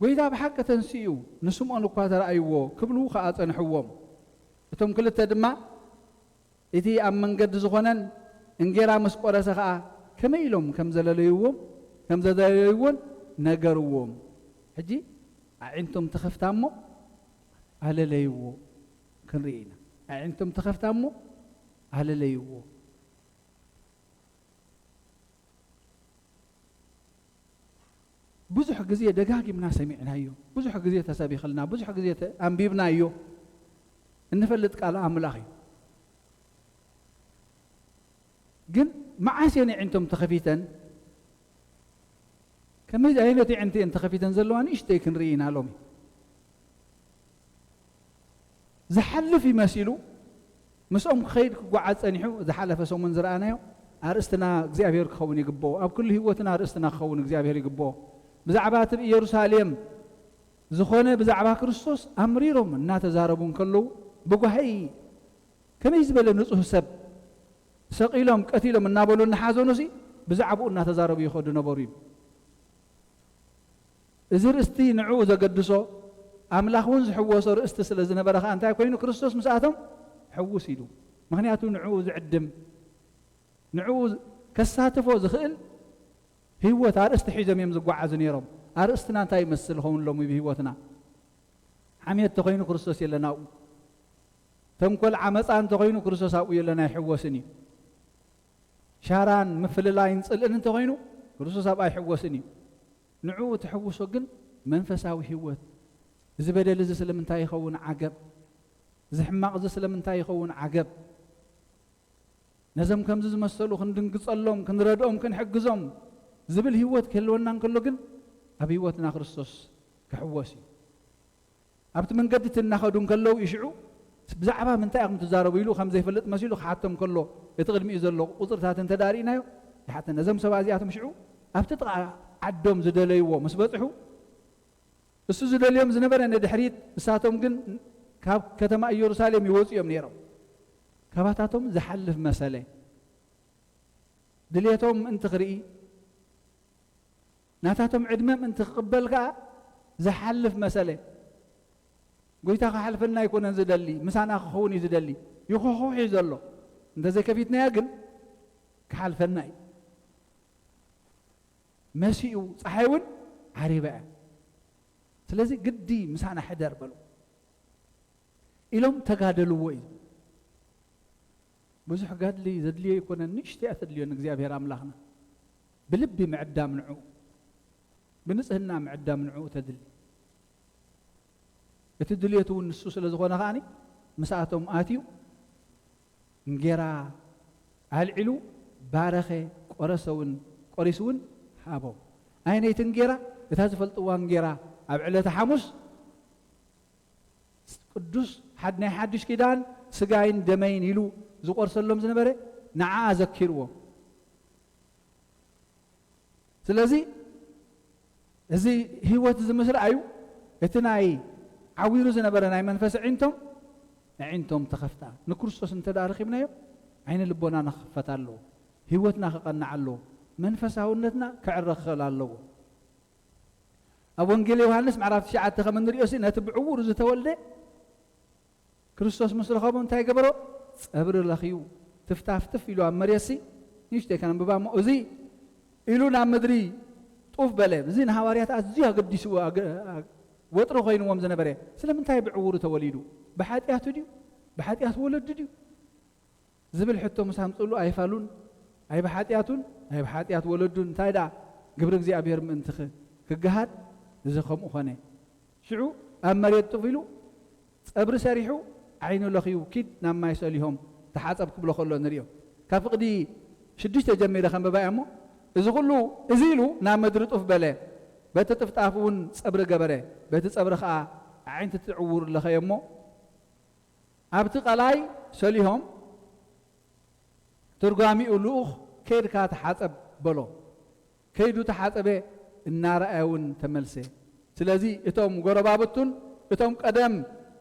وإذا بحق تنسيو نسمع نقاط رأيوه كبلو خاطر نحوم تم كل تدمع إتي أمن قد زخنن إنجرا مسقورة سخاء كم يلوم كم زلليوم كم زلليوم نجروم حجي أنتم تخفتامو على ليوه كنرينا أنتم تخفتامو على ليوه بزح جزية دقاقي منا سمعنا يو بزح جزية تسابي خلنا بزح جزية أنبيبنا يو النفلت قال أملاخي قل ما عاسيني عندهم تخفيتا كم إذا هينتي عندي أنت خفيتا زلوان إشتيك نرينا لومي زحل في مسيلو مسؤوم خير قعد أنيحو زحل فسو من زرعنا يو أرستنا زيابير خوني يقبو أو كل هوتنا أرستنا خون زيابير يقبو بزعبات بيروساليم زخونه بزعبا كريستوس أمريرهم الناس زاربون كله بقهي كم يزبل نصه سب سقيلهم قتيلهم النابلون نحازونسي بزعبوا الناس زاربوا يخدوا نبورين إذا استي نعوذ قدسو أملاخون زحوسوا استسل زنبرخ أنت كوينو كريستوس مساتهم حوسيلو مغنياتو نعوذ عدم نعوذ كساتفو زخيل هيوت أرست حجم يمزق وعزن يرم أرستنا أنت يمثل هون لهم بهيوتنا حميت تقينو كريستوس يلنا تم كل عمص أن تقينو كريستوس أو يلنا يحوسني شاران مفل لا ينصل أن تقينو كريستوس أبا يحوسني نعو تحوسو جن منفساوي هيوت إذا بدل إذا سلم أنت يخون عجب زحماق إذا سلم أنت يخون عجب نزم كم زز مسلو خندنقص اللهم كنردهم كنحجزهم زبل هيوت كلونا كله جن أبي هيوتنا كريستوس كحواسي أبت من قدت النخدون كله يشعو بزعبا من تاعهم تزاربوا يلو خمسة فلت مسيلو حاتم كله يتغلم يزلو وطرتها تدارينا حتى نزم سوازياتهم شعو أبتطلع عدهم زدليوه مسبطحو السو زدليهم زنبر أن دحريت ساتهم جن كتما يروساليم يوصي يوم نيرو كباتاتهم زحلف مسألة دليتهم أنت قرئي ناتاتهم عدمم أنت قبلك زحلف مسألة قلت أخي حلفنا يكون انزدلي مسانا أخوني زدلي يخوخو حيزلو انت زي كفيتنا يقن كحلفنا مسيء صحيون عريبة سلازي قدي مسانا حدر بلو إلهم تقادلوا وي بزح قاد لي زد لي يكون نشتي أثر لي نجزي بهرام أملاخنا بلبي معدا منعو بنسهنا معدا منعو تدلي يتدليتو النسوس اللي زغونا غاني مساعتهم آتيو نجرا العلو بارخي قرسون حابو أين يتنجرا يتهزفل طوان جرا أبعلة حمص قدوس حدنا حدش كدان سجاين دمين يلو زقور سلم زنبرة نعا ذكروا سلازي هذي هو تزمسر أيو يتناي عويرو زنبرة ناي منفس عينتم تخفتا نكرسوس انت دارخي منايو عين اللبونا نخفتا له هوتنا خقنا علو منفساونتنا كعرخل الله أبونجيل يوحنس معرفت شعات تخمن ريوسي نتبعور زتولد كريستوس مسلخابو انتهي قبرو أبر الأخيو تفتافتف إلو أمريسي نيشتي كان ببا مؤذي إلو نام مدري طوف بلاب زين هواريات أزيها قد يسوا وطرو غينو ومزنا بري سلام انتهي بعور توليدو بحاتيات ديو بحاتيات ولد ديو زبل حتو مسام تقولوا أي فالون أي بحاتيات ولدون انتهي دا قبر زي أبير من انتخ كجهاد زخم أخني شعو أمريت طفيلو أبر سريحو عينو لخيو كيد نام ما يسأليهم تحاسب قبل خلوا نريو كافقدي شديش تجمع خم ببايعمو إذا قلوا إزيلو نام مدرت أف بلا بتتفتافون صبر جبره بتصبر خا عين تتعور لخيمو أبت قلاي سأليهم ترجمي ألوخ كيد كات حاسب بلو كيدو تحاسبه النار أون تملسه سلازي إتهم قربابتون إتهم قدم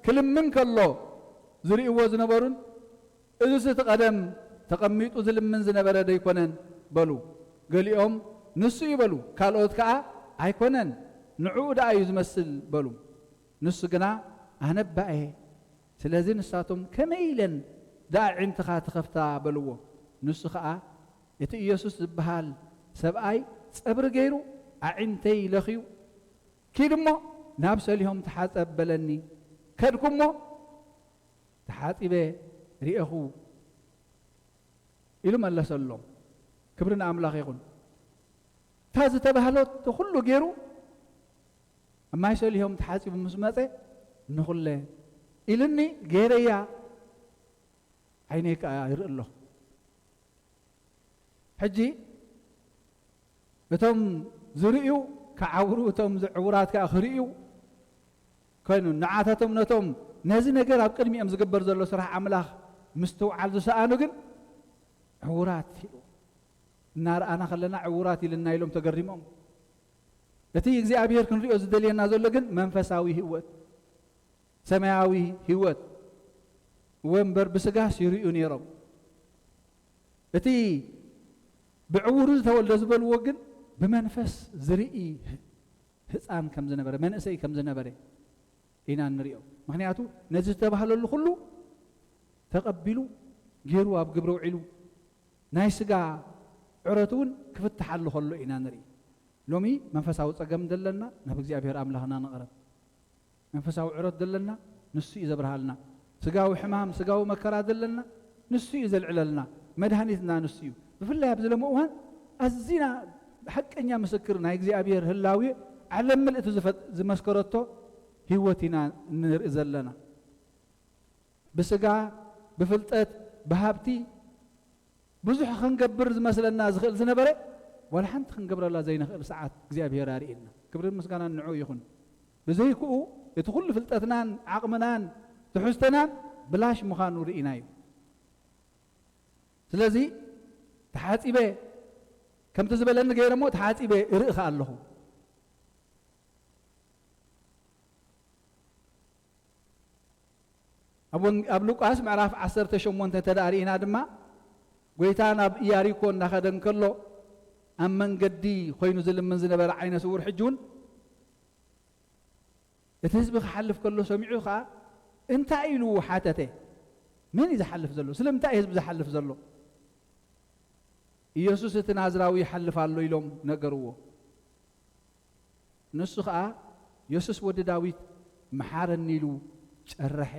كل من كله زري وزن برون إذا ستقدم تقميت وزلم من زنبرة يكونن بلو قال يوم نسو يبلو كالوت كا هيكونن نعود عايز مسل بلو نسو جنا هنبقى سلازي نساتهم كميلا داع انتخات خفتا بلو نسو خا يتي يسوس بحال سبعي صبر غيرو أعنتي لخيو كيدمو نابس لهم تحاسب بلني كدكمو تحاسب ريأخو إلو الله سلم كبرنا أملاخ يقول تاز تبهلو تخلو غيرو أما يسأل لهم تحاسب مسمته نقول له إلني غيريا عينيك يرى الله حجي بتم زريو كعورو تم زعورات كأخريو كانوا نعاتهم نتم نازل نجار أبكر مي أمز جبر زلوا صراحة عملاخ مستوعب زسانو جن عورات النار أنا خلنا عوراتي للنايلهم تجرمهم لتي يجزي أبير كن ريوز دليل نازل لجن منفساوي هوت سماوي هوت ومبر بسجاس يريوني رب لتي بعورز تولد زبل وجن بمنفس زريئي هسان كم زنبرة منسي كم زنبرة إنا نريو معناته نزل تبهلو اللي خلو تقبلوا جيروا أبقبروا علو نايسقا عرتون كفت تحلو خلو إنا نري لومي منفساو تقم دلنا نبقى أبير أملهنا نقرب منفساو عرت دلنا نسي زبرهالنا سقاو حمام سقاو مكرا دلنا نسي زلعللنا مدهنتنا نسيو بفلا يبزل مؤهن الزنا حق أني مسكر نايجزي أبير هلاوي على ملء تزفت زمسكرته هوتنا نرزلنا بسجا بفلتات بهابتي بزح خنقبر مثل الناس خل زنبرة ولا حنت خنقبر الله زين خل ساعات جزي أبير رارينا كبر مسكنا النعو يخون بزيكو يدخل فلتاتنان عقمنان تحستنان بلاش مخان ورئينايو سلازي تحاتي به كم تزبلن غير موت حاتي به رئخ الله أبو لوقاس معرف 18 تدارينا دما قويتانا ياريكون ناخدن كله أمن قدي خوينو زلم من زنبر عين سور حجون يتسبخ حلف كله سمعو خا انت عيلو حاتته من إذا حلف زلو سلم تايز بزا حلف زلو يسوس تنازراوي حلف الله يلوم نقروه ንሱ ከዓ ኢየሱስ ወዲ ዳዊት መሓረኒ ኢሉ ጨረሐ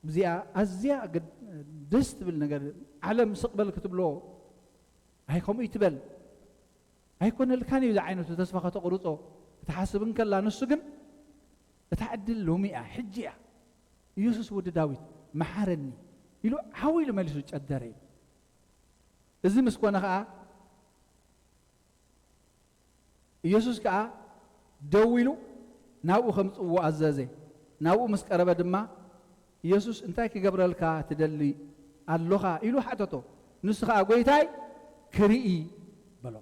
ብዚኣ ኣዝያ ደስ ትብል ነገር ዓለም ስቕበል ክትብሎ ኣይ ከምኡ ትበል ኣይኮነልካን እዩ ዝዓይነቱ ተስፋ ከተቑርፆ ክትሓስብን ከላ ንሱ ግን እታ ዕድል ሎሚ እያ ሕጂ እያ ኢየሱስ ወዲ ዳዊት መሓረኒ ኢሉ ሓዊሉ መሊሱ ጨደረ እዚ ምስ ኮነ ከዓ ኢየሱስ ከዓ ደው ኢሉ ናብኡ ከምፅዎ ኣዘዘ ናብኡ ምስ ቀረበ ድማ ኢየሱስ እንታይ ክገብረልካ ትደሊ ኣለኻ ኢሉ ሓተቶ ንሱ ከዓ ጎይታይ ክርኢ በሎ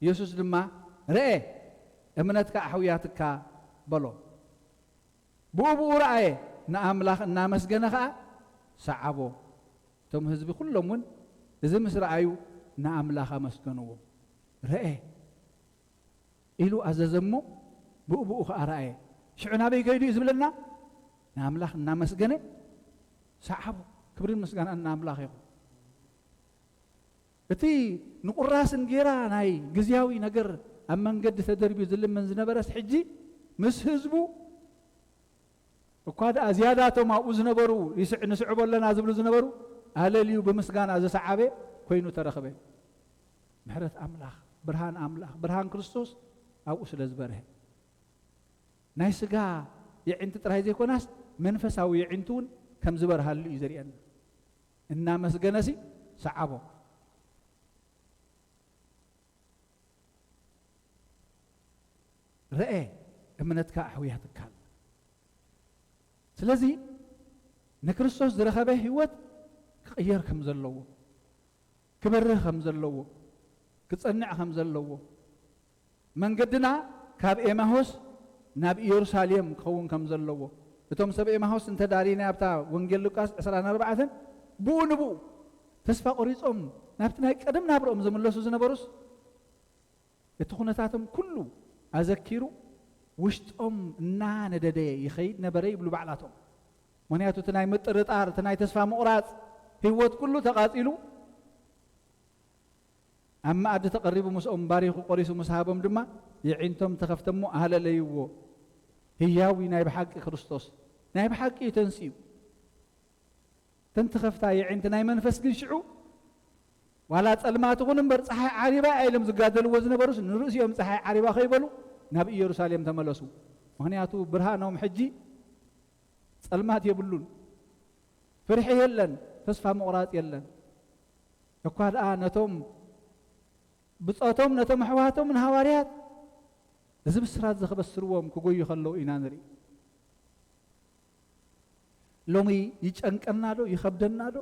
ኢየሱስ ድማ ረአ እምነትካ ኣሕውያትካ በሎ ብኡ ረአየ ንኣምላኽ እናመስገነ ከዓ ሰዓቦ እቶም ህዝቢ ኩሎም እውን እዚ ምስ ረአዩ ንኣምላኽ ኣመስገንዎ ረአ ኢሉ ኣዘዘ እሞ ብኡ ከዓ ረአየ ሽዑ ናበይ ከይዱ እዩ ዝብለና ንኣምላኽ እናመስገነ ሰዓቦ ክብርን ምስጋና ንኣምላኽ ይኹን እቲ ንቁራስን ጌራ ናይ ግዝያዊ ነገር ኣብ መንገዲ ተደርቢዩ ዝልመን ዝነበረስ ሕጂ ምስ ህዝቡ እኳ ደኣ ዝያዳቶም ኣብኡ ዝነበሩ ንስዕቦ ኣለና ዝብሉ ዝነበሩ ኣለልዩ ብምስጋና ዘሰዓበ ኮይኑ ተረኸበ ምሕረት ኣምላኽ ብርሃን ክርስቶስ ኣብኡ ስለ ዝበርሀ ናይ ስጋ የዒንቲ ጥራይ ዘይኮናስ መንፈሳዊ የዒንቱ እውን ከም ዝበርሃሉ እዩ ዘርእየና እናመስገነሲ ሰዓቦ ረአ እምነትካ ኣሕውያትካ ስለዚ ንክርስቶስ ዝረኸበ ህይወት ክቕየር ከም ዘለዎ ክበርህ ከም ዘለዎ ክጸንዕ ከም ዘለዎ መንገድና ካብ ኤማሆስ ናብ ኢየሩሳሌም ክኸውን ከም ዘለዎ እቶም ሰብ ኤማሆስ እንተዳሪና ኣብታ ወንጌል ሉቃስ 24 ብኡ ንብኡ ተስፋ ቆሪጾም ናብቲ ናይ ቀደም ናብሮኦም ዝምለሱ ዝነበሩስ እቲ ኩነታቶም ኩሉ ኣዘኪሩ ውሽጦም እናነደደ ይኸይድ ነበረ ይብሉ ባዕላቶም ምክንያቱ እቲ ናይ ምጥርጣር እቲ ናይ ተስፋ ምቑራፅ ህይወት ኩሉ ተቓፂሉ ኣብ መኣዲ ተቐሪቡ ምስኦም ባሪኹ ቆሪሱ ምስ ሃቦም ድማ የዒንቶም ተኸፍተሞ ኣህለለይዎ ህያዊ ናይ ብሓቂ ክርስቶስ ናይ ብሓቂ እዩ ተንስኡ ተንተኸፍታ የዒንቲ ናይ መንፈስ ግን ሽዑ ዋላ ጸልማት ይኹን እምበር ፀሓይ ዓሪባ ኢሎም ዝጋደልዎ ዝነበሩስ ንርእሲኦም ፀሓይ ዓሪባ ከይበሉ ናብ ኢየሩሳሌም ተመለሱ ምክንያቱ ብርሃኖም ሕጂ ጸልማት የብሉን ፍርሒ የለን ተስፋ ምቑራፅ የለን እኳ ደኣ ነቶም ብፆቶም ነቶም ኣሕዋቶም ንሃዋርያት እዚ ብስራት ዘኸበስርዎም ክጎዩ ከለዉ ኢና ንርኢ ሎሚ ይጨንቀና ዶ ይኸብደና ዶ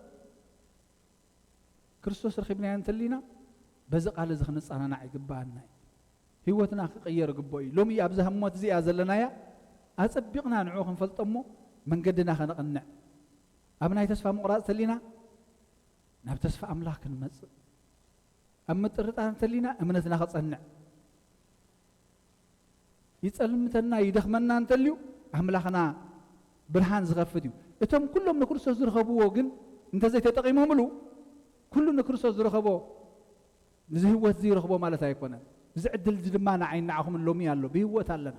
ክርስቶስ ረኺብናዮ እንተሊና በዚ ቃል እዚ ክንፀናናዕ ይግባአና ህይወትና ክቕየር ግቦ እዩ ሎሚ ኣብዛ ህሞት እዚኣ ዘለናያ ኣፀቢቕና ንዑ ክንፈልጦ እሞ መንገድና ከነቕንዕ ኣብ ናይ ተስፋ ምቑራፅ ተሊና ናብ ተስፋ ኣምላኽ ክንመፅእ ኣብ ምጥርጣር እንተሊና እምነትና ክፀንዕ ይፀልምተና ይደኽመና እንተልዩ ኣምላኽና ብርሃን ዝኸፍት እዩ እቶም ኩሎም ንክርስቶስ ዝረኸብዎ ግን እንተዘይተጠቒሞምሉ ኩሉ ንክርስቶስ ዝረኸቦ እዚ ህይወት ዝረኸቦ ማለት ኣይኮነን እዚ ዕድል እዚ ድማ ንዓይ ንዓኹም ሎሚ ኣሎ ብህይወት ኣለና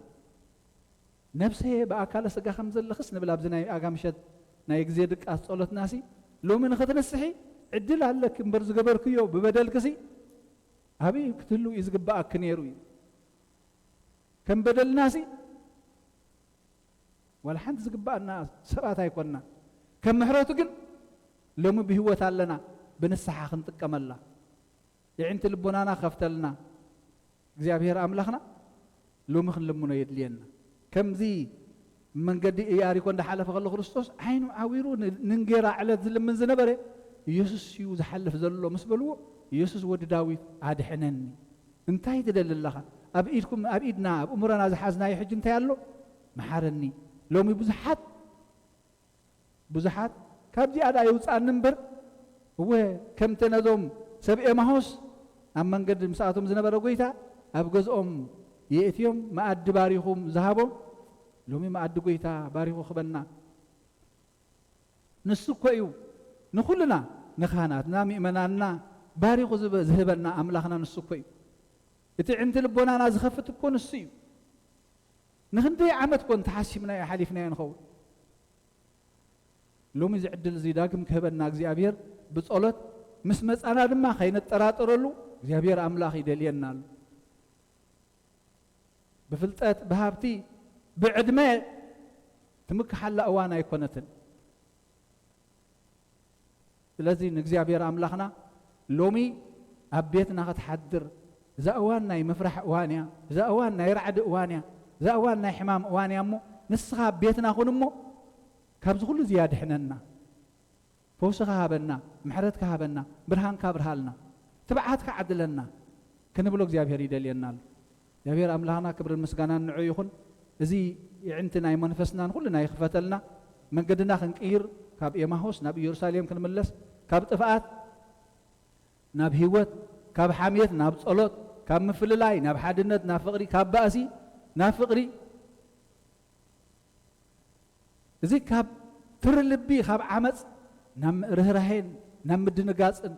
ነብሰየ ብኣካለ ስጋ ከም ዘለኽስ ንብል ኣብዚ ናይ ኣጋምሸት ናይ ግዜ ድቃስ ጸሎትናሲ ሎሚ ንኽትንስሒ ዕድል ኣለክ እምበር ዝገበርክዮ ብበደልክሲ ኣብይ ክትህሉ እዩ ዝግባአክ ነይሩ እዩ ከም በደልናሲ ወላ ሓንቲ ዝግባአና ሰባት ኣይኮንና ከም ምሕረቱ ግን ሎሚ ብህይወት ኣለና ብንስሓ ክንጥቀመላ የዕንቲ ልቦናና ከፍተልና እግዚአብሔር ኣምላኽና ሎሚ ክንልምኖ የድልየና ከምዚ መንገዲ ኢያሪኮ እንዳሓለፈ ከሎ ክርስቶስ ዓይኑ ዓዊሩ ንንጌራ ዕለት ዝልምን ዝነበረ ኢየሱስ እዩ ዝሓልፍ ዘሎ ምስ በልዎ ኢየሱስ ወዲ ዳዊት ኣድሕነኒ እንታይ ትደሊ ኣለኻ ኣብ ኢድኩም ኣብ ኢድና ኣብ እሙረና ዝሓዝናዮ ሕጂ እንታይ ኣሎ መሓረኒ ሎሚ ብዙሓት ካብዚኣ ዳ የውፃእኒ እምበር እወ ከምቲ ነዞም ሰብ ኤማሆስ ኣብ መንገዲ ምስኣቶም ዝነበረ ጎይታ ኣብ ገዝኦም የእትዮም መኣዲ ባሪኹም ዝሃቦም ሎሚ መኣዲ ጎይታ ባሪኹ ክበና ንሱ እኮ እዩ ንኩልና ንካህናትና ምእመናንና ባሪኹ ዝህበና ኣምላኽና ንሱ እኮ እዩ እቲ ዕንቲ ልቦናና ዝኸፍት እኮ ንሱ እዩ ንክንደይ ዓመት ኮን ተሓሲብናዮ ሓሊፍናዮ ንኸውን ሎሚ ዝዕድል እዚ ዳግም ክህበና እግዚኣብሔር ብጸሎት ምስ መጻና ድማ ከይነጠራጠረሉ እግዚአብሔር አምላክ ይደልየናል بفلطات بهابتي بعدمه تمكحلا اوانا يكونتن ስለዚህ እግዚአብሔር አምላክና ሎሚ አቤትና ከተሐድር ዘአዋና ይመፍራህ እዋንያ ዘአዋና ይራዕድ እዋንያ ዘአዋና ይሕማም እዋንያ ሞ ንስኻ ቤትና ኹንሞ ካብዚ ሁሉ ዝያድሕነና ፈውስኻ ሃበና ምሕረትካ ሃበና ብርሃንካ ብርሃልና ትብዓትካ ዓድለና ክንብሎ እግዚአብሔር ይደልየናል እግዚአብሔር አምላክና ክብር ምስጋና ንዑ ይኹን እዚ ይዕንትና መንፈስናን ሁሉና ይኽፈተልና መንገድና ክንቀይር ካብ ኤማሆስ ናብ ኢየሩሳሌም ክንመለስ ካብ ጥፋት ናብ ህይወት ካብ ሓሚየት ናብ ጸሎት ካብ ምፍልላይ ናብ ሓድነት ናብ ፍቅሪ ካብ ባእሲ ናብ ፍቅሪ እዚ ካብ ትርልቢ ካብ ዓመጽ ናብ ርህራሄን ናብ ምድንጋጽን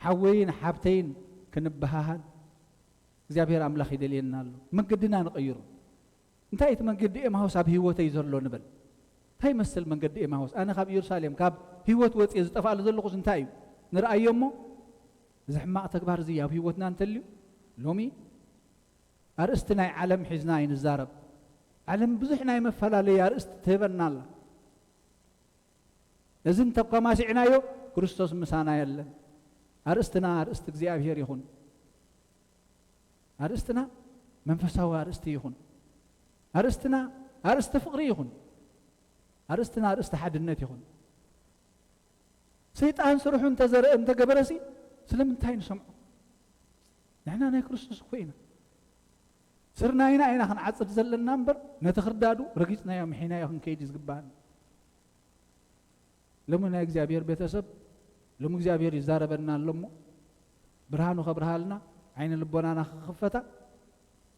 ሓወይን ሓብተይን ክንበሃሃን እግዚአብሔር አምላክ ይደልየናል መንገድና ንቀይሩ እንታይ እቲ መንገዲ ኤማሆስ ኣብ ህይወተይ ዘሎ ንበል እንታይ መስል መንገዲ ኤማሆስ ኣነ ካብ ኢየሩሳሌም ካብ ህይወት ወጽ ዝጠፋል ዘለኹስ እንታይ ንርአዮሞ ዝሕማቕ ተግባር እዚ ኣብ ህይወትና እንተልዩ ሎሚ ኣርእስቲ ናይ ዓለም ሒዝና ይንዛረብ ዓለም ብዙሕ ናይ መፈላለየ ኣርእስቲ ትህበና ኣላ እዚ እንተቋማሲዕናዮ ክርስቶስ ምሳና የለን ኣርእስትና ኣርእስቲ እግዚአብሔር ይኹን ኣርእስትና መንፈሳዊ ኣርእስቲ ይኹን ኣርእስትና ኣርእስቲ ፍቅሪ ይኹን ኣርእስትና ኣርእስቲ ሓድነት ይኹን ሰይጣን ስርሑ እንተገበረሲ ስለምንታይ ንሰምዖ ንሕና ናይ ክርስቶስ ኮይና ስርናይና ኢና ክንዓፅድ ዘለና እምበር ነቲ ክርዳዱ ረጊፅናዮ ምሒናዮ ክንከይድ ዝግባአና ሎሚ ናይ እግዚአብሔር ቤተሰብ ሎሚ እግዚአብሔር ይዛረበና ኣሎሞ ብርሃኑ ከብርሃልና ዓይነ ልቦናና ክኽፈታ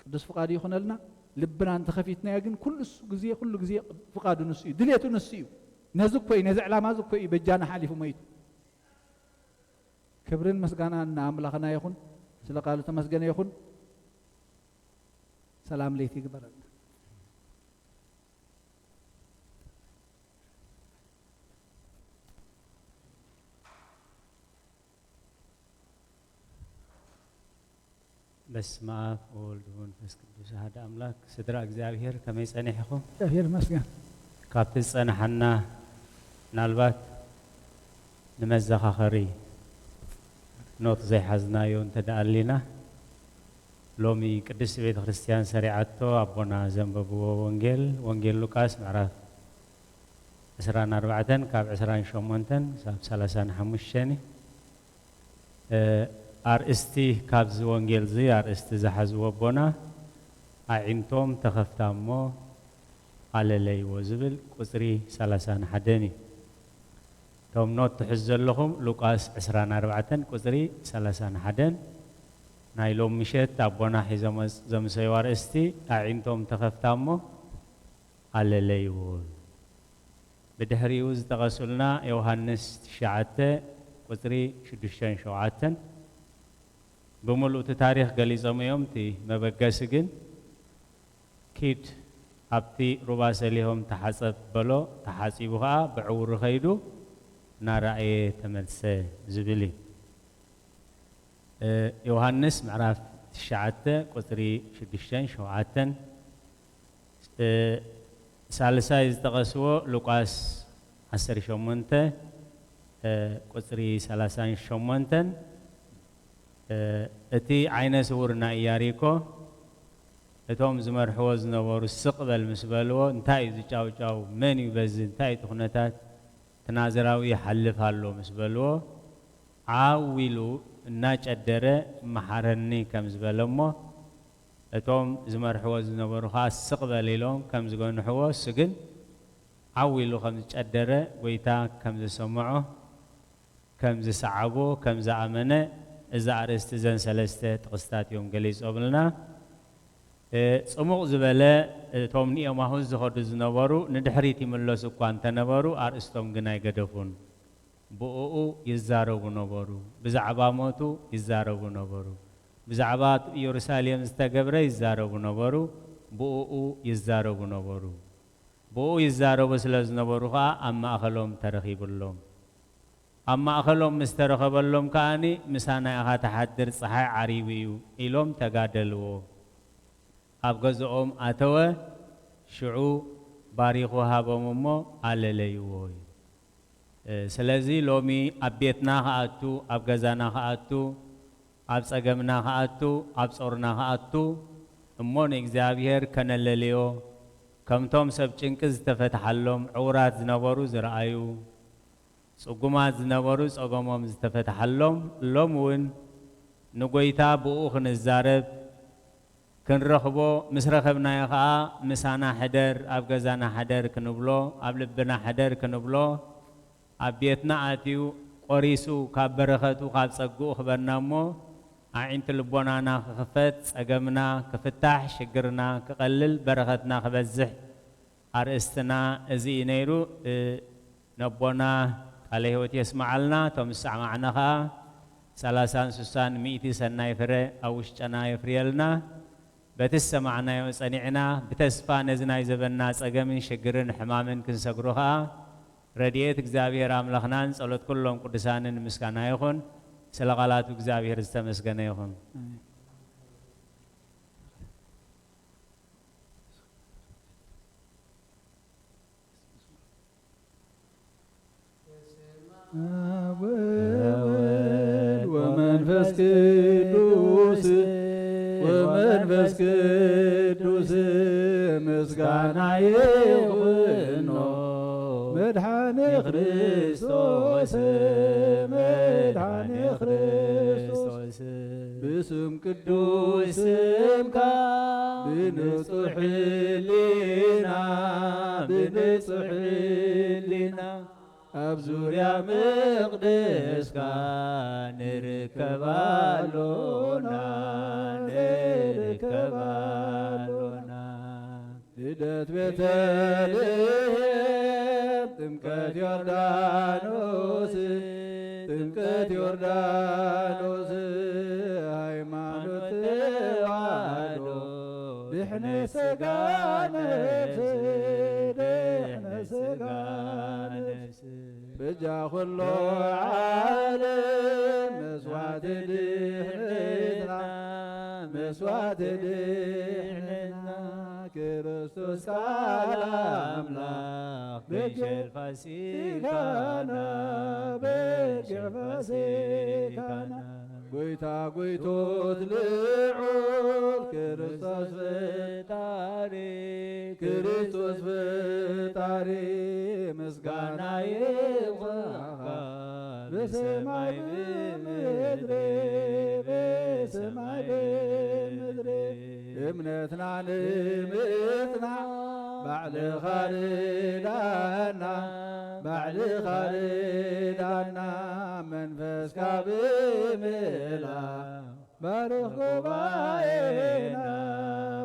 ቅዱስ ፍቃዱ ይኹነልና ልብና እንተኸፊትናዮ ግን ኩሉ ጊዜ ፍቃዱ ንሱ እዩ ድልየቱ ንሱ እዩ ነዚ እኮ እዩ ነዚ ዕላማ እዚ እኮ እዩ በጃና ሓሊፉ መይቱ ክብርን መስጋና ንኣምላኽና ይኹን ስለ ቃሉ ተመስገነ ይኹን ሰላም ለይቲ ይግበረልና በስመ አብ ወወልድ ወመንፈስ ቅዱስ አሐዱ አምላክ ስድራ እግዚአብሔር ከመይ ጸኒሕኩም እግዚአብሔር ይመስገን ካብቲ ጸናሐና ምናልባት ንመዘኻኸሪ ኖት ዘይሓዝናዮ እንተደኣሊና ሎሚ ቅድስት ቤተ ክርስቲያን ሰሪዓቶ ኣቦና ዘንበብዎ ወንጌል ሉቃስ ምዕራፍ 24 ካብ 28 ሳብ 35 ኣርእስቲ ካብዚ ወንጌል እዚ ኣርእስቲ ዝሓዝዎ ኣቦና ኣዒንቶም ተኸፍታሞ ኣለለይዎ ዝብል ቁፅሪ 31 እዩ ቶም ኖት ትሕዝ ዘለኹም ሉቃስ 24 ቁፅሪ 31 ናይ ሎም ምሸት ኣቦና ሒዞም ዘምሰይዎ ኣርእስቲ ኣዒንቶም ተኸፍታሞ ኣለለይዎ ብድሕሪኡ ዝጠቐሱልና ዮሃንስ 9 ቁፅሪ 6-7 بملؤ تاريخ قليزم يوم تي مبقاسقين كيد أبتي رباس لهم تحسب بلو تحسبها بعور خيدو نارأي تملسة زبلي يوحنس معرف 9 قطري 6-7 ثالثا يزدقسوا لوقاس 18 قطري 38 እቲ ዓይነ ስውርና ኢያሪኮ እቶም ዝመርሕዎ ዝነበሩ ስቕበል ምስ በልዎ እንታይ እዩ ዝጫውጫው መን እዩ በዚ እንታይ እቲ ኩነታት ትናዝራዊ ይሓልፍ ኣሎ ምስ በልዎ ዓዊሉ እናጨደረ መሓረኒ ከም ዝበለ እሞ እቶም ዝመርሕዎ ዝነበሩ ከዓ ስቕበል ኢሎም ከም ዝገንሕዎ እሱ ግን ዓዊሉ ከም ዝጨደረ ጎይታ ከም ዝሰምዖ ከም ዝሰዓቦ ከም ዝኣመነ إذا أرست زن سلسته تقصتات يوم جليس قبلنا صمغ زبالة تومني أو ما هو زخرد زنوارو ندحريتي من الله سبحانه تنوارو أرستهم جناي قدفون ብኡኡ ይዛረቡ ነበሩ ብዛዕባ ሞቱ ይዛረቡ ነበሩ ብዛዕባ ኢየሩሳሌም ዝተገብረ ይዛረቡ ነበሩ ብኡኡ ይዛረቡ ነበሩ ብኡ ይዛረቡ ስለዝነበሩ ከዓ ኣብ ማእኸሎም ተረኺብሎም ኣብ ማእኸሎም ምስ ተረኸበሎም ከዓኒ ምሳና ኢኻ ተሓድር ፀሓይ ዓሪቡ እዩ ኢሎም ተጋደልዎ ኣብ ገዝኦም ኣተወ ሽዑ ባሪኹ ሃቦም እሞ ኣለለይዎ እዩ ስለዚ ሎሚ ኣብ ቤትና ከኣቱ ኣብ ገዛና ከኣቱ ኣብ ፀገምና ከኣቱ ኣብ ጾርና ከኣቱ እሞ ንእግዚአብሔር ከነለልዮ ከምቶም ሰብ ጭንቂ ዝተፈትሐሎም ዕውራት ዝነበሩ ዝረአዩ ጽጉማት ዝነበሩ ፀገሞም ዝተፈትሐሎም ሎም እውን ንጎይታ ብኡ ክንዛረብ ክንረኽቦ ምስ ረኸብናዮ ከዓ ምሳና ሕደር ኣብ ገዛና ሕደር ክንብሎ ኣብ ልብና ሕደር ክንብሎ ኣብ ቤትና ኣትዩ ቆሪሱ ካብ በረኸቱ ካብ ፀጉኡ ክበና እሞ ኣዒንቲ ልቦናና ክኽፈት ፀገምና ክፍታሕ ሽግርና ክቐልል በረኸትና ክበዝሕ ኣርእስትና እዚ እዩ ነይሩ ነቦና ቃለ ህይወት የስማዓልና ቶም ሰማዕና ከዓ 30 60 100 ሰናይ ፍረ ኣብ ውሽጠና የፍርየልና በቲ ሰማዕናዮ ፀኒዕና ብተስፋ ነዚ ናይ ዘበና ፀገምን ሽግርን ሕማምን ክንሰግሮ ከዓ ረድኤት እግዚአብሔር አምላኽናን ጸሎት ኩሎም ቅዱሳንን ምስጋና ይኹን ስለ ቃላቱ እግዚአብሔር ዝተመስገነ ይኹን ወመንፈስ ቅዱስ ወመንፈስ ቅዱስ ምስጋና ይሁን መድኃኔ ክርስቶስ መድኃኔ ክርስቶስ ብስም ቅዱስ ስምካ ብንጹሕ ሕሊና ብንጹሕ ሕሊና ኣብ ዙርያ መቕደስካ ንርከባሎና ንርከባሎና ልደት ቤተልሔም ጥምቀት ዮርዳኖስ ጥምቀት ዮርዳኖስ ሃይማኖት ተዋህዶ ድሕነ ሥጋ ነፍስ ድሕነ ሥጋ ነፍስ በጃ ኩሎ ዓለም መስዋዕት ድሕነትና መስዋዕት ድሕነትና ክርስቶስ ቃል አምላክ በጀር ፋሲካና በጀር ፋሲካና ጎይታ ጎይቶት ልዑል ክርስቶስ ፈጣሪ ክርስቶስ ፈጣሪ ምስጋና ይብቃ በሰማይ በምድር በሰማይ በምድር እምነትና ልምትና ባዕልኻ ርዳና ባዕልኻ ርዳና መንፈስካ ብምልኣክ ባርኽ ጉባኤና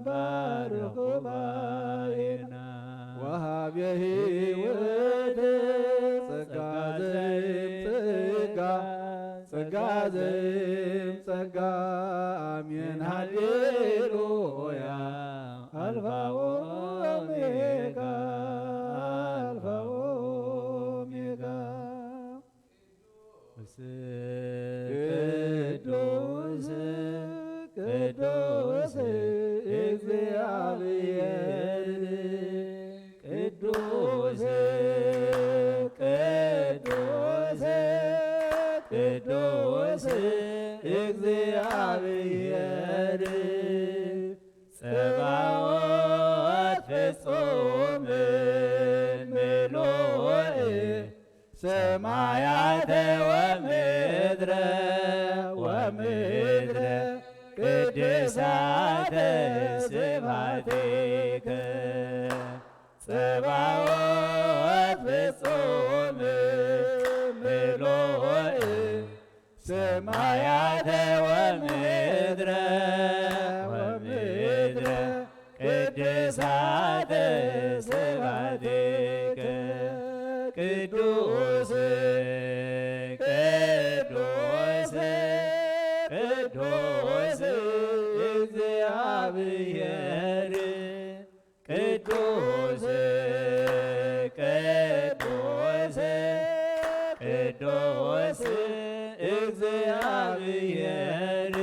ባርኽ ጉባኤና ወሃብ የህይወት ጸጋ ዘይምጸጋ ጸጋ ዘይምጸጋ አሜን ሃሌሉያ አልፋ ወኦሜጋ አልፋ ወኦሜጋ ቅዱስ ቅዱስ እግዚአብሔር ቅዱስ ቅዱስ ቅዱስ እግዚአብሔር ጸባኦት ፍጹም ምሉእ ሰማያተ ወምድረ ወምድረ ቅድሳተ ስብሐቲከ ጸባኦት ፍጹም ምሉእ ሰማያተ ወምድረ ወምድረ ቅድሳተ ስብሐቲከ ቅዱስ እግዚአብሔር ቅዱስ ቅዱስ ቅዱስ እግዚአብሔር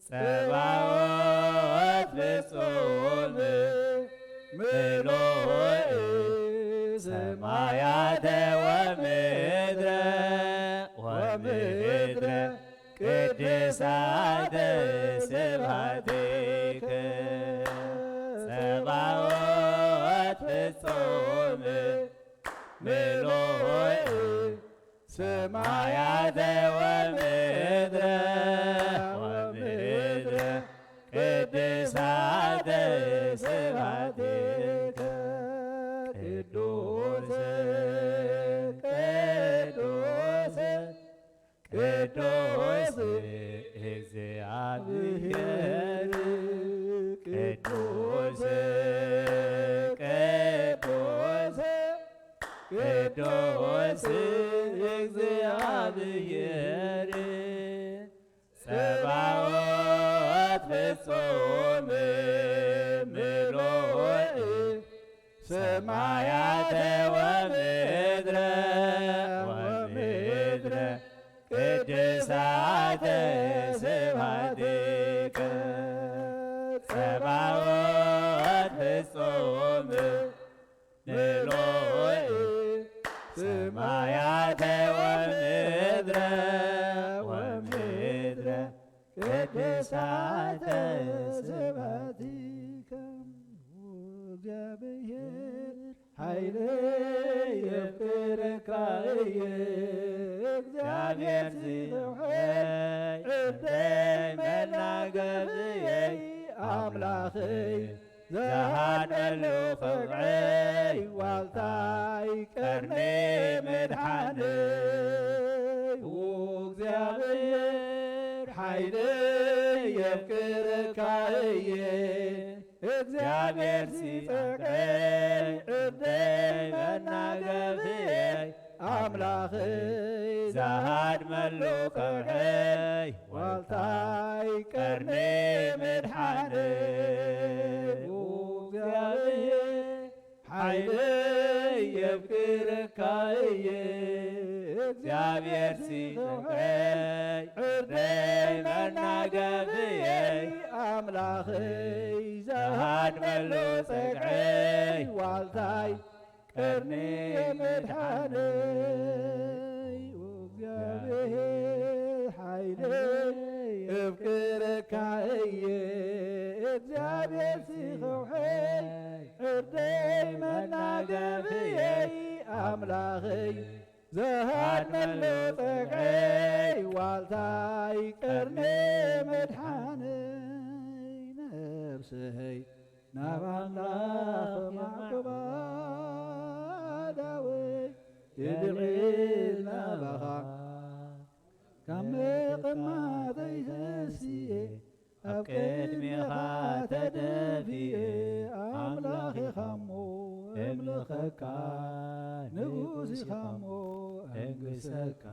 ጸባኦት ፍጹም ምሉእ ሰማያተ ወምድረ ወምድረ ቅድሳተ ስብሐቲከ ጸባኦት ፍጹም ምሉእ ሰማያተ ወምድረ ወምድረ ቅድሳተ ስብሐቲከ ቅዱስ ቅዱስ ቅዱስ እግዚአብሔር ቅዱስ ቅዱስ ቅዱስ እግዚአብሔር ጸባኦት ፍጹም ምሉእ ሰማያተ ወምድረ ወምድረ ቅድሳተ ስብሐቲከ ጸባኦት ፍጹም ምሉእ ሰማያተ ወምድረ ወምድረ ቅድሳተ ስብሐቲከ እግዚአብሔር ኃይለ የፍቅርካየ እግዚአብሔር ሲውሕይ ዕደይ መናገብየ አምላኽይ ዘሃድመሉ ፍቅዐይ ዋልታይ ቀርኔ መድኃነይ እግዚአብሔር ኃይለ የፍቅርካየ እግዚአብሔር ሲጸግዐይ ዕደይ መናገብየ አምላኽይ ዘሃድመሉ ፍቅዐይ ዋልታይ ቀርኔ መድኃነይ እግዚአብሔር ኃይለ የፍቅርካየ እግዚአብሔር ሲጸግዐይ ዕደይ መናገብየ አምላኽይ ዘሃድመሉ ጸግዐይ ዋልታይ ቀርኔ መድኃነይ እግዚአብሔር ኃይለ የፍቅርካየ እግዚአብሔር ሲውሕይ ዕደይ መናገብየ አምላኽይ ዘሃድመሉ ጸግዐይ ዋልታይ ቀርኔ መድኃነይ ነፍሰይ ናብ ኣምላኽ ማዕቆባ ዳወይ ይድዒል ናባኻ ካብ መቕማጠይ ተሲኤ ኣብ ቅድሜኻ ተደፊኤ ኣምላኽ ኢኻሞ እምልኸካ ንጉስ ኢኻሞ እንግሰካ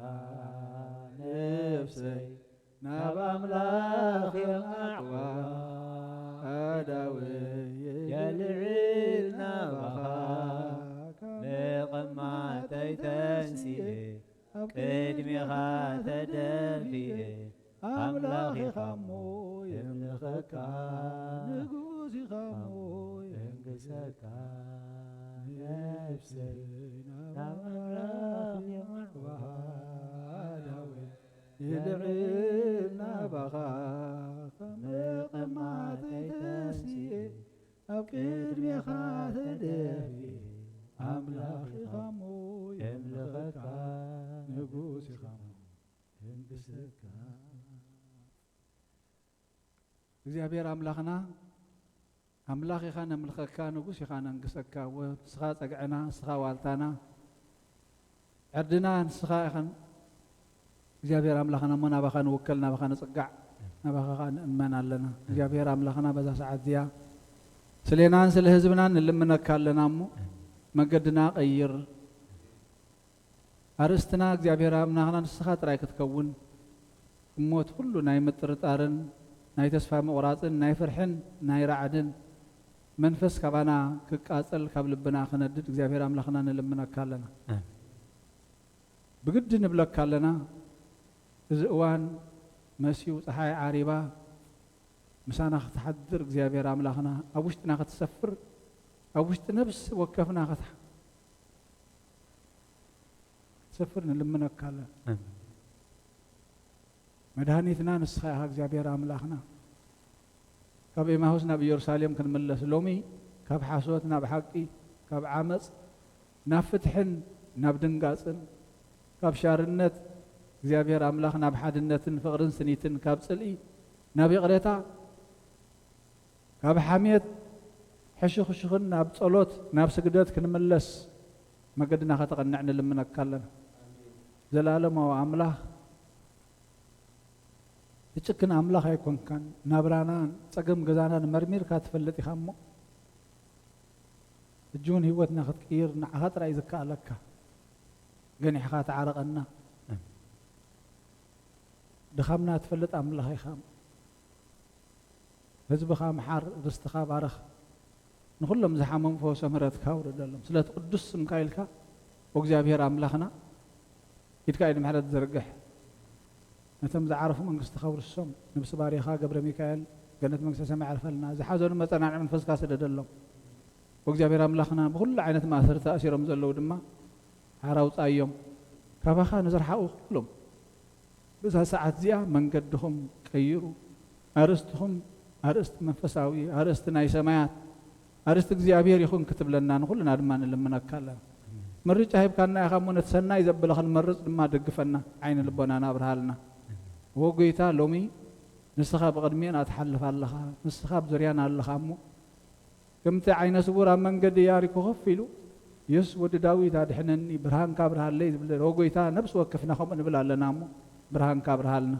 ነፍሰይ ናብ ኣምላኽ የማዕዋ ኣዳወይ የልዕል ናባኻ መቐማጠይ ተንሲኤ ኣብ ቅድሜኻ ተደፊኤ ኣምላኽ ኢኻሞ የምልኸካ ንጉስ ኢኻሞ የንግሰካ ነፍሰይ ናብ ኣምላኽ የማዕዋ ዳወይ ይልዕል ናባኻ መቐማጠይ ተንሲኤ ኣብ ቅድሜኻ ተደፊኤ ኣምላኽ ኢኻሞ የምልኸካ ንጉስ ኢኻሞ የንግሰካ እግዚአብሔር አምላኽና አምላኽ ኢኻ ነምልኸካ ንጉስ ኢኻ ነንግሰካ ንስኻ ፀግዕና ንስኻ ዋልታና ዕርድና ንስኻ ኢኸን እግዚአብሔር አምላኽና እሞ ናባኻ ንውከል ናባኻ ንፅጋዕ ናባኻ ንእመን ኣለና እግዚአብሔር አምላኽና በዛ ሰዓት እዚያ ስለናን ስለ ህዝብናን ንልምነካ ኣለና እሞ መንገድና ቀይር አርእስትና እግዚአብሔር አምላኽና ንስኻ ጥራይ ክትከውን እሞት ሁሉ ናይ ምጥርጣርን ናይ ተስፋ ምቑራፅን ናይ ፍርሕን ናይ ራዕድን መንፈስ ካባና ክቃፀል ካብ ልብና ክነድድ እግዚኣብሔር ኣምላኽና ንልምነካ ኣለና ብግዲ ንብለካ ኣለና እዚ እዋን መሲኡ ፀሓይ ዓሪባ ምሳና ክትሓድር እግዚኣብሔር ኣምላኽና ኣብ ውሽጥና ክትሰፍር ኣብ ውሽጢ ነብሲ ወከፍና ክትሰፍር ንልምነካ ኣለና መድሃኒትና ንስኻ ኢኻ እግዚኣብሔር ኣምላኽና ካብ ኤማሁስ ናብ ኢየሩሳሌም ክንምለስ ሎሚ ካብ ሓሶት ናብ ሓቂ ካብ ዓመፅ ናብ ፍትሕን ናብ ድንጋፅን ካብ ሻርነት እግዚኣብሔር ኣምላኽ ናብ ሓድነትን ፍቕርን ስኒትን ካብ ፅልኢ ናብ ይቕሬታ ካብ ሓሜት ሕሹኽሽኽን ናብ ጸሎት ናብ ስግደት ክንምለስ መገድና ከተቐንዕ ንልምነካ ኣለና ዘላለማዊ ኣምላኽ ትጭክን ኣምላኽ ኣይኮንካን ናብራና ፀገም ገዛና ንመርሚርካ ትፈልጥ ኢኻ እሞ እጁን ህይወትና ክትቅይር ንዓኻ ጥራይ ዝከኣለካ ገኒሕኻ ተዓረቐና ድኻምና ትፈልጥ ኣምላኽ ኢኻ ህዝብኻ መሓር ርስትኻ ባረኽ ንኩሎም ዝሓመሙ ፈወሰ ምሕረትካ ውረደሎም ስለቲ ቅዱስ ስምካ ኢልካ ወእግዚኣብሔር ኣምላኽና ኢድካ ኢድ ምሕረት ዝርግሕ ነቶም ዝዓረፉ መንግስትኻ ውርሶም ንብሲ ባሪኻ ገብረ ሚካኤል ገነት መንግስተ ሰማይ ዓርፈልና ዝሓዘኑ መፀናዕኒ መንፈስካ ስደደሎም ወእግዚኣብሔር ኣምላኽና ብኩሉ ዓይነት ማእሰርቲ ተኣሲሮም ዘለዉ ድማ ሓራውፃዮም ካባኻ ንዝረሓቑ ኩሎም በዛ ሰዓት እዚኣ መንገድኹም ቀይሩ ኣርእስትኹም ኣርእስቲ መንፈሳዊ ኣርእስቲ ናይ ሰማያት ኣርእስቲ እግዚኣብሔር ይኹን ክትብለና ንኩልና ድማ ንልምነካ ኣለና ምርጫ ሂብካና ኢኻ እሞ ነቲ ሰናይ ዘበለኸ ንመርፅ ድማ ደግፈና ዓይኒ ልቦናና ኣብርሃልና ወጎይታ ሎሚ ንስኻ ብቕድሚአን ኣትሓልፍ ኣለኻ ንስኻ ብዙርያና ኣለኻ እሞ ከምቲ ዓይነ ስውር ኣብ መንገዲ ያሪኮ ኮፍ ኢሉ የሱስ ወዲ ዳዊት ኣድሕነኒ ብርሃንካ ብርሃለይ ዝብል ወጎይታ ነብሲ ወከፍና ከምኡ ንብል ኣለና እሞ ብርሃንካ ብርሃልና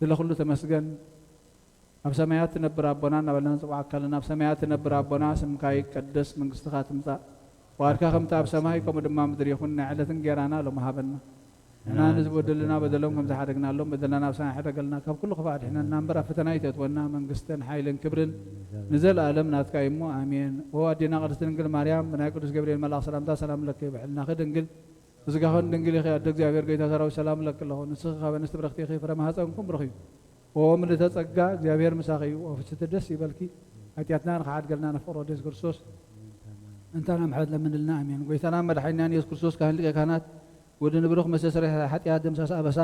ስለኩሉ ተመስገን ኣብ ሰማያት ትነብር ኣቦና እናበልና ንፅዋዕካ ኣለና ኣብ ሰማያት ትነብር ኣቦና ስምካ ይቀደስ መንግስትኻ ትምፃእ ዋድካ ከምቲ ኣብ ሰማይ ከምኡ ድማ ምድሪ ይኹን ናይ ዕለትን ጌራና ሎም ሃበና እና ንዝበደልና በደሎም ከም ዝሓደግናሎም በደልና ናብ ሰማይ ሓደገልና ካብ ኩሉ ክፉእ ኣድሕነና እምበር ኣብ ፈተና ይተእትወና መንግስትን ሓይልን ክብርን ንዘለኣለም ናትካ እሞ ኣሜን ወኣዴና ቅድስቲ ድንግል ማርያም ብናይ ቅዱስ ገብርኤል መልኣኽ ሰላምታ ሰላም ለከ ይብዕልና ድንግል ዝጋኸን ድንግል ኢኺ ኣደ እግዚኣብሔር ጎይታ ሰራዊት ሰላም ለክ ኣለኹ ንስኺ ካብ ኣንስቲ ብረኽቲ ኢኺ ፍረ ማህፀንኩም ብርኺዩ ወምልዕተ ጸጋ እግዚኣብሔር ምሳኺ እዩ ወፍስቲ ደስ ይበልኪ ኃጢአትና ንኸዓድገልና ነፍቅሮ ወዲ ክርስቶስ እንታና ምሕረት ለምንልና ኣሜን ጎይታና መድሓኒናን ኢየሱስ ክርስቶስ ካህን ሊቀ ካህናት ወዲ ንብሩኽ መስተስርሒ ኃጢአት ደምሳስ ኣበሳ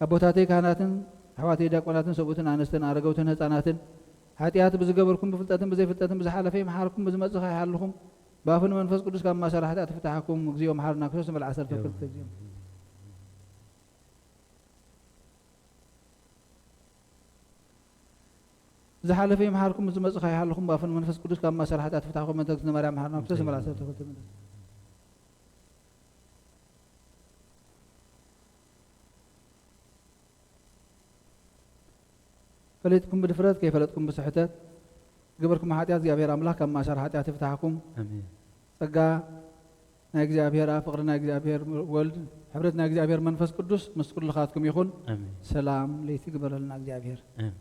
ኣቦታተይ ካህናትን ኣሕዋተይ ዲያቆናትን ሰብኡትን ኣንስትን ኣረገውትን ህፃናትን ኃጢአት ብዝገበርኩም ብፍልጠትን ብዘይፍልጠትን ብዝሓለፈ ይመሓርኩም ብዝመፅእ ይሓልኹም በአፉን መንፈስ ቅዱስ ካብ ማሰራ ኃጢአት ፍታሐኩም እግዚኦ መሓርና ክርስቶስ መልዓሰር ተክልተ እግዚኦ ዝሓለፈ ይመሓርኩም ብዝመፅእ ይሓልኹም በአፉን መንፈስ ቅዱስ ካብ ማሰራ ኃጢአት ፍታሐኩም መንተክስነ ማርያም መሓርና ክርስቶስ መልዓሰር ተክልተ ፈለጥኩም ብድፍረት ከይፈለጥኩም ብስሕተት ግበርኩም ኃጢአት እግዚአብሔር ኣምላኽ ካብ ማእሰር ኃጢአት ይፍታሐኩም አሜን ጸጋ ናይ እግዚአብሔር ፍቅሪ ናይ እግዚአብሔር ወልድ ሕብረት ናይ እግዚአብሔር መንፈስ ቅዱስ ምስ ኩልኻትኩም ይኹን አሜን ሰላም ለይቲ ግበረልና እግዚአብሔር አሜን